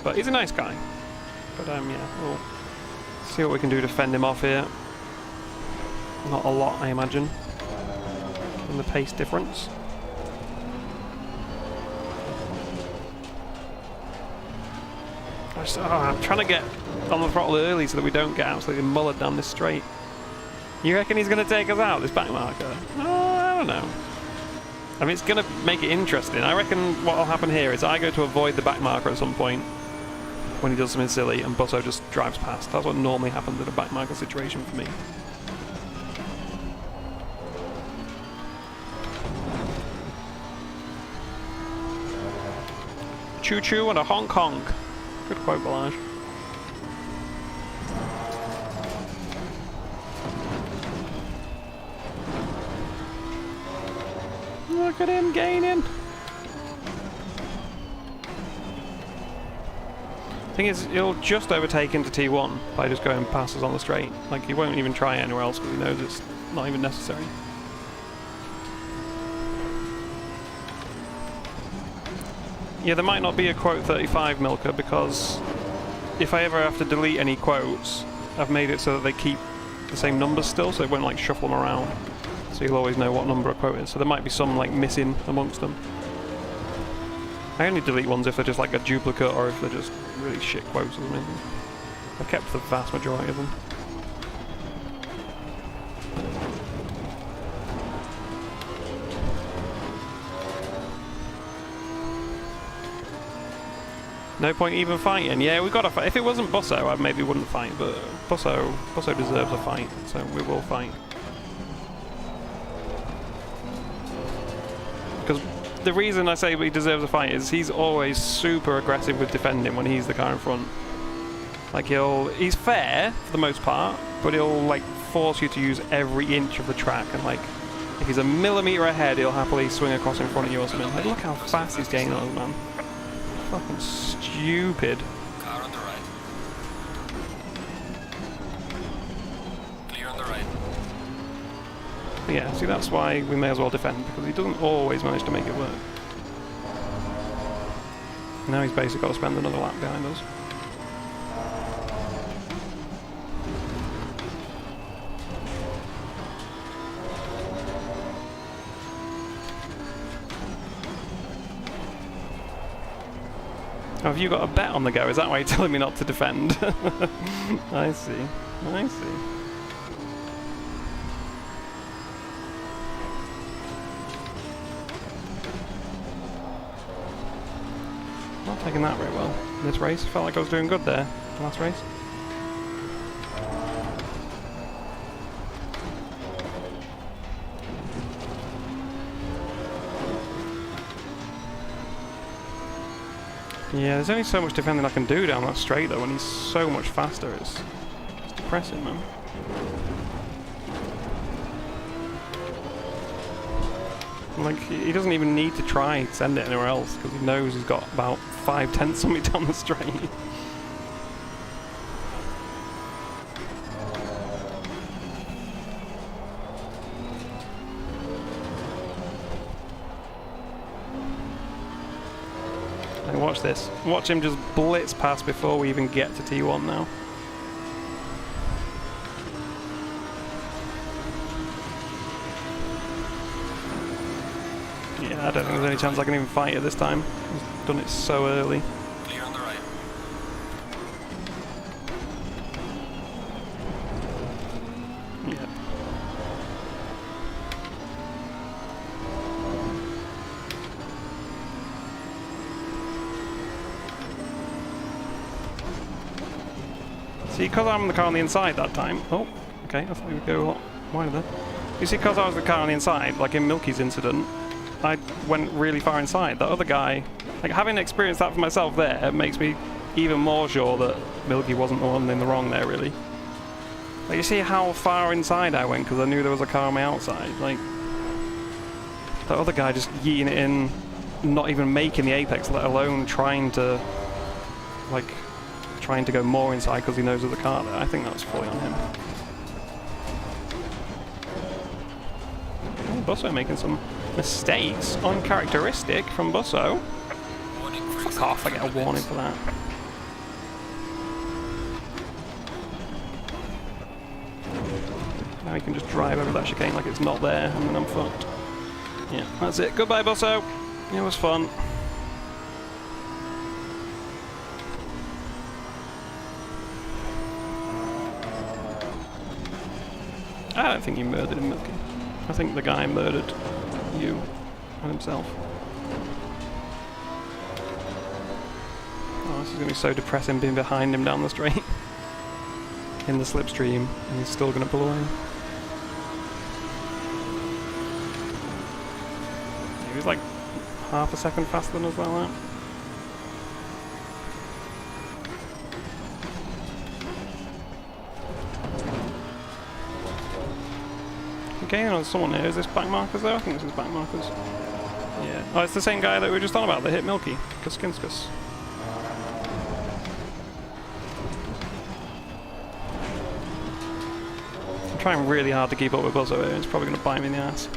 but he's a nice guy. But yeah, we'll see what we can do to fend him off here. Not a lot, I imagine, in the pace difference. I'm trying to get on the throttle early so that we don't get absolutely mullered down this straight. You reckon he's going to take us out, this back marker? I don't know. I mean, it's going to make it interesting. I reckon what will happen here is I go to avoid the back marker at some point when he does something silly, and Busso just drives past. That's what normally happens in a back marker situation for me. Choo choo and a honk honk. Good quote, Balaj. Look at him gaining. Thing is, he'll just overtake into T1 by just going past us on the straight. Like, he won't even try anywhere else because he knows it's not even necessary. Yeah, there might not be a quote 35 Milker, because if I ever have to delete any quotes, I've made it so that they keep the same numbers still, so it won't like shuffle them around. So you'll always know what number a quote is. So there might be some like missing amongst them. I only delete ones if they're just like a duplicate or if they're just really shit quotes or something. I've kept the vast majority of them. No point even fighting. Yeah, we've got to fight. If it wasn't Busso, I maybe wouldn't fight, but Busso deserves a fight, so we will fight. Because the reason I say he deserves a fight is he's always super aggressive with defending when he's the car in front. Like he's fair for the most part, but he'll like force you to use every inch of the track, and like if he's a millimetre ahead, he'll happily swing across in front of you or something. Like, look how fast he's gaining on us, man. Fucking stupid. Car on the right. Clear on the right. But yeah, see, that's why we may as well defend, because he doesn't always manage to make it work. Now he's basically got to spend another lap behind us. Oh, have you got a bet on the go? Is that why you're telling me not to defend? I see. I see. Not taking that very well in this race. Felt like I was doing good there, the last race. Yeah, there's only so much defending I can do down that straight though when he's so much faster. It's depressing, man. Like, he doesn't even need to try to send it anywhere else, because he knows he's got about 5/10 something down the straight. And watch this. Watch him just blitz past before we even get to T1 now. Yeah, I don't think there's any chance I can even fight it this time. He's done it so early. Clear on the right. Yeah. See, because I'm the car on the inside that time. Oh, okay, I thought we would go wider there. You see, because I was the car on the inside, like in Milky's incident, I went really far inside. That other guy, like having experienced that for myself there, makes me even more sure that Milky wasn't the one in the wrong there, really. Like, you see how far inside I went because I knew there was a car on my outside. Like, that other guy just yeeting it in, not even making the apex, let alone trying to go more inside because he knows there's a car there. I think that was fully on him. Oh, Busso making some mistakes. Uncharacteristic from Busso. Fuck off, I get a warning for that. Now he can just drive over that chicane like it's not there, and then I'm fucked. Yeah, that's it. Goodbye, Busso. It was fun. I don't think you murdered him, Milky. I think the guy murdered you and himself. Oh, this is going to be so depressing being behind him down the straight. In the slipstream, and he's still going to pull away. He was like half a second faster than us like that. Okay, there's someone here. Is this back markers though? I think this is back markers. Yeah. Oh, it's the same guy that we were just on about that hit Milky. Kuskinskus. I'm trying really hard to keep up with Buzzo here. It's probably going to bite me in the ass.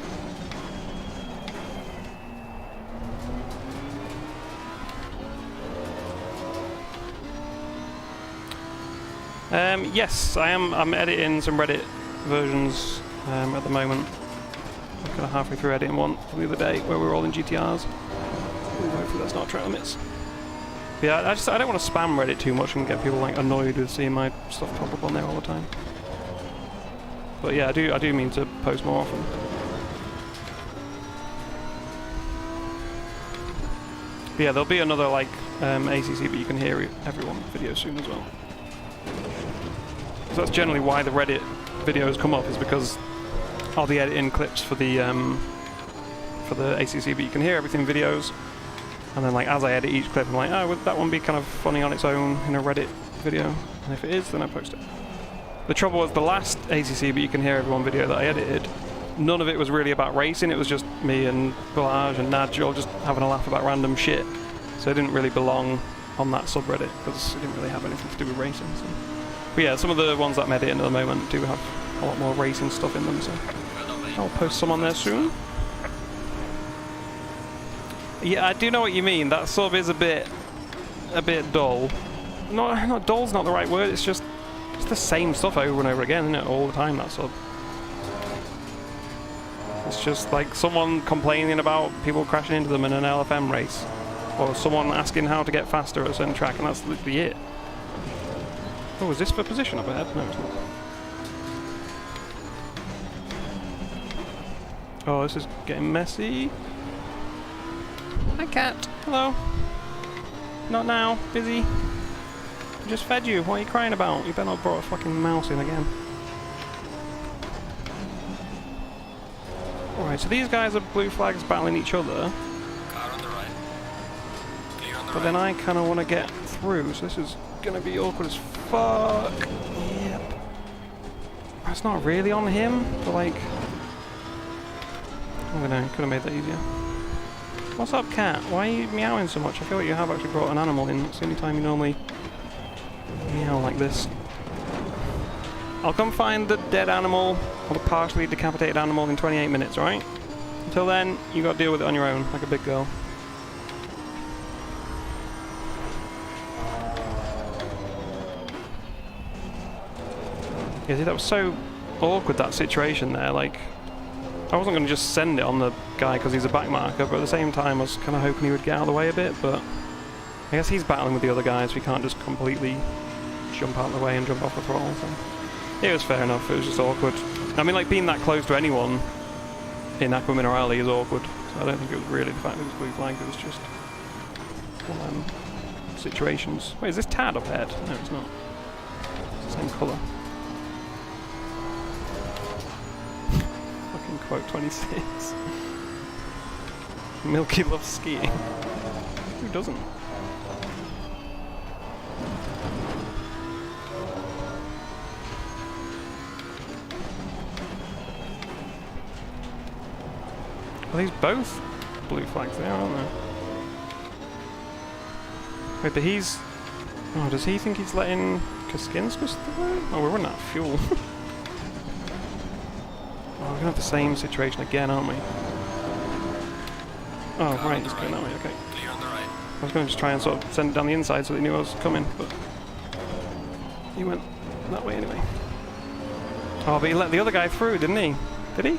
Yes, I am. I'm editing some Reddit versions at the moment. I'm kind of halfway through editing one the other day where we were all in GTRs. Ooh, hopefully that's not a trail limits. But yeah, I don't want to spam Reddit too much and get people like annoyed with seeing my stuff pop up on there all the time. But yeah, I do mean to post more often. But yeah, there'll be another like ACC, but you can hear everyone video soon as well. So that's generally why the Reddit videos come up, is because I'll be editing clips for the ACC, but you can hear everything videos. And then like as I edit each clip, I'm like, oh, would that one be kind of funny on its own in a Reddit video? And if it is, then I post it. The trouble was the last ACC, but you can hear everyone video that I edited, none of it was really about racing. It was just me and Balaj and Nadj all just having a laugh about random shit. So it didn't really belong on that subreddit because it didn't really have anything to do with racing. So. But yeah, some of the ones that I'm editing at the moment do have a lot more racing stuff in them, so I'll post some on there soon. Yeah, I do know what you mean. That sub is a bit dull. Not dull's not the right word. It's just the same stuff over and over again, isn't it? All the time, that sub. It's just like someone complaining about people crashing into them in an LFM race, or someone asking how to get faster at a certain track, and that's literally it. Oh, is this for position up ahead? No, it's not. Oh, this is getting messy. Hi, cat. Hello. Not now. Busy. I just fed you. What are you crying about? You better not brought a fucking mouse in again. Alright, so these guys are blue flags battling each other. Car on the right. Clear on the But then I kind of want to get through, so this is going to be awkward as fuck. Yep. That's not really on him, but like... I don't know, could have made that easier. What's up, cat? Why are you meowing so much? I feel like you have actually brought an animal in. It's the only time you normally meow like this. I'll come find the dead animal, or the partially decapitated animal in 28 minutes, right? Until then, you got to deal with it on your own, like a big girl. Yeah, see, that was so awkward, that situation there. Like, I wasn't going to just send it on the guy because he's a backmarker, but at the same time I was kind of hoping he would get out of the way a bit, but I guess he's battling with the other guys, so we can't just completely jump out of the way and jump off the throttle, so... It was fair enough, it was just awkward. I mean, like, being that close to anyone in Aqua Minerale is awkward, so I don't think it was really the fact that it was blue flagged, it was just one of them situations. Wait, is this Tad up ahead? No, it's not. It's the same colour. Fucking quote 26. Milky loves skiing. Who doesn't? Are these both blue flags there, aren't they? Wait, but he's... Oh, does he think he's letting Kaskinskus through? Oh, we're running out of fuel. Oh, we're going to have the same situation again, aren't we? Oh, right, he's going that way, okay. Clear on the right. I was going to just try and sort of send it down the inside so they knew I was coming, but... He went that way anyway. Oh, but he let the other guy through, didn't he? Did he?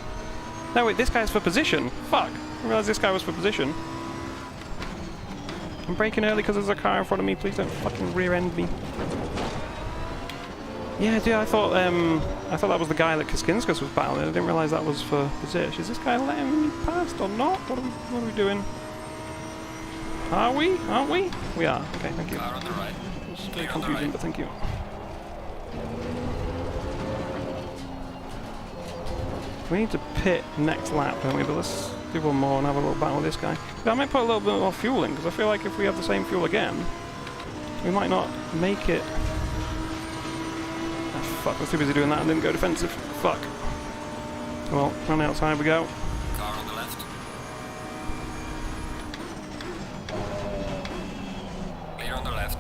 No, wait, this guy's for position. Fuck. I realised this guy was for position. I'm braking early because there's a car in front of me. Please don't fucking rear-end me. Yeah, dude, I thought that was the guy that Kaskinskus was battling. I didn't realise that was for position. Is this guy letting me past or not? What are we doing? Are we? Aren't we? We are. Okay, thank you. Car on the right. It's very confusing, but thank you. We need to pit next lap, don't we? But let's do one more and have a little battle with this guy. But I might put a little bit more fuel in, because I feel like if we have the same fuel again, we might not make it. Ah, fuck, I was too busy doing that and didn't go defensive. Fuck. Well, on the outside we go. Car on the left. Clear on the left.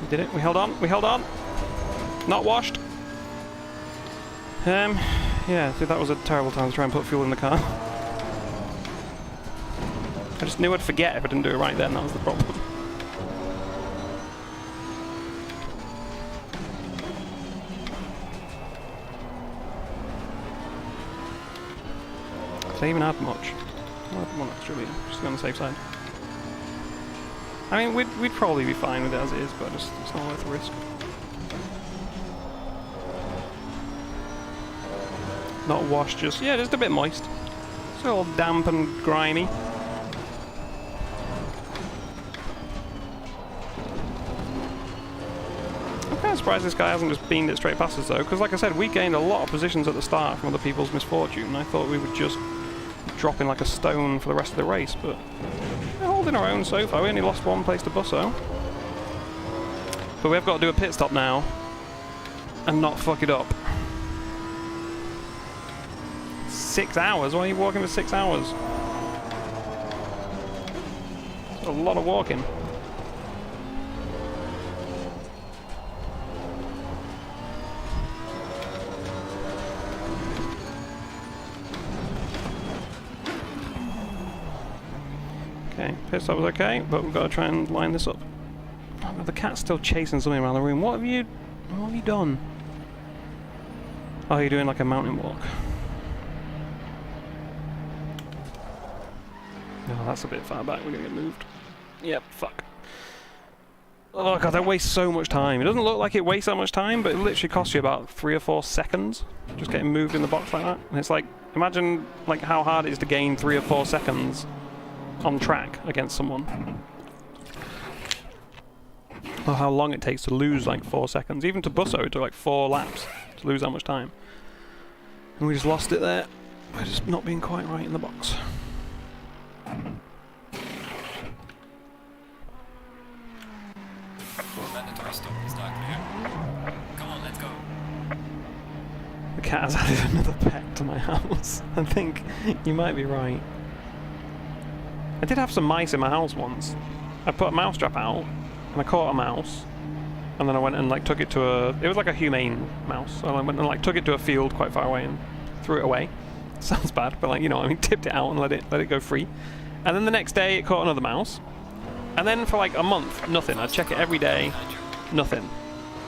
We did it. We held on. We held on. Not washed. Yeah, dude, that was a terrible time to try and put fuel in the car. I just knew I'd forget if I didn't do it right then, that was the problem. Did I even add much? I'll add one extra litre, just to be on the safe side. I mean, we'd probably be fine with it as it is, but it's not worth the risk. Not washed, just a bit moist. It's all damp and grimy. I'm kind of surprised this guy hasn't just beamed it straight past us though, because like I said, we gained a lot of positions at the start from other people's misfortune, and I thought we would just drop in like a stone for the rest of the race, but we're holding our own so far. We only lost one place to Busso. But we've got to do a pit stop now and not fuck it up. 6 hours? Why are you walking for 6 hours? That's a lot of walking. Okay, pit stop was okay, but we've got to try and line this up. Oh, the cat's still chasing something around the room. What have you done? Oh, you're doing like a mountain walk. Oh, that's a bit far back. We're gonna get moved. Yep, fuck. Oh god, that wastes so much time. It doesn't look like it wastes that much time, but it literally costs you about 3 or 4 seconds just getting moved in the box like that. And it's like, imagine like how hard it is to gain 3 or 4 seconds on track against someone. Or how long it takes to lose like 4 seconds. Even to Busso, it took like 4 laps to lose that much time. And we just lost it there by just not being quite right in the box. Mandatory stop is not clear. Come on, let's go. cat has added another pet to my house. I think you might be right. I did have some mice in my house once. I put a mouse trap out, and I caught a mouse, and then I went and like took it to a... It was like a humane mouse. So I went and like took it to a field quite far away and threw it away. Sounds bad, but like, you know, I mean, tipped it out and let it go free. And then the next day it caught another mouse. And then for like a month, nothing. I'd check it every day, nothing.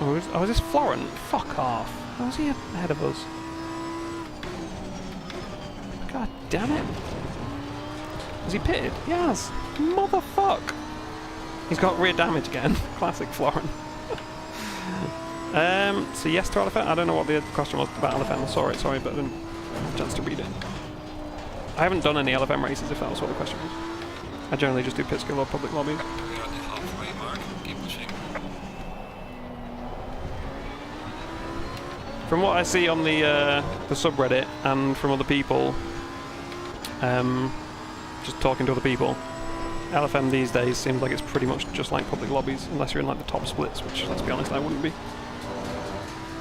Oh, is this Florent? Fuck off. How is he ahead of us? God damn it. Has he pitted? He has. Motherfuck. He's got rear damage again. Classic Florent. So yes to LFM. I don't know what the question was about LFM. Sorry, but I didn't have a chance to read it. I haven't done any LFM races, if that was what the question was. I generally just do pit skill or public lobbies. We're at the halfway mark. Keep pushing. From what I see on the subreddit and from other people, just talking to other people, LFM these days seems like it's pretty much just like public lobbies, unless you're in like the top splits, which, let's be honest, I wouldn't be.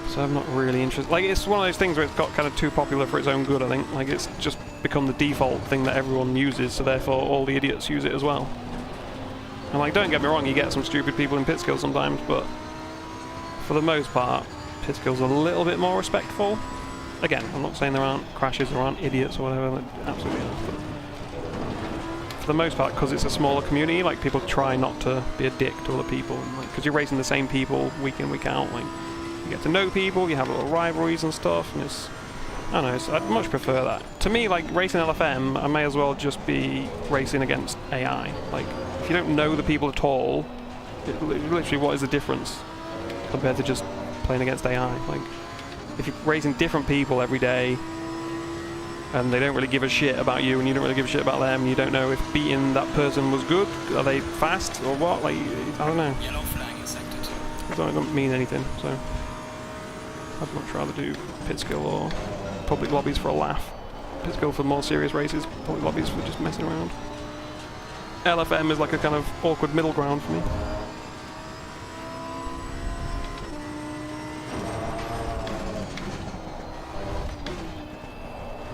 So I'm not really interested. Like, it's one of those things where it's got kind of too popular for its own good, I think. Like, it's just become the default thing that everyone uses, so therefore all the idiots use it as well. And like, don't get me wrong, you get some stupid people in pit skills sometimes, but for the most part, pit skills are a little bit more respectful. Again, I'm not saying there aren't crashes or aren't idiots or whatever, there absolutely are, but for the most part, because it's a smaller community, like, people try not to be a dick to other people, and like, because you're racing the same people week in, week out, like, you get to know people, you have little rivalries and stuff, and it's, I don't know, I'd much prefer that. To me, like, racing LFM, I may as well just be racing against AI. Like, if you don't know the people at all, literally what is the difference compared to just playing against AI? Like, if you're racing different people every day, and they don't really give a shit about you, and you don't really give a shit about them, and you don't know if beating that person was good, are they fast, or what? Like, I don't know. Yellow flag in sector 2. It don't mean anything, so I'd much rather do pit skill or public lobbies for a laugh. Pit skill for more serious races, public lobbies for just messing around. LFM is like a kind of awkward middle ground for me.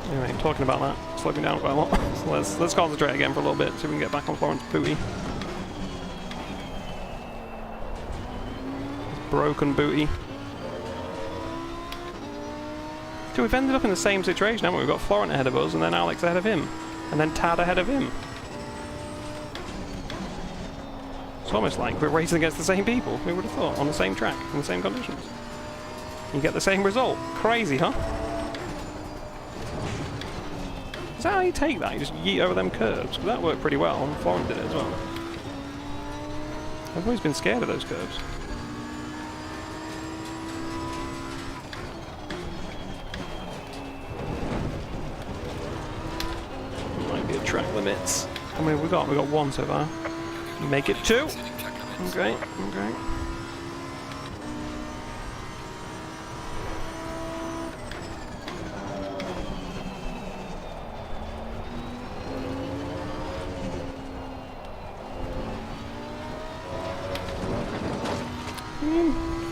Anyway, talking about that, slowed me down quite a lot. So let's concentrate again for a little bit, see if we can get back on Florent's booty. Broken booty. So we've ended up in the same situation, haven't we? We've got Florent ahead of us, and then Alex ahead of him, and then Tad ahead of him. It's almost like we're racing against the same people, who would have thought, on the same track, in the same conditions. You get the same result. Crazy, huh? Is that how you take that? You just yeet over them curves? Because that worked pretty well, and Florent did it as well. I've always been scared of those curves. Might be a track limits. How many have we got? We got one so far. Make it 2. Okay, okay.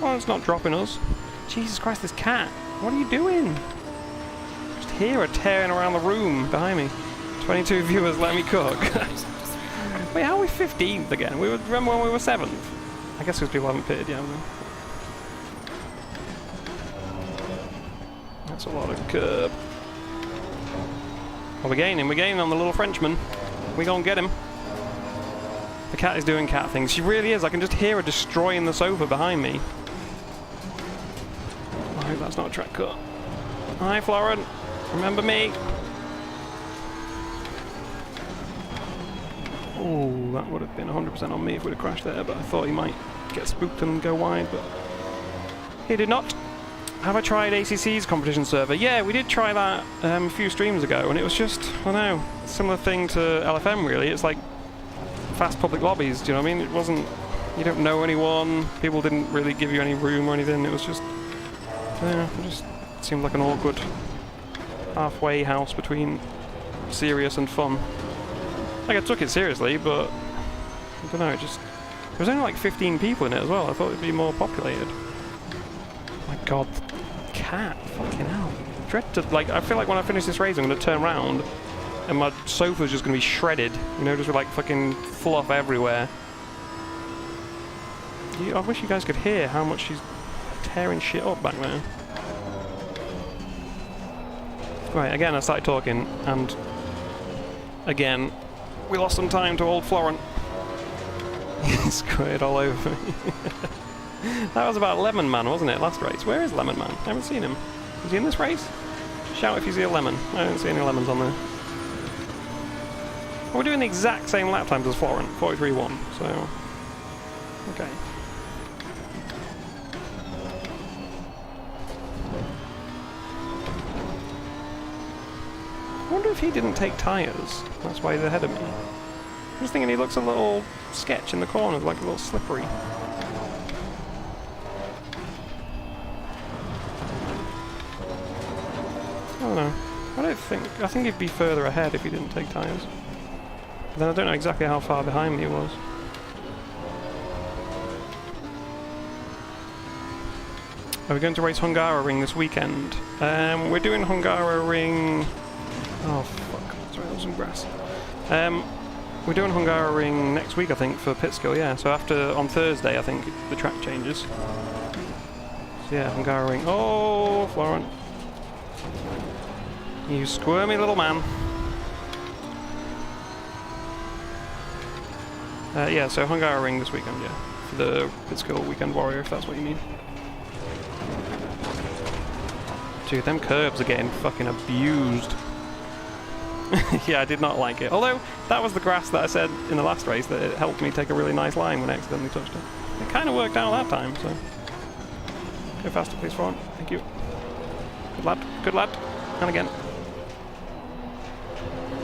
Oh, it's not dropping us. Jesus Christ, this cat. What are you doing? Just hear her tearing around the room behind me. 22 viewers, let me cook. Wait, how are we 15th again? Remember when we were 7th? I guess because people haven't pitted yet, haven't they? That's a lot of curb. Well, we're gaining on the little Frenchman. We gonna get him. The cat is doing cat things. She really is. I can just hear her destroying the sofa behind me. I hope that's not a track cut. Hi, Florent. Remember me? Oh, that would have been 100% on me if we'd have crashed there, but I thought he might get spooked and go wide, but he did not. Have I tried ACC's competition server? Yeah, we did try that a few streams ago, and it was just, I don't know, a similar thing to LFM, really. It's like fast public lobbies, do you know what I mean? It wasn't, you don't know anyone, people didn't really give you any room or anything, it was just, yeah, it just seemed like an awkward halfway house between serious and fun. Like, I took it seriously, but I don't know, it just, there was only like 15 people in it as well. I thought it'd be more populated. My god, cat, fucking hell. dread to, like, I feel like when I finish this race I'm going to turn around and my sofa's just going to be shredded, you know, just with like fucking fluff everywhere. I wish you guys could hear how much she's tearing shit up back there. Right, again I started talking, and again we lost some time to old Florent. He squirted all over me. That was about Lemon Man, wasn't it, last race? Where is Lemon Man? I haven't seen him. Is he in this race? Shout if you see a lemon. I don't see any lemons on there. We're doing the exact same lap times as Florent, 43.1, so... okay. I wonder if he didn't take tyres. That's why he's ahead of me. I'm just thinking he looks a little sketch in the corner, like a little slippery. I don't know. I think he'd be further ahead if he didn't take tyres. But then I don't know exactly how far behind me he was. Are we going to race Hungaroring this weekend? We're doing Hungaroring... oh fuck, sorry, that was some grass. We're doing Hungaroring next week, I think, for pit skill, yeah. So on Thursday, I think, the track changes. So yeah, Hungaroring. Oh, Florent. You squirmy little man. Yeah, so Hungaroring this weekend, yeah. For the pit skill weekend warrior, if that's what you mean. Dude, them curbs are getting fucking abused. Yeah, I did not like it. Although, that was the grass that I said in the last race that it helped me take a really nice line when I accidentally touched it. It kind of worked out that time, so... go faster, please, Florent. Thank you. Good lad. Good lad. And again.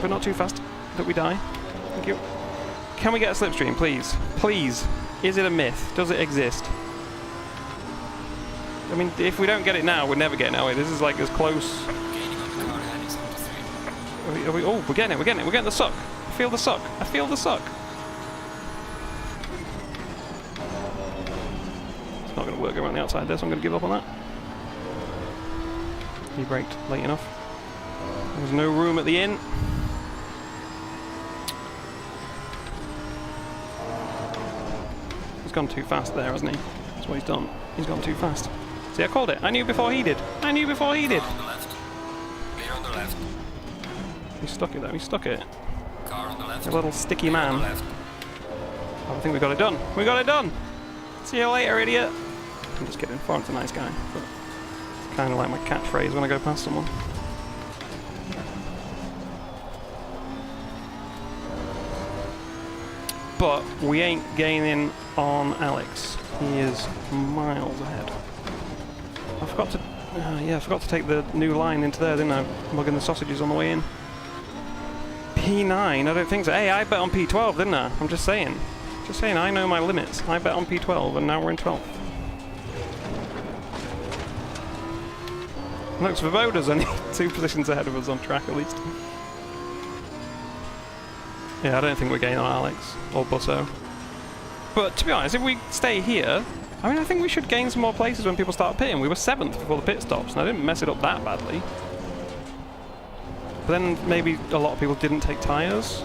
But not too fast that we die. Thank you. Can we get a slipstream, please? Please. Is it a myth? Does it exist? I mean, if we don't get it now, we're never getting it, are we? This is like as close... oh, we're getting it, we're getting it, we're getting the suck. I feel the suck. I feel the suck. It's not going to work around the outside there, so I'm going to give up on that. He braked late enough. There's no room at the inn. He's gone too fast there, hasn't he? That's what he's done. He's gone too fast. See, I called it. I knew before he did. I knew before he did. On the left. Clear on the left. He stuck it though. He stuck it. Car on the left. A little sticky Clear on man. the left. Oh, I think we got it done. We got it done. See you later, idiot. I'm just kidding. Florent's a nice guy, but it's kind of like my catchphrase when I go past someone. But we ain't gaining on Alex. He is miles ahead. I forgot to... yeah, I forgot to take the new line into there, didn't I? Mugging the sausages on the way in. P9? I don't think so. Hey, I bet on P12, didn't I? I'm just saying. Just saying, I know my limits. I bet on P12, and now we're in 12th. Looks Svoboda's only 2 positions ahead of us on track, at least. Yeah, I don't think we're gaining on Alex, or Busso. But to be honest, if we stay here, I mean, I think we should gain some more places when people start pitting. We were 7th before the pit stops, and I didn't mess it up that badly. But then maybe a lot of people didn't take tyres.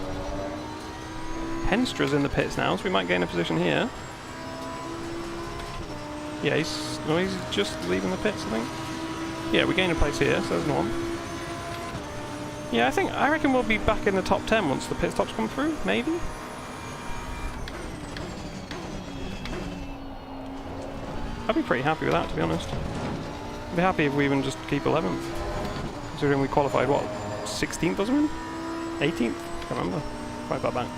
Henstra's in the pits now, so we might gain a position here. Yeah, he's just leaving the pits, I think. Yeah, we gain a place here, so there's one. Yeah, I reckon we'll be back in the top 10 once the pit stops come through, maybe? I'd be pretty happy with that, to be honest. I'd be happy if we even just keep 11th. Considering we qualified, what, 16th or something? 18th? Can't remember. Quite far back.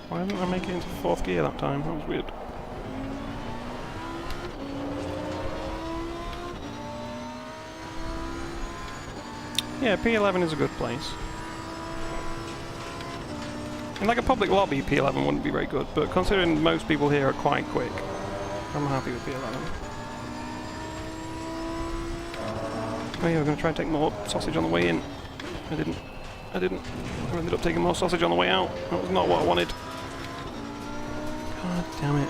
Why didn't I make it into 4th gear that time? That was weird. Yeah, P11 is a good place. In like a public lobby, P11 wouldn't be very good, but considering most people here are quite quick, I'm happy with P11. Oh yeah, we're going to try and take more sausage on the way in. I didn't. I ended up taking more sausage on the way out. That was not what I wanted. God damn it.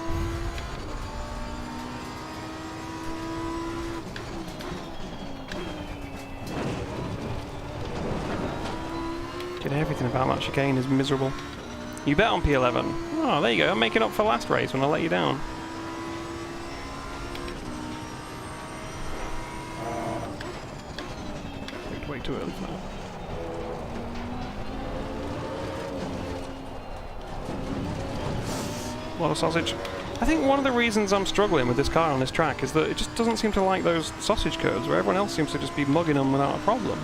Did everything about that chicane is miserable. You bet on P11. Oh, there you go. I'm making up for last race when I let you down. Way too early for that. A lot of sausage. I think one of the reasons I'm struggling with this car on this track is that it just doesn't seem to like those sausage curves where everyone else seems to just be mugging them without a problem.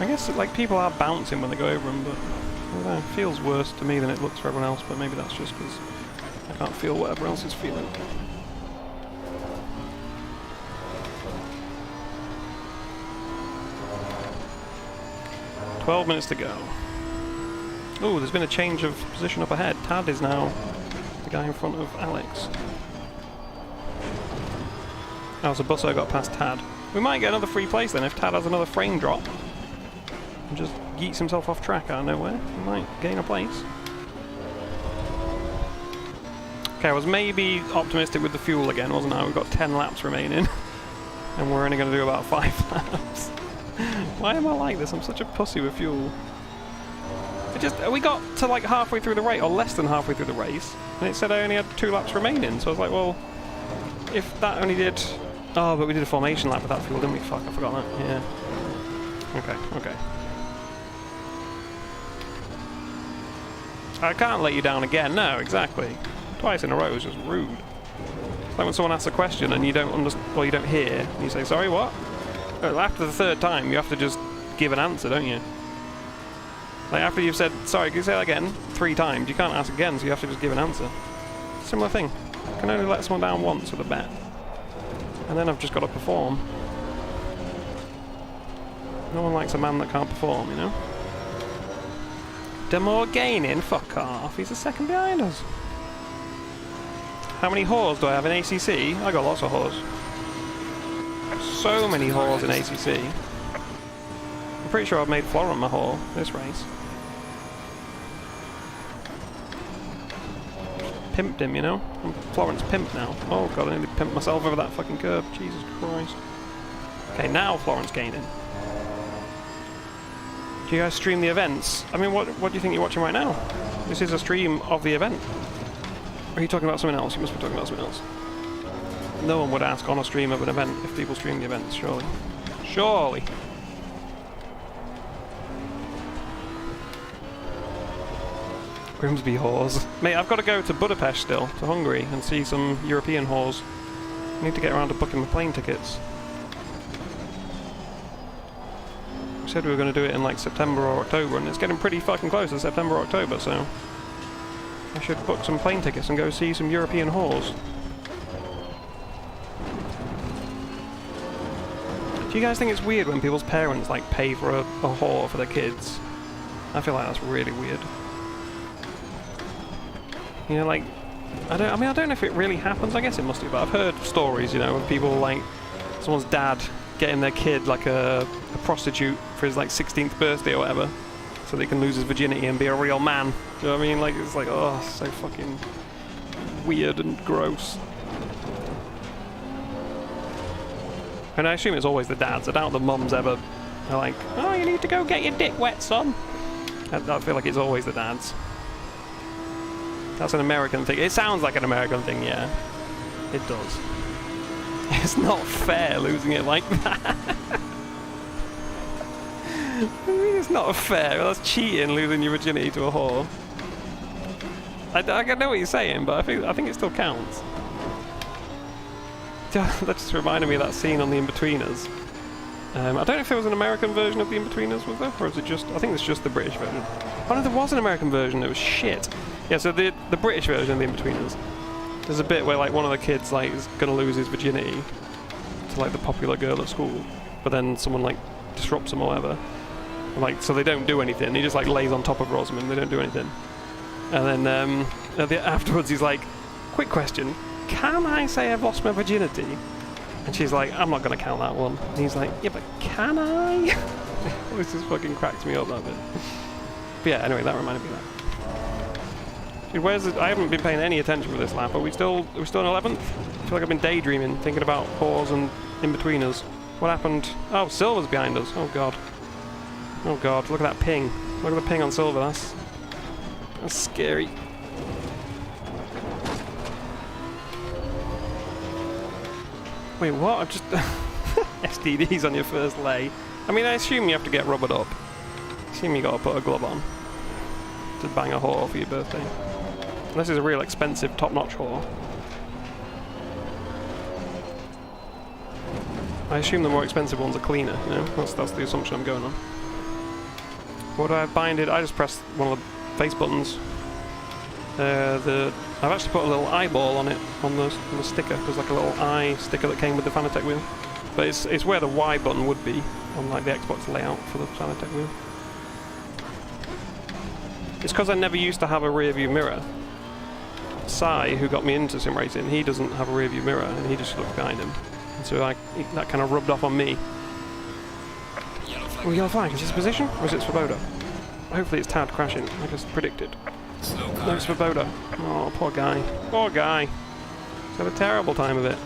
I guess like people are bouncing when they go over them, but I don't know, it feels worse to me than it looks for everyone else, but maybe that's just because I can't feel what everyone else is feeling. 12 minutes to go. Oh, there's been a change of position up ahead. Tad is now the guy in front of Alex. Oh, so Busso got past Tad. We might get another free place then if Tad has another frame drop and just yeets himself off track out of nowhere. He might gain a place. Okay, I was maybe optimistic with the fuel again, wasn't I? We've got 10 laps remaining and we're only going to do about 5 laps. Why am I like this? I'm such a pussy with fuel. We got to like halfway through the race, or less than halfway through the race, and it said I only had 2 laps remaining, so I was like, well, if that only did... Oh, but we did a formation lap with that fuel, didn't we? Fuck, I forgot that. Yeah. Okay. I can't let you down again. No, exactly. Twice in a row is just rude. It's like when someone asks a question and you don't understand, or you don't hear, and you say, sorry, what? Well, after the 3rd time, you have to just give an answer, don't you? Like, after you've said, sorry, can you say that again? 3 times, you can't ask again, so you have to just give an answer. Similar thing. I can only let someone down once with a bet. And then I've just got to perform. No one likes a man that can't perform, you know? Demore gaining? Fuck off, he's a second behind us. How many whores do I have in ACC? I got lots of whores. So many whores in ACC. I'm pretty sure I've made Florent my whore this race. Pimped him, you know? I'm Florent's pimp now. Oh god, I nearly pimped myself over that fucking curb. Jesus Christ. Okay, now Florent's gaining. Do you guys stream the events? I mean, what do you think you're watching right now? This is a stream of the event. Or are you talking about something else? You must be talking about something else. No one would ask on a stream of an event if people stream the events, surely. Surely! Grimsby whores. Mate, I've got to go to Budapest still, to Hungary, and see some European whores. I need to get around to booking my plane tickets. We said we were going to do it in like September or October, and it's getting pretty fucking close to September or October, so... I should book some plane tickets and go see some European whores. Do you guys think it's weird when people's parents like pay for a whore for their kids? I feel like that's really weird. You know, like, I don't know if it really happens. I guess it must do, but I've heard stories, you know, of people like someone's dad getting their kid like a prostitute for his like 16th birthday or whatever, so they can lose his virginity and be a real man. Do you know what I mean? Like, it's like, oh, so fucking weird and gross. And I assume it's always the dads. I doubt the mums ever are like, oh, you need to go get your dick wet, son. I feel like it's always the dads. That's an American thing. It sounds like an American thing, yeah. It does. It's not fair losing it like that. I mean, it's not fair. That's cheating, losing your virginity to a whore. I know what you're saying, but I think it still counts. That just reminded me of that scene on The In-Betweeners. I don't know if there was an American version of The In-Betweeners, was there? Or is it just... I think it's just the British version. Oh no, there was an American version, it was shit. Yeah, so the British version of The In-Betweeners, there's a bit where like one of the kids like is gonna lose his virginity to like the popular girl at school, but then someone like disrupts him or whatever. Like, so they don't do anything, he just like lays on top of Rosamund, they don't do anything. And then afterwards he's like, quick question, can I say I've lost my virginity? And she's like, I'm not going to count that one. And he's like, yeah, but can I? This just fucking cracked me up, that bit. But yeah, anyway, that reminded me of that. Dude, where's it? I haven't been paying any attention for this lap. Are we still in 11th? I feel like I've been daydreaming, thinking about whores and in-betweeners. What happened? Oh, Silver's behind us. Oh, God. Oh, God. Look at that ping. Look at the ping on Silver. That's scary. Wait, what? I've just... STDs on your first lay. I mean, I assume you have to get rubbered up. I assume you got to put a glove on to bang a whore for your birthday. Unless it's a real expensive, top-notch whore. I assume the more expensive ones are cleaner, you know? That's the assumption I'm going on. What do I bind it? I just pressed one of the face buttons. I've actually put a little eyeball on it, on the sticker. There's like a little eye sticker that came with the Fanatec wheel. But it's where the Y button would be on like the Xbox layout for the Fanatec wheel. It's because I never used to have a rear view mirror. Sai, who got me into sim racing, he doesn't have a rear view mirror and he just looks behind him. And so that kind of rubbed off on me. Oh, yellow flag. Is this a position or is it Svoboda? Hopefully it's Tad crashing, like I predicted. No, it's Svoboda. Oh, poor guy. Poor guy. He's had a terrible time of it.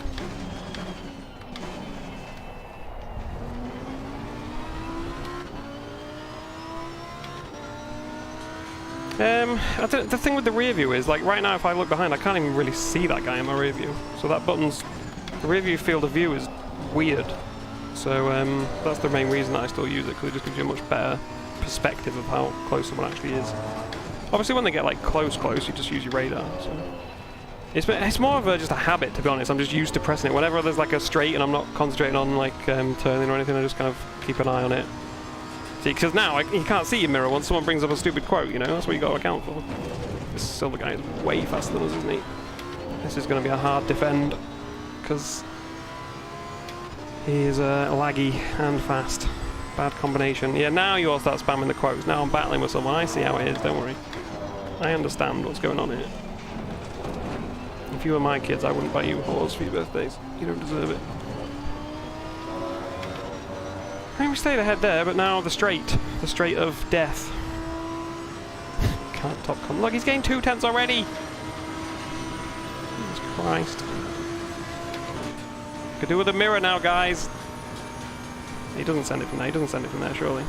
The thing with the rear view is, like, right now if I look behind, I can't even really see that guy in my rear view. So that button's... The rear view field of view is weird. So that's the main reason that I still use it, because it just gives you a much better perspective of how close someone actually is. Obviously when they get like close, you just use your radar. So it's more of just a habit, to be honest. I'm just used to pressing it. Whenever there's like a straight and I'm not concentrating on like turning or anything, I just kind of keep an eye on it. See, because now you can't see your mirror once someone brings up a stupid quote, you know? That's what you got to account for. This Silver guy is way faster than us, isn't he? This is going to be a hard defend, because he is laggy and fast. Bad combination. Yeah, now you all start spamming the quotes. Now I'm battling with someone. I see how it is, don't worry. I understand what's going on here. If you were my kids, I wouldn't buy you whores for your birthdays. You don't deserve it. I mean, we stayed ahead there, but now the straight of death. Can't top con. Look, he's gained 2 tenths already! Jesus Christ. Could do with a mirror now, guys. He doesn't send it from there. He doesn't send it from there, surely.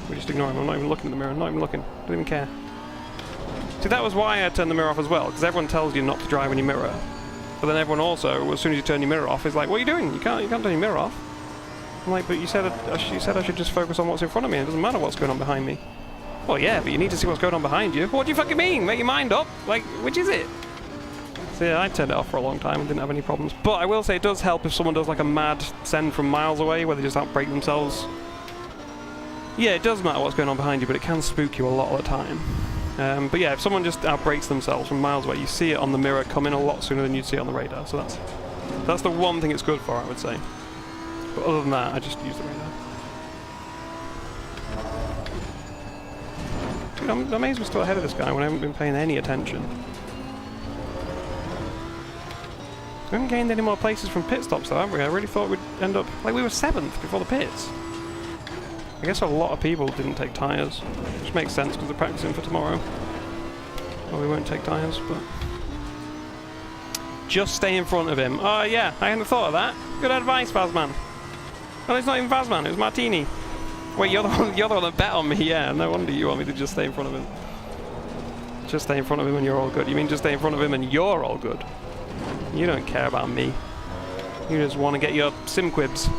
We just ignore him. I'm not even looking at the mirror. I'm not even looking. Don't even care. See, that was why I turned the mirror off as well, because everyone tells you not to drive when you mirror. But then everyone also, as soon as you turn your mirror off, is like, what are you doing? You can't turn your mirror off. I'm like, but you said I should just focus on what's in front of me. It doesn't matter what's going on behind me. Well, yeah, but you need to see what's going on behind you. What do you fucking mean? Make your mind up. Like, which is it? So yeah, I turned it off for a long time and didn't have any problems. But I will say it does help if someone does like a mad send from miles away where they just outbrake themselves. Yeah, it does matter what's going on behind you, but it can spook you a lot of the time. But yeah, if someone just outbrakes themselves from miles away, you see it on the mirror coming a lot sooner than you'd see it on the radar. So that's the one thing it's good for, I would say. But other than that, I just use the radar. Dude, I'm amazed we're still ahead of this guy when I haven't been paying any attention. We haven't gained any more places from pit stops though, have we? I really thought we'd end up... Like, we were 7th before the pits. I guess a lot of people didn't take tyres, which makes sense because they're practicing for tomorrow. Well, we won't take tyres, but... Just stay in front of him. Oh, yeah, I hadn't thought of that. Good advice, Vazman. Well, it's not even Vazman, it was Martini. Wait, you're the one that bet on me, yeah. No wonder you want me to just stay in front of him. Just stay in front of him and you're all good. You mean just stay in front of him and you're all good? You don't care about me. You just want to get your SimQuids.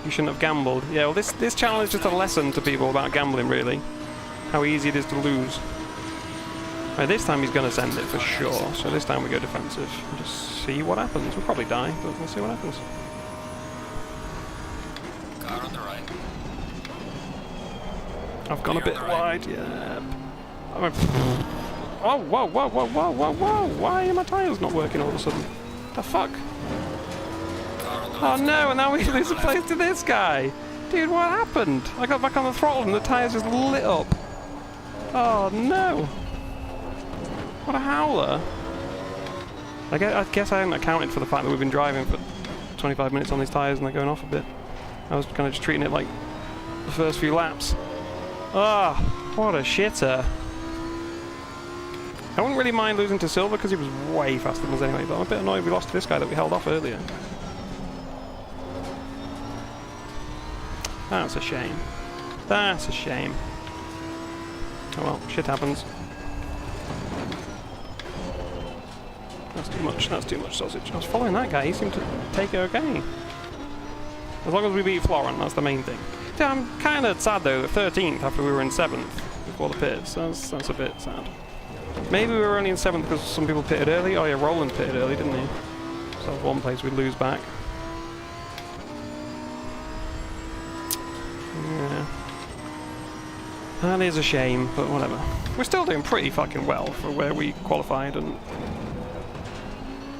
You shouldn't have gambled. Yeah, well, this channel is just a lesson to people about gambling, really. How easy it is to lose. Right, this time he's going to send it for sure. So this time we go defensive. And just see what happens. We'll probably die, but we'll see what happens. Car on the right. I've gone a bit wide, yeah. Oh, whoa, whoa, whoa, whoa, whoa, whoa! Why are my tyres not working all of a sudden? The fuck? Oh no, and now we lose a place to this guy! Dude, what happened? I got back on the throttle and the tyres just lit up. Oh no! What a howler. I guess I hadn't accounted for the fact that we've been driving for 25 minutes on these tyres and they're going off a bit. I was kind of just treating it like the first few laps. Ah, what a shitter. I wouldn't really mind losing to Silver because he was way faster than us anyway, but I'm a bit annoyed we lost to this guy that we held off earlier. That's a shame. That's a shame. Oh well, shit happens. That's too much sausage. I was following that guy, he seemed to take it okay. As long as we beat Florent, that's the main thing. Yeah, I'm kind of sad though, that 13th after we were in 7th before the pits. That's a bit sad. Maybe we were only in 7th because some people pitted early. Oh yeah, Roland pitted early, didn't he? So that's one place we'd lose back. Yeah. That is a shame, but whatever. We're still doing pretty fucking well for where we qualified and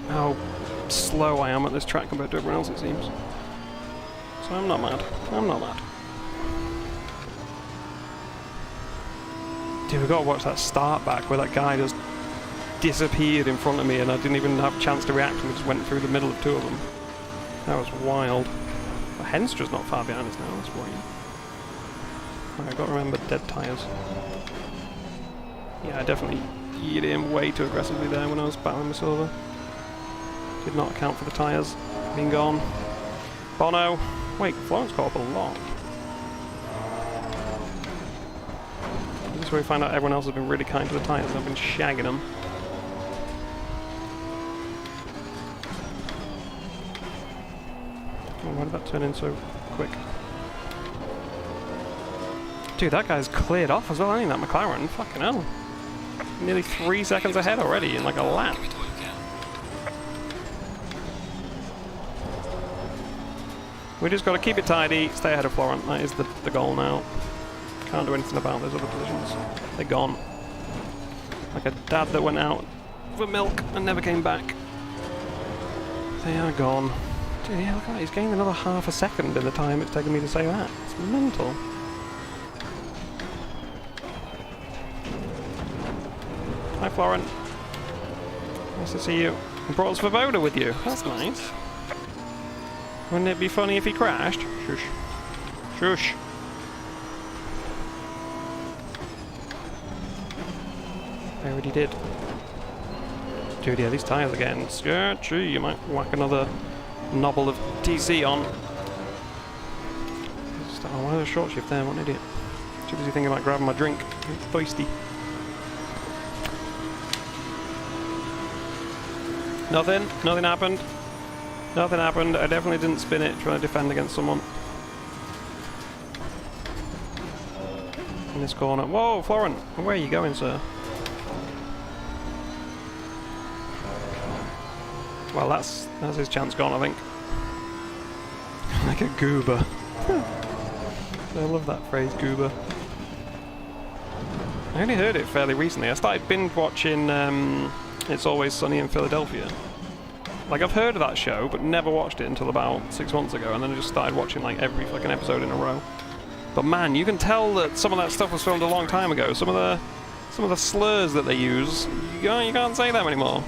how slow I am at this track compared to everyone else, it seems. So I'm not mad. I'm not mad. Dude, we've got to watch that start back where that guy just disappeared in front of me and I didn't even have a chance to react and we just went through the middle of 2 of them. That was wild. But Henstra's not far behind us now, that's worrying. I've got to remember dead tyres. Yeah, I definitely yeeted him way too aggressively there when I was battling with Silver. Did not account for the tyres being gone. Bono! Wait, Florence caught up a lot. This is where we find out everyone else has been really kind to the tyres and I've been shagging them. Oh, why did that turn in so quick? Dude, that guy's cleared off as well, ain't that McLaren? Fucking hell. Nearly 3 seconds ahead already in like a lap. We just got to keep it tidy, stay ahead of Florent. That is the goal now. Can't do anything about those other positions. They're gone. Like a dad that went out for milk and never came back. They are gone. Dude, yeah, look at that. He's gained another half a second in the time it's taken me to say that. It's mental. Hi, Florent. Nice to see you. You brought Svoboda with you. That's nice. Wouldn't it be funny if he crashed? Shush. Shush. I already did. Dude, yeah, these tyres are getting sketchy. You might whack another knobble of TC on. Oh, why is a short shift there? What an idiot. Too busy thinking about grabbing my drink. I'm thirsty. Nothing. Nothing happened. Nothing happened. I definitely didn't spin it trying to defend against someone. In this corner. Whoa, Florent! Where are you going, sir? Well, that's his chance gone, I think. Like a goober. I love that phrase, goober. I only heard it fairly recently. I started binge watching It's Always Sunny in Philadelphia. Like, I've heard of that show, but never watched it until about 6 months ago, and then I just started watching like every fucking episode in a row. But man, you can tell that some of that stuff was filmed a long time ago. Some of the slurs that they use, you can't say them anymore.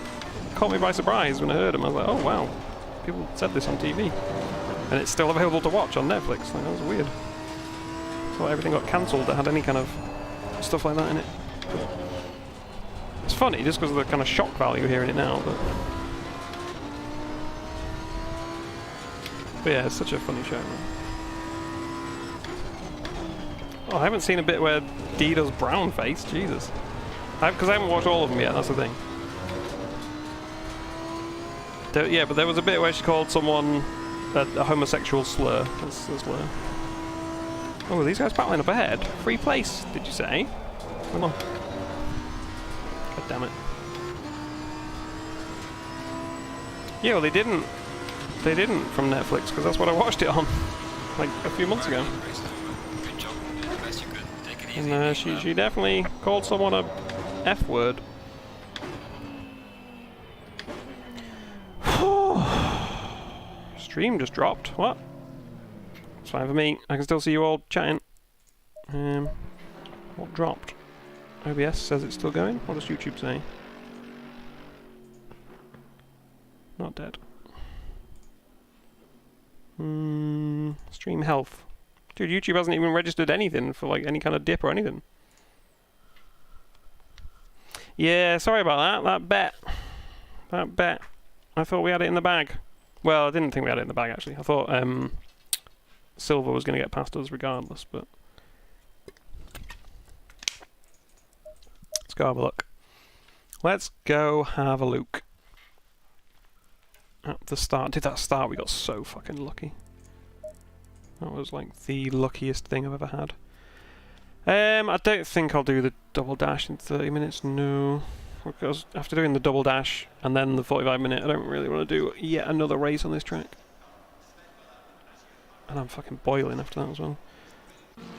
Caught me by surprise when I heard them. I was like, oh wow, people said this on TV, and it's still available to watch on Netflix. Like, that was weird. So everything got cancelled that had any kind of stuff like that in it. It's funny just because of the kind of shock value hearing it now, but yeah, it's such a funny show, man. Oh, I haven't seen a bit where Dee does brown face. Jesus. Because I haven't watched all of them yet, that's the thing. Yeah, but there was a bit where she called someone a homosexual slur. That's a slur. Oh, these guys battling up ahead. Free place, did you say? Come on. God damn it. Yeah, well, they didn't. They didn't from Netflix, because that's what I watched it on, like a few months ago. And she definitely called someone a F word. Stream just dropped. What? It's fine for me. I can still see you all chatting. What dropped? OBS says it's still going. What does YouTube say? Not dead. Stream health. Dude, YouTube hasn't even registered anything for like any kind of dip or anything. Yeah, sorry about that. That bet. I thought we had it in the bag. Well, I didn't think we had it in the bag actually. I thought Silver was going to get past us regardless, but let's go have a look. Let's go have a look. At the start, did that start? We got so fucking lucky. That was like the luckiest thing I've ever had. I don't think I'll do the double dash in 30 minutes, no. Because after doing the double dash and then the 45-minute, I don't really want to do yet another race on this track. And I'm fucking boiling after that as well.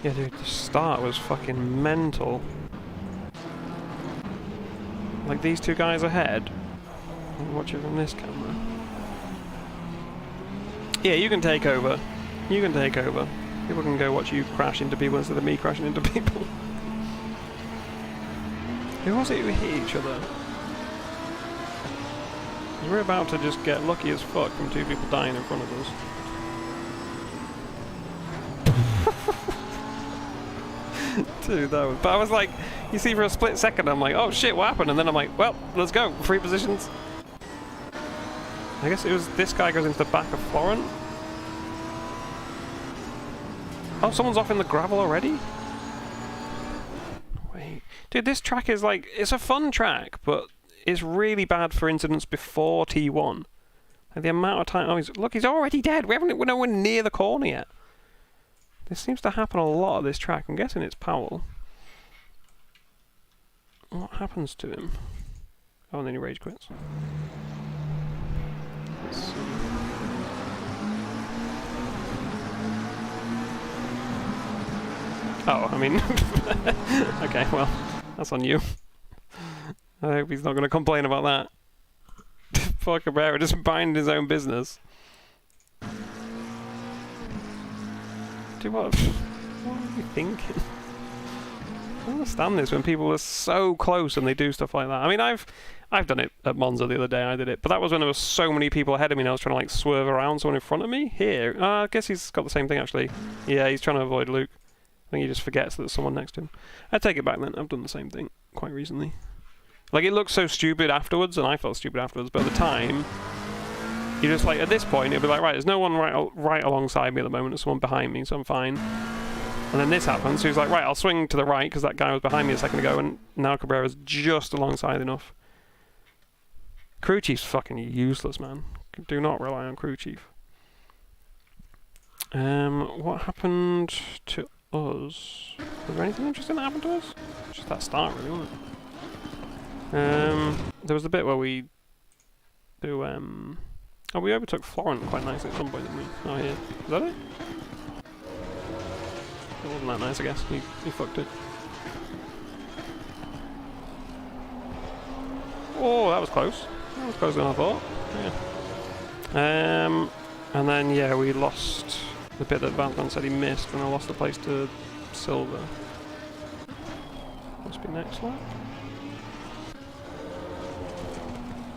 Yeah, dude, the start was fucking mental. Like these two guys ahead. I'm watching from this camera. Yeah, you can take over. You can take over. People can go watch you crash into people instead of me crashing into people. Who was it who hit each other? We're about to just get lucky as fuck from two people dying in front of us. Dude, that was... But I was like, you see for a split second, I'm like, oh shit, what happened? And then I'm like, well, let's go. 3 positions. I guess it was this guy goes into the back of Florent. Oh, someone's off in the gravel already? Wait. Dude, this track is like... It's a fun track, but it's really bad for incidents before T1. Like the amount of time... Oh, look, he's already dead. We're nowhere near the corner yet. This seems to happen a lot of this track. I'm guessing it's Powell. What happens to him? Oh, and then he rage quits. Let's see. Oh, I mean... okay, well, that's on you. I hope he's not going to complain about that. Poor Cabrera just minding his own business. Dude, what are you thinking? I don't understand this when people are so close and they do stuff like that. I mean, I've done it at Monza the other day, I did it, but that was when there were so many people ahead of me and I was trying to like swerve around someone in front of me. Here, I guess he's got the same thing actually. Yeah, he's trying to avoid Luke. I think he just forgets that there's someone next to him. I take it back then, I've done the same thing quite recently. Like, it looks so stupid afterwards, and I felt stupid afterwards, but at the time, you're just like, at this point, it'll be like, right, there's no one right alongside me at the moment, there's someone behind me, so I'm fine. And then this happens, so he's like, right, I'll swing to the right, because that guy was behind me a second ago, and now Cabrera's just alongside enough. Crew Chief's fucking useless, man. Do not rely on Crew Chief. What happened to us? Was there anything interesting that happened to us? Just that start, really, wasn't it? There was the bit where we do, oh, we overtook Florent quite nicely at some point, didn't we? Oh, yeah. Is that it? It wasn't that nice, I guess. He fucked it. Oh, that was close. That was closer than I thought. Yeah. And then, yeah, we lost the bit that Batman said he missed, and I lost the place to Silver. Must be next lap.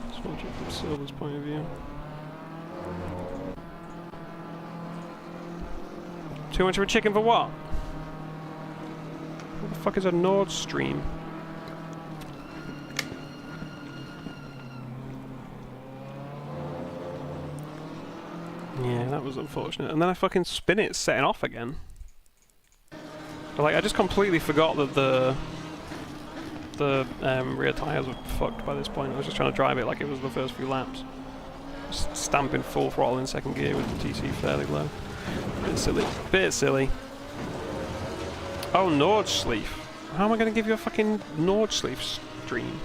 Let's watch it from Silver's point of view. Too much of a chicken for what? What the fuck is a Nord Stream? Yeah, that was unfortunate. And then I fucking spin it, setting off again. But like, I just completely forgot that the rear tyres were fucked by this point. I was just trying to drive it like it was the first few laps. Just stamping full throttle in second gear with the TC fairly low. Bit silly. Bit silly. Oh, Nordschleife. How am I going to give you a fucking Nordschleife stream?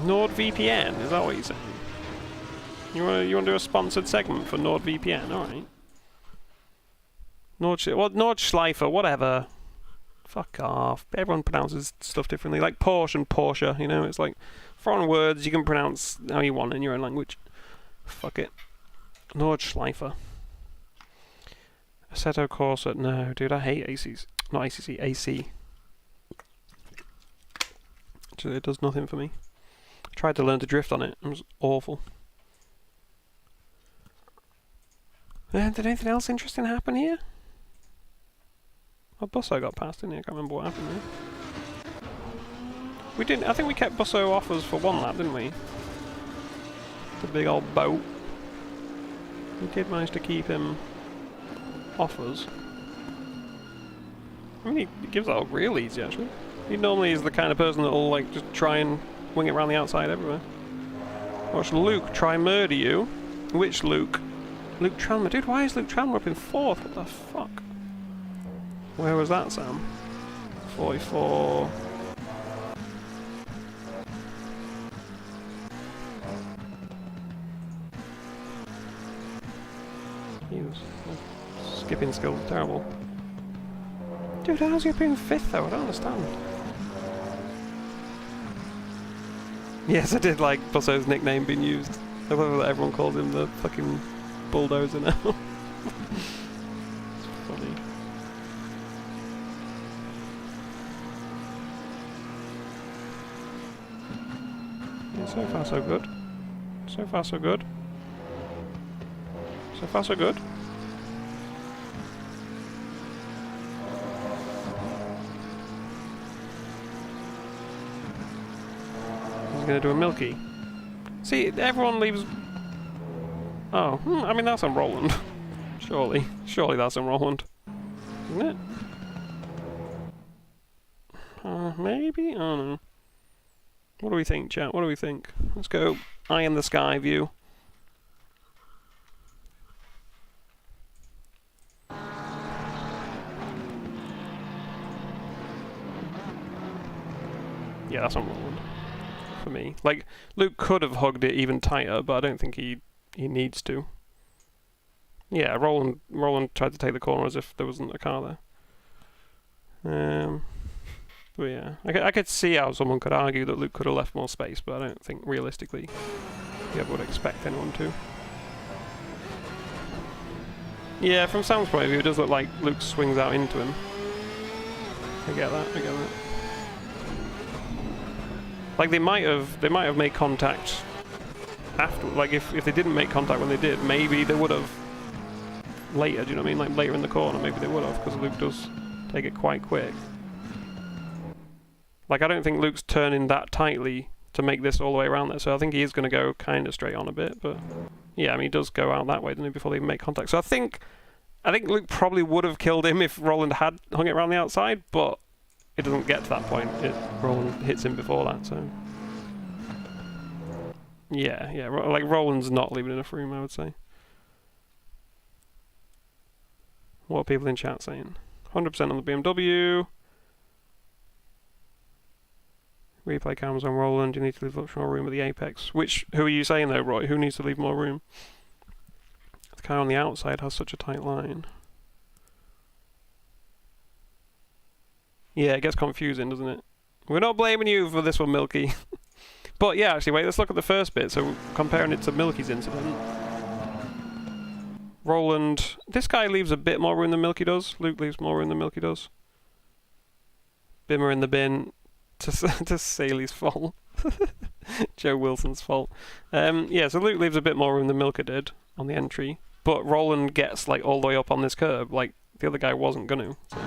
NordVPN, is that what you're saying? You want to do a sponsored segment for NordVPN? Alright. Nordschleifer, whatever. Fuck off. Everyone pronounces stuff differently. Like Porsche and Porsche, you know? It's like foreign words you can pronounce how you want in your own language. Fuck it. Nordschleifer. Assetto Corsa. No, dude, I hate ACs. Not ACC, AC. It does nothing for me. I tried to learn to drift on it. It was awful. Did anything else interesting happen here? Well, Busso got past, didn't he? I can't remember what happened there. We didn't. I think we kept Busso off us for one lap, didn't we? The big old boat. We did manage to keep him off us. I mean, he gives that up real easy, actually. He normally is the kind of person that'll like just try and wing it around the outside everywhere. Watch Luke try and murder you. Which Luke? Luke Tranmer. Dude, why is Luke Tranmer up in 4th? What the fuck? Where was that, Sam? 44. Skipping skills are terrible. Dude, how's he up in 5th though? I don't understand. Yes, I did like Busso's nickname being used. I love that everyone calls him the fucking bulldozer now. It's funny. Yeah, so far so good. So far so good. So far so good. Gonna do a Milky. See, everyone leaves. Oh, I mean that's on Roland. Surely that's on Roland, isn't it? Maybe. I don't know. What do we think, chat? What do we think? Let's go. Eye in the sky view. Yeah, that's on Roland. For me. Like, Luke could have hugged it even tighter, but I don't think he needs to. Yeah, Roland tried to take the corner as if there wasn't a car there. But yeah, I could see how someone could argue that Luke could have left more space, but I don't think realistically you ever would expect anyone to. Yeah, from Sam's point of view, it does look like Luke swings out into him. I get that. Like they might have made contact after. Like if they didn't make contact when they did, maybe they would have later. Do you know what I mean? Like later in the corner, maybe they would have, because Luke does take it quite quick. Like I don't think Luke's turning that tightly to make this all the way around there. So I think he is going to go kind of straight on a bit. But yeah, I mean he does go out that way, doesn't he, before they even make contact. So I think Luke probably would have killed him if Roland had hung it around the outside, but it doesn't get to that point. Roland hits him before that, so... Yeah, like Roland's not leaving enough room, I would say. What are people in chat saying? 100% on the BMW. Replay cameras on Roland, you need to leave much more room at the apex. Who are you saying though, Roy? Who needs to leave more room? The car on the outside has such a tight line. Yeah, it gets confusing, doesn't it? We're not blaming you for this one, Milky. But yeah, actually, wait, let's look at the first bit. So, comparing it to Milky's incident. Roland... This guy leaves a bit more room than Milky does. Luke leaves more room than Milky does. Bimmer in the bin. To Saley's fault. Joe Wilson's fault. Yeah, so Luke leaves a bit more room than Milky did on the entry. But Roland gets, like, all the way up on this curb. Like, the other guy wasn't going to. So.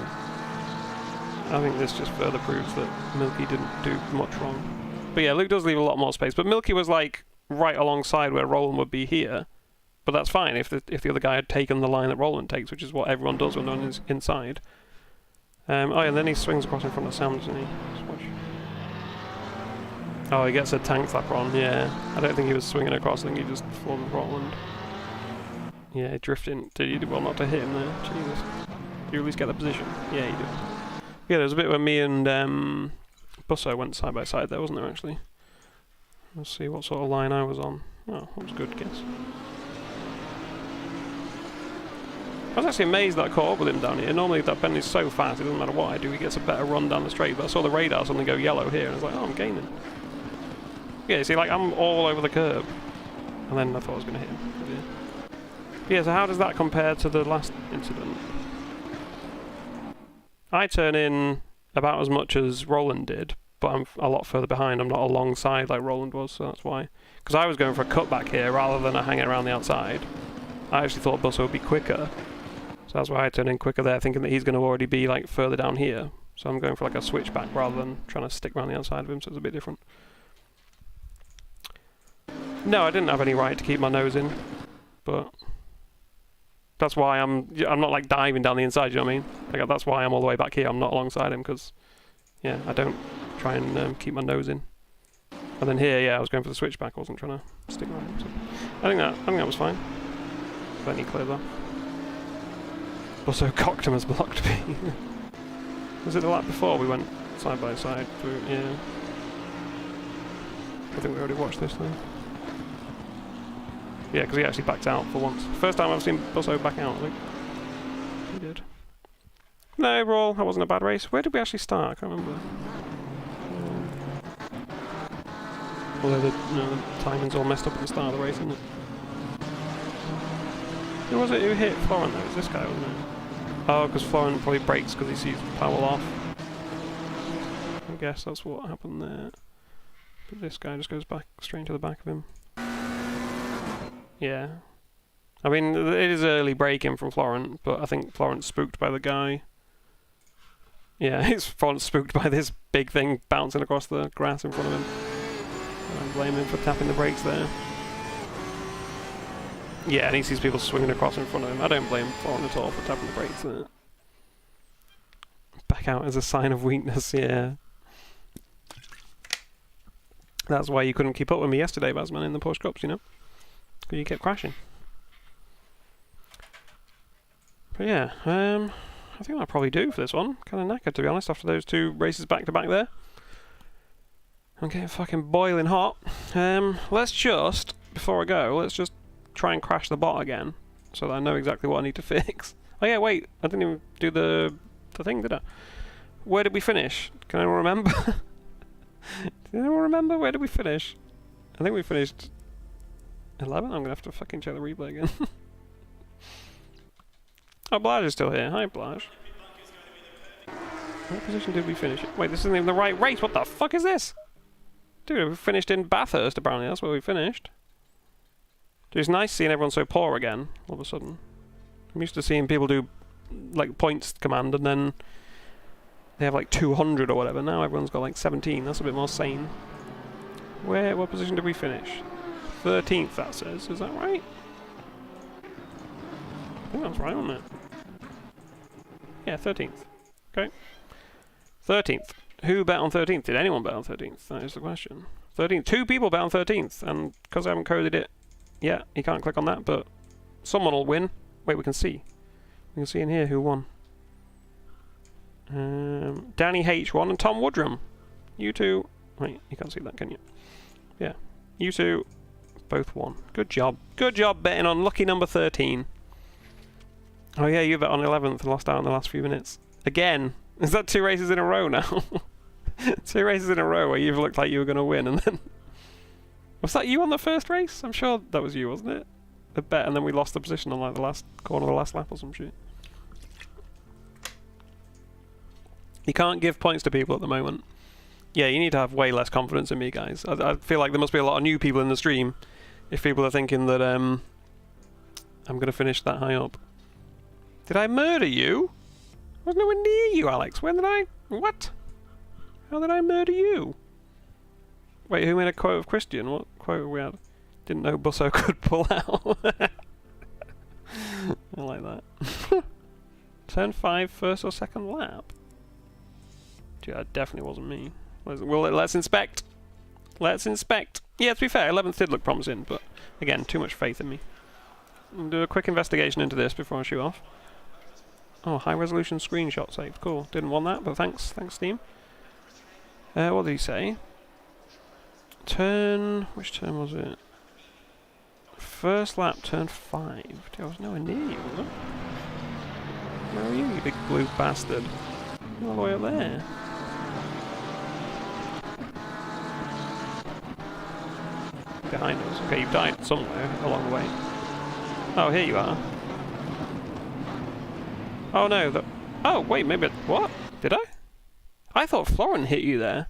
I think this just further proves that Milky didn't do much wrong. But yeah, Luke does leave a lot more space. But Milky was like right alongside where Roland would be here. But that's fine if the other guy had taken the line that Roland takes, which is what everyone does when they're inside. Oh yeah, and then he swings across in front of Sam, doesn't he? Just watch. Oh, he gets a tank flapper on, yeah. I don't think he was swinging across, I think he just floored Roland. Yeah, drifting. Did he do well not to hit him there? Jesus. Did you at least get the position? Yeah, he did. Yeah, there was a bit where me and Busso went side by side there, wasn't there, actually? Let's see what sort of line I was on. Oh, that was a good guess. I was actually amazed that I caught up with him down here. Normally that Bentley's so fast, it doesn't matter what I do, he gets a better run down the straight. But I saw the radar suddenly go yellow here, and I was like, oh, I'm gaining. Yeah, see, like, I'm all over the curb. And then I thought I was going to hit him. Yeah, so how does that compare to the last incident? I turn in about as much as Roland did, but I'm a lot further behind. I'm not alongside like Roland was, so that's why. Because I was going for a cutback here rather than a hanging around the outside. I actually thought Busso would be quicker, so that's why I turned in quicker there, thinking that he's going to already be like further down here. So I'm going for like a switchback rather than trying to stick around the outside of him, so it's a bit different. No, I didn't have any right to keep my nose in, but that's why I'm not like diving down the inside, you know what I mean? Like, that's why I'm all the way back here. I'm not alongside him, because yeah, I don't try and keep my nose in. And then here, yeah, I was going for the switchback. I wasn't trying to stick around him. So I think that was fine. Let me clear that. Also, Cocktum has blocked me. Was it the lap before we went side by side through? Yeah. I think we already watched this though. Yeah, because he actually backed out for once. First time I've seen Busso back out, I think. He did. No, overall, that wasn't a bad race. Where did we actually start? I can't remember. Although the timing's all messed up at the start of the race, isn't it? Who was it who hit Florent though? It was this guy, wasn't it? Oh, because Florent probably brakes because he sees Powell off. I guess that's what happened there. But this guy just goes back straight into the back of him. Yeah. I mean, it is early braking from Florent, but I think Florent's spooked by the guy. Yeah, Florent's spooked by this big thing bouncing across the grass in front of him. I don't blame him for tapping the brakes there. Yeah, and he sees people swinging across in front of him. I don't blame Florent at all for tapping the brakes there. Back out as a sign of weakness, yeah. That's why you couldn't keep up with me yesterday, Basman, in the Porsche Cups, you know? Because you kept crashing. But yeah, I think that'll probably do for this one. Kind of knackered, to be honest, after those two races back-to-back there. I'm getting fucking boiling hot. Let's just, before I go, let's just try and crash the bot again, so that I know exactly what I need to fix. Oh yeah, wait, I didn't even do the thing, did I? Where did we finish? Can anyone remember? Did anyone remember? Where did we finish? I think we finished 11? I'm gonna have to fucking check the replay again. Oh, Blage is still here. Hi, Blage. What position did we finish? Wait, this isn't even the right race. What the fuck is this? Dude, we finished in Bathurst, apparently. That's where we finished. Dude, it's nice seeing everyone so poor again, all of a sudden. I'm used to seeing people do, like, points command, and then they have, like, 200 or whatever. Now everyone's got, like, 17. That's a bit more sane. What position did we finish? 13th, that says. Is that right? I think that's right, wasn't it? Yeah, 13th. Okay. 13th. Who bet on 13th? Did anyone bet on 13th? That is the question. 13th. 2 people bet on 13th, and because I haven't coded it, yeah, you can't click on that, but someone will win. Wait, we can see. We can see in here who won. Danny H won and Tom Woodrum. You two... Wait, you can't see that, can you? Yeah. You two both won. Good job. Good job betting on lucky number 13. Oh yeah, you bet on 11th and lost out in the last few minutes. Again. Is that 2 races in a row now? 2 races in a row where you've looked like you were going to win, and then... Was that you on the first race? I'm sure that was you, wasn't it? The bet, and then we lost the position on like the last corner of the last lap or some shit. You can't give points to people at the moment. Yeah, you need to have way less confidence in me, guys. I feel like there must be a lot of new people in the stream if people are thinking that I'm going to finish that high up. Did I murder you? I was nowhere near you, Alex. When did I... What? How did I murder you? Wait, who made a quote of Christian? What quote we had? Didn't know Busso could pull out. I like that. Turn 5, first or second lap? Gee, that definitely wasn't me. Well, let's inspect. Let's inspect. Yeah, to be fair, 11th did look promising, but again, too much faith in me. I'll do a quick investigation into this before I shoot off. Oh, high resolution screenshot saved. Cool. Didn't want that, but thanks. Thanks, Steam. What did he say? Turn... Which turn was it? First lap, turn 5. Dude, I was nowhere near you, was I? Where are you, you big blue bastard? You're all the way up there. Behind us. Okay, you've died somewhere along the way. Oh, here you are. Oh no, oh wait, maybe... What? Did I? I thought Florent hit you there.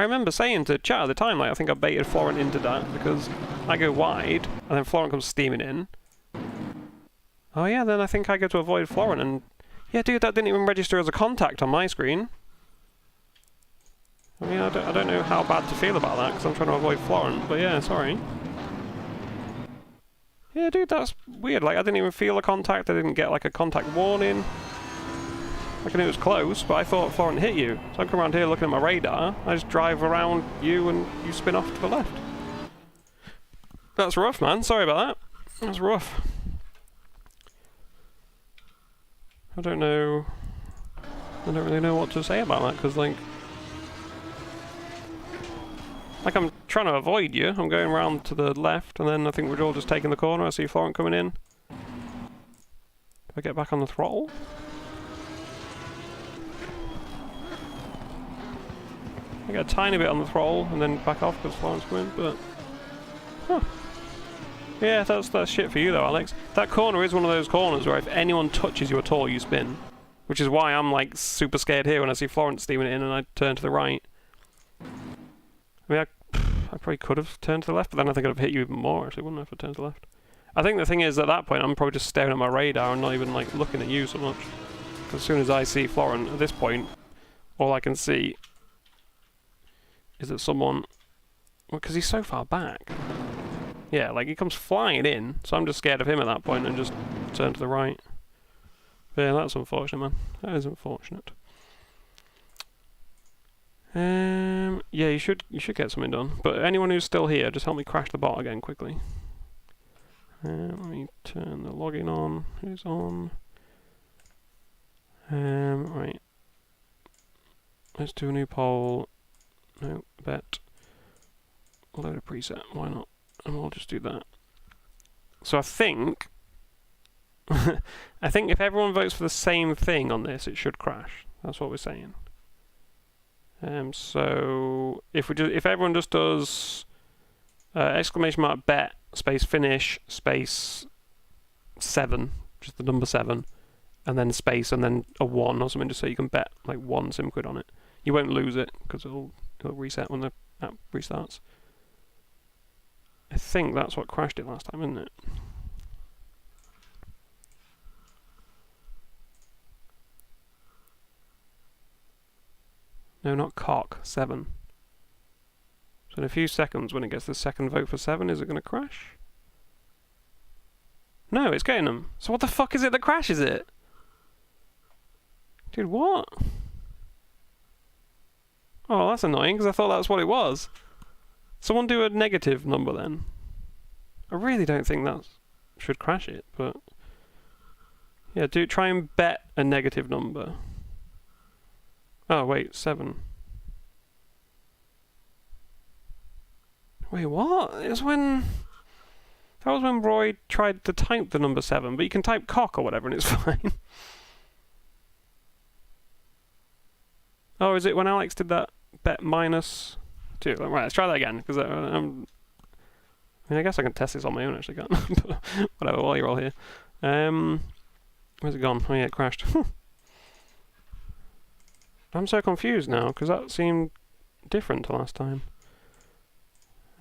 I remember saying to chat at the time, like, I think I baited Florent into that because I go wide and then Florent comes steaming in. Oh yeah, then I think I go to avoid Florent and... Yeah, dude, that didn't even register as a contact on my screen. I mean, I don't know how bad to feel about that because I'm trying to avoid Florent, but yeah, sorry. Yeah, dude, that's weird. Like, I didn't even feel a contact. I didn't get, like, a contact warning. Like, I knew it was close, but I thought Florent hit you. So I come around here looking at my radar. I just drive around you and you spin off to the left. That's rough, man. Sorry about that. That's rough. I don't know. I don't really know what to say about that, because, like, I'm trying to avoid you. I'm going around to the left, and then I think we're all just taking the corner. I see Florent coming in. Do I get back on the throttle? I get a tiny bit on the throttle, and then back off because Florent's coming, but... Huh. Yeah, that's shit for you though, Alex. That corner is one of those corners where if anyone touches you at all, you spin. Which is why I'm, like, super scared here when I see Florent steaming it in and I turn to the right. I mean, I probably could have turned to the left, but then I think I'd have hit you even more, actually, wouldn't I, if I turned to the left? I think the thing is, at that point, I'm probably just staring at my radar and not even, like, looking at you so much. Because as soon as I see Florent, at this point, all I can see is that someone... Well, because he's so far back. Yeah, like, he comes flying in, so I'm just scared of him at that point and just turn to the right. But yeah, that's unfortunate, man. That is unfortunate. Yeah, you should get something done. But anyone who's still here, just help me crash the bot again quickly. Let me turn the login on. Who's on? Right. Let's do a new poll. No, bet. Load a preset. Why not? And we'll just do that. So I think... I think if everyone votes for the same thing on this, it should crash. That's what we're saying. So if everyone just does exclamation mark bet space finish space 7, just the number 7, and then space and then a 1 or something, just so you can bet like 1 SimQuid on it. You won't lose it because it'll reset when the app restarts. I think that's what crashed it last time, isn't it? No, not cock. 7. So in a few seconds, when it gets the second vote for 7, is it going to crash? No, it's getting them. So what the fuck is it that crashes it? Dude, what? Oh, that's annoying, because I thought that's what it was. Someone do a negative number then. I really don't think that should crash it, but... Yeah, try and bet a negative number. Oh, wait, 7. Wait, what? It was when... That was when Roy tried to type the number 7, but you can type cock or whatever and it's fine. Oh, is it when Alex did that bet -2? Right, let's try that again, because I mean, I guess I can test this on my own, actually, can't I? But whatever, while you're all here. Where's it gone? Oh yeah, it crashed. I'm so confused now, because that seemed different to last time.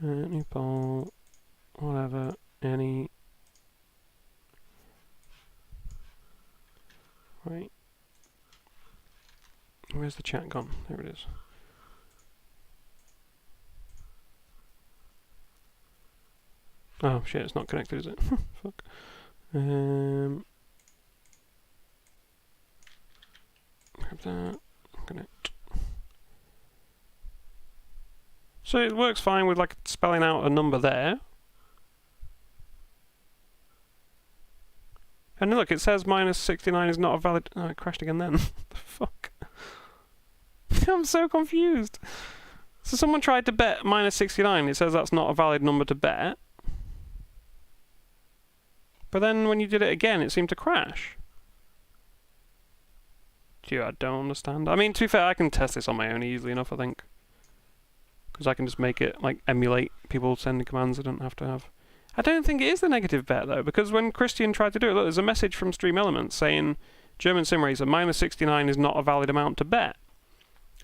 New poll, whatever, any... Right. Where's the chat gone? There it is. Oh shit, it's not connected, is it? Fuck. Grab that. Connect. So it works fine with like spelling out a number there. And look, it says -69 is not a valid... Oh, it crashed again then. The fuck? I'm so confused. So someone tried to bet -69. It says that's not a valid number to bet. But then when you did it again, it seemed to crash. Gee, I don't understand. I mean, to be fair, I can test this on my own easily enough, I think. Because I can just make it, like, emulate people sending commands I don't have to have. I don't think it is the negative bet, though, because when Christian tried to do it, look, there's a message from Stream Elements saying, German Sim Racer, -69 is not a valid amount to bet.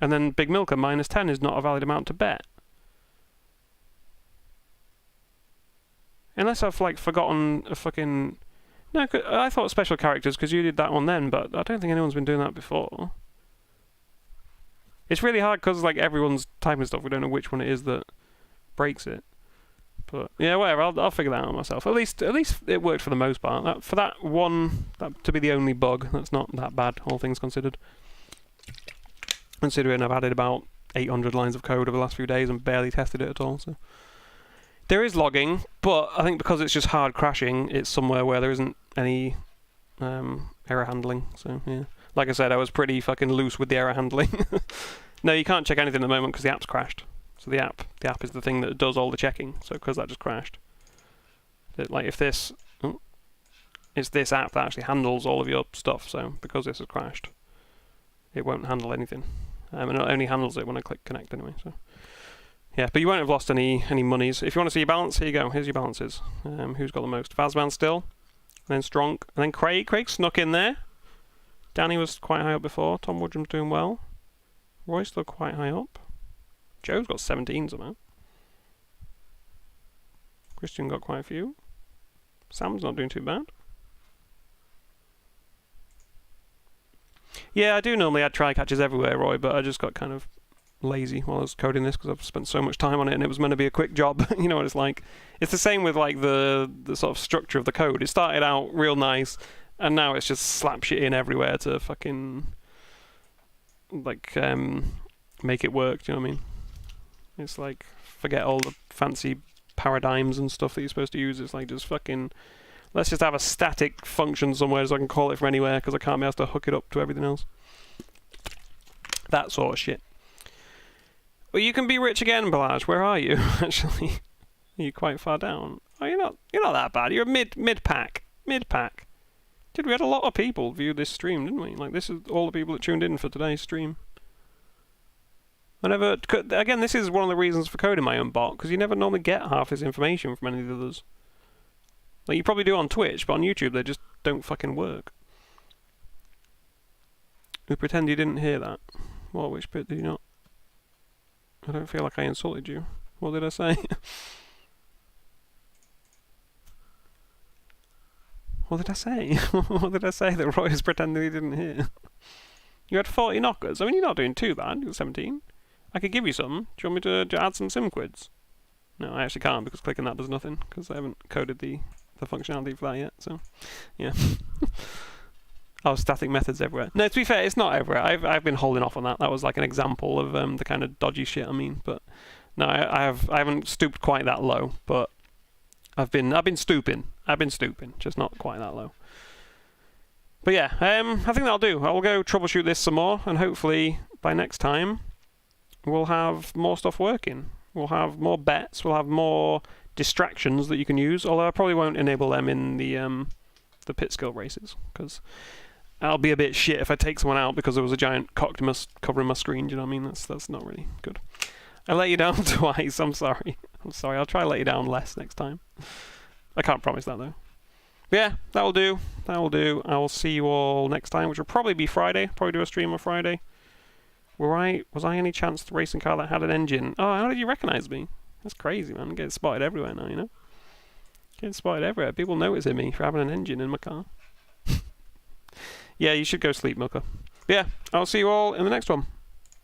And then Big Milker -10 is not a valid amount to bet. Unless I've like forgotten a fucking... No, I thought special characters because you did that one then, but I don't think anyone's been doing that before. It's really hard because like everyone's typing stuff. We don't know which one it is that breaks it. But yeah, whatever. I'll figure that out myself. At least it worked for the most part. For that one, that to be the only bug, that's not that bad, all things considered. Considering I've added about 800 lines of code over the last few days and barely tested it at all. So there is logging, but I think because it's just hard crashing, it's somewhere where there isn't any error handling. So yeah, like I said, I was pretty fucking loose with the error handling. No, you can't check anything at the moment because the app's crashed. So the app is the thing that does all the checking. So because that just crashed, like if this, it's this app that actually handles all of your stuff. So because this has crashed, it won't handle anything, and it only handles it when I click connect anyway. So yeah, but you won't have lost any monies. If you want to see your balance, here you go. Here's your balances. Who's got the most? Vazman still, and then Strong, and then Craig. Craig snuck in there. Danny was quite high up before. Tom Woodrum's doing well. Roy's still quite high up. Joe's got 17 somehow. Christian got quite a few. Sam's not doing too bad. Yeah, I do normally add try catches everywhere, Roy, but I just got kind of lazy while I was coding this because I've spent so much time on it and it was meant to be a quick job. You know what it's like. It's the same with like the sort of structure of the code. It started out real nice and now it's just slap shit in everywhere to fucking like make it work, do you know what I mean? It's like forget all the fancy paradigms and stuff that you're supposed to use. It's like just fucking let's just have a static function somewhere so I can call it from anywhere because I can't be asked to hook it up to everything else. That sort of shit. Well, you can be rich again, Balaj. Where are you? Actually, are you quite far down? Oh, you're not that bad. You're mid pack. Dude, we had a lot of people view this stream, didn't we? Like this is all the people that tuned in for today's stream. Again, this is one of the reasons for coding my own bot because you never normally get half this information from any of the others. Like you probably do on Twitch, but on YouTube they just don't fucking work. We pretend you didn't hear that. What? Which bit did you not? I don't feel like I insulted you. What did I say? What did I say? What did I say that Roy is pretending he didn't hear? You had 40 knockers. I mean, you're not doing too bad. You're 17. I could give you some. Do you want me to add some SimQuids? No, I actually can't because clicking that does nothing because I haven't coded the functionality for that yet. So, yeah. Oh, static methods everywhere. No, to be fair, it's not everywhere. I've been holding off on that. That was like an example of the kind of dodgy shit I mean. But no, I haven't stooped quite that low. But I've been stooping. Just not quite that low. But yeah, I think that'll do. I will go troubleshoot this some more, and hopefully by next time we'll have more stuff working. We'll have more bets. We'll have more distractions that you can use. Although I probably won't enable them in the pit skill races because I'll be a bit shit if I take someone out because there was a giant cock covering my screen. Do you know what I mean? That's not really good. I let you down twice. I'm sorry. I'll try to let you down less next time. I can't promise that though. But yeah, that'll do. I will see you all next time, which will probably be Friday. Probably do a stream on Friday. Was I any chance the racing car that had an engine? Oh, how did you recognise me? That's crazy, man. I'm getting spotted everywhere now, you know? Getting spotted everywhere. People noticing me for having an engine in my car. Yeah, you should go sleep, Milka. But yeah, I'll see you all in the next one.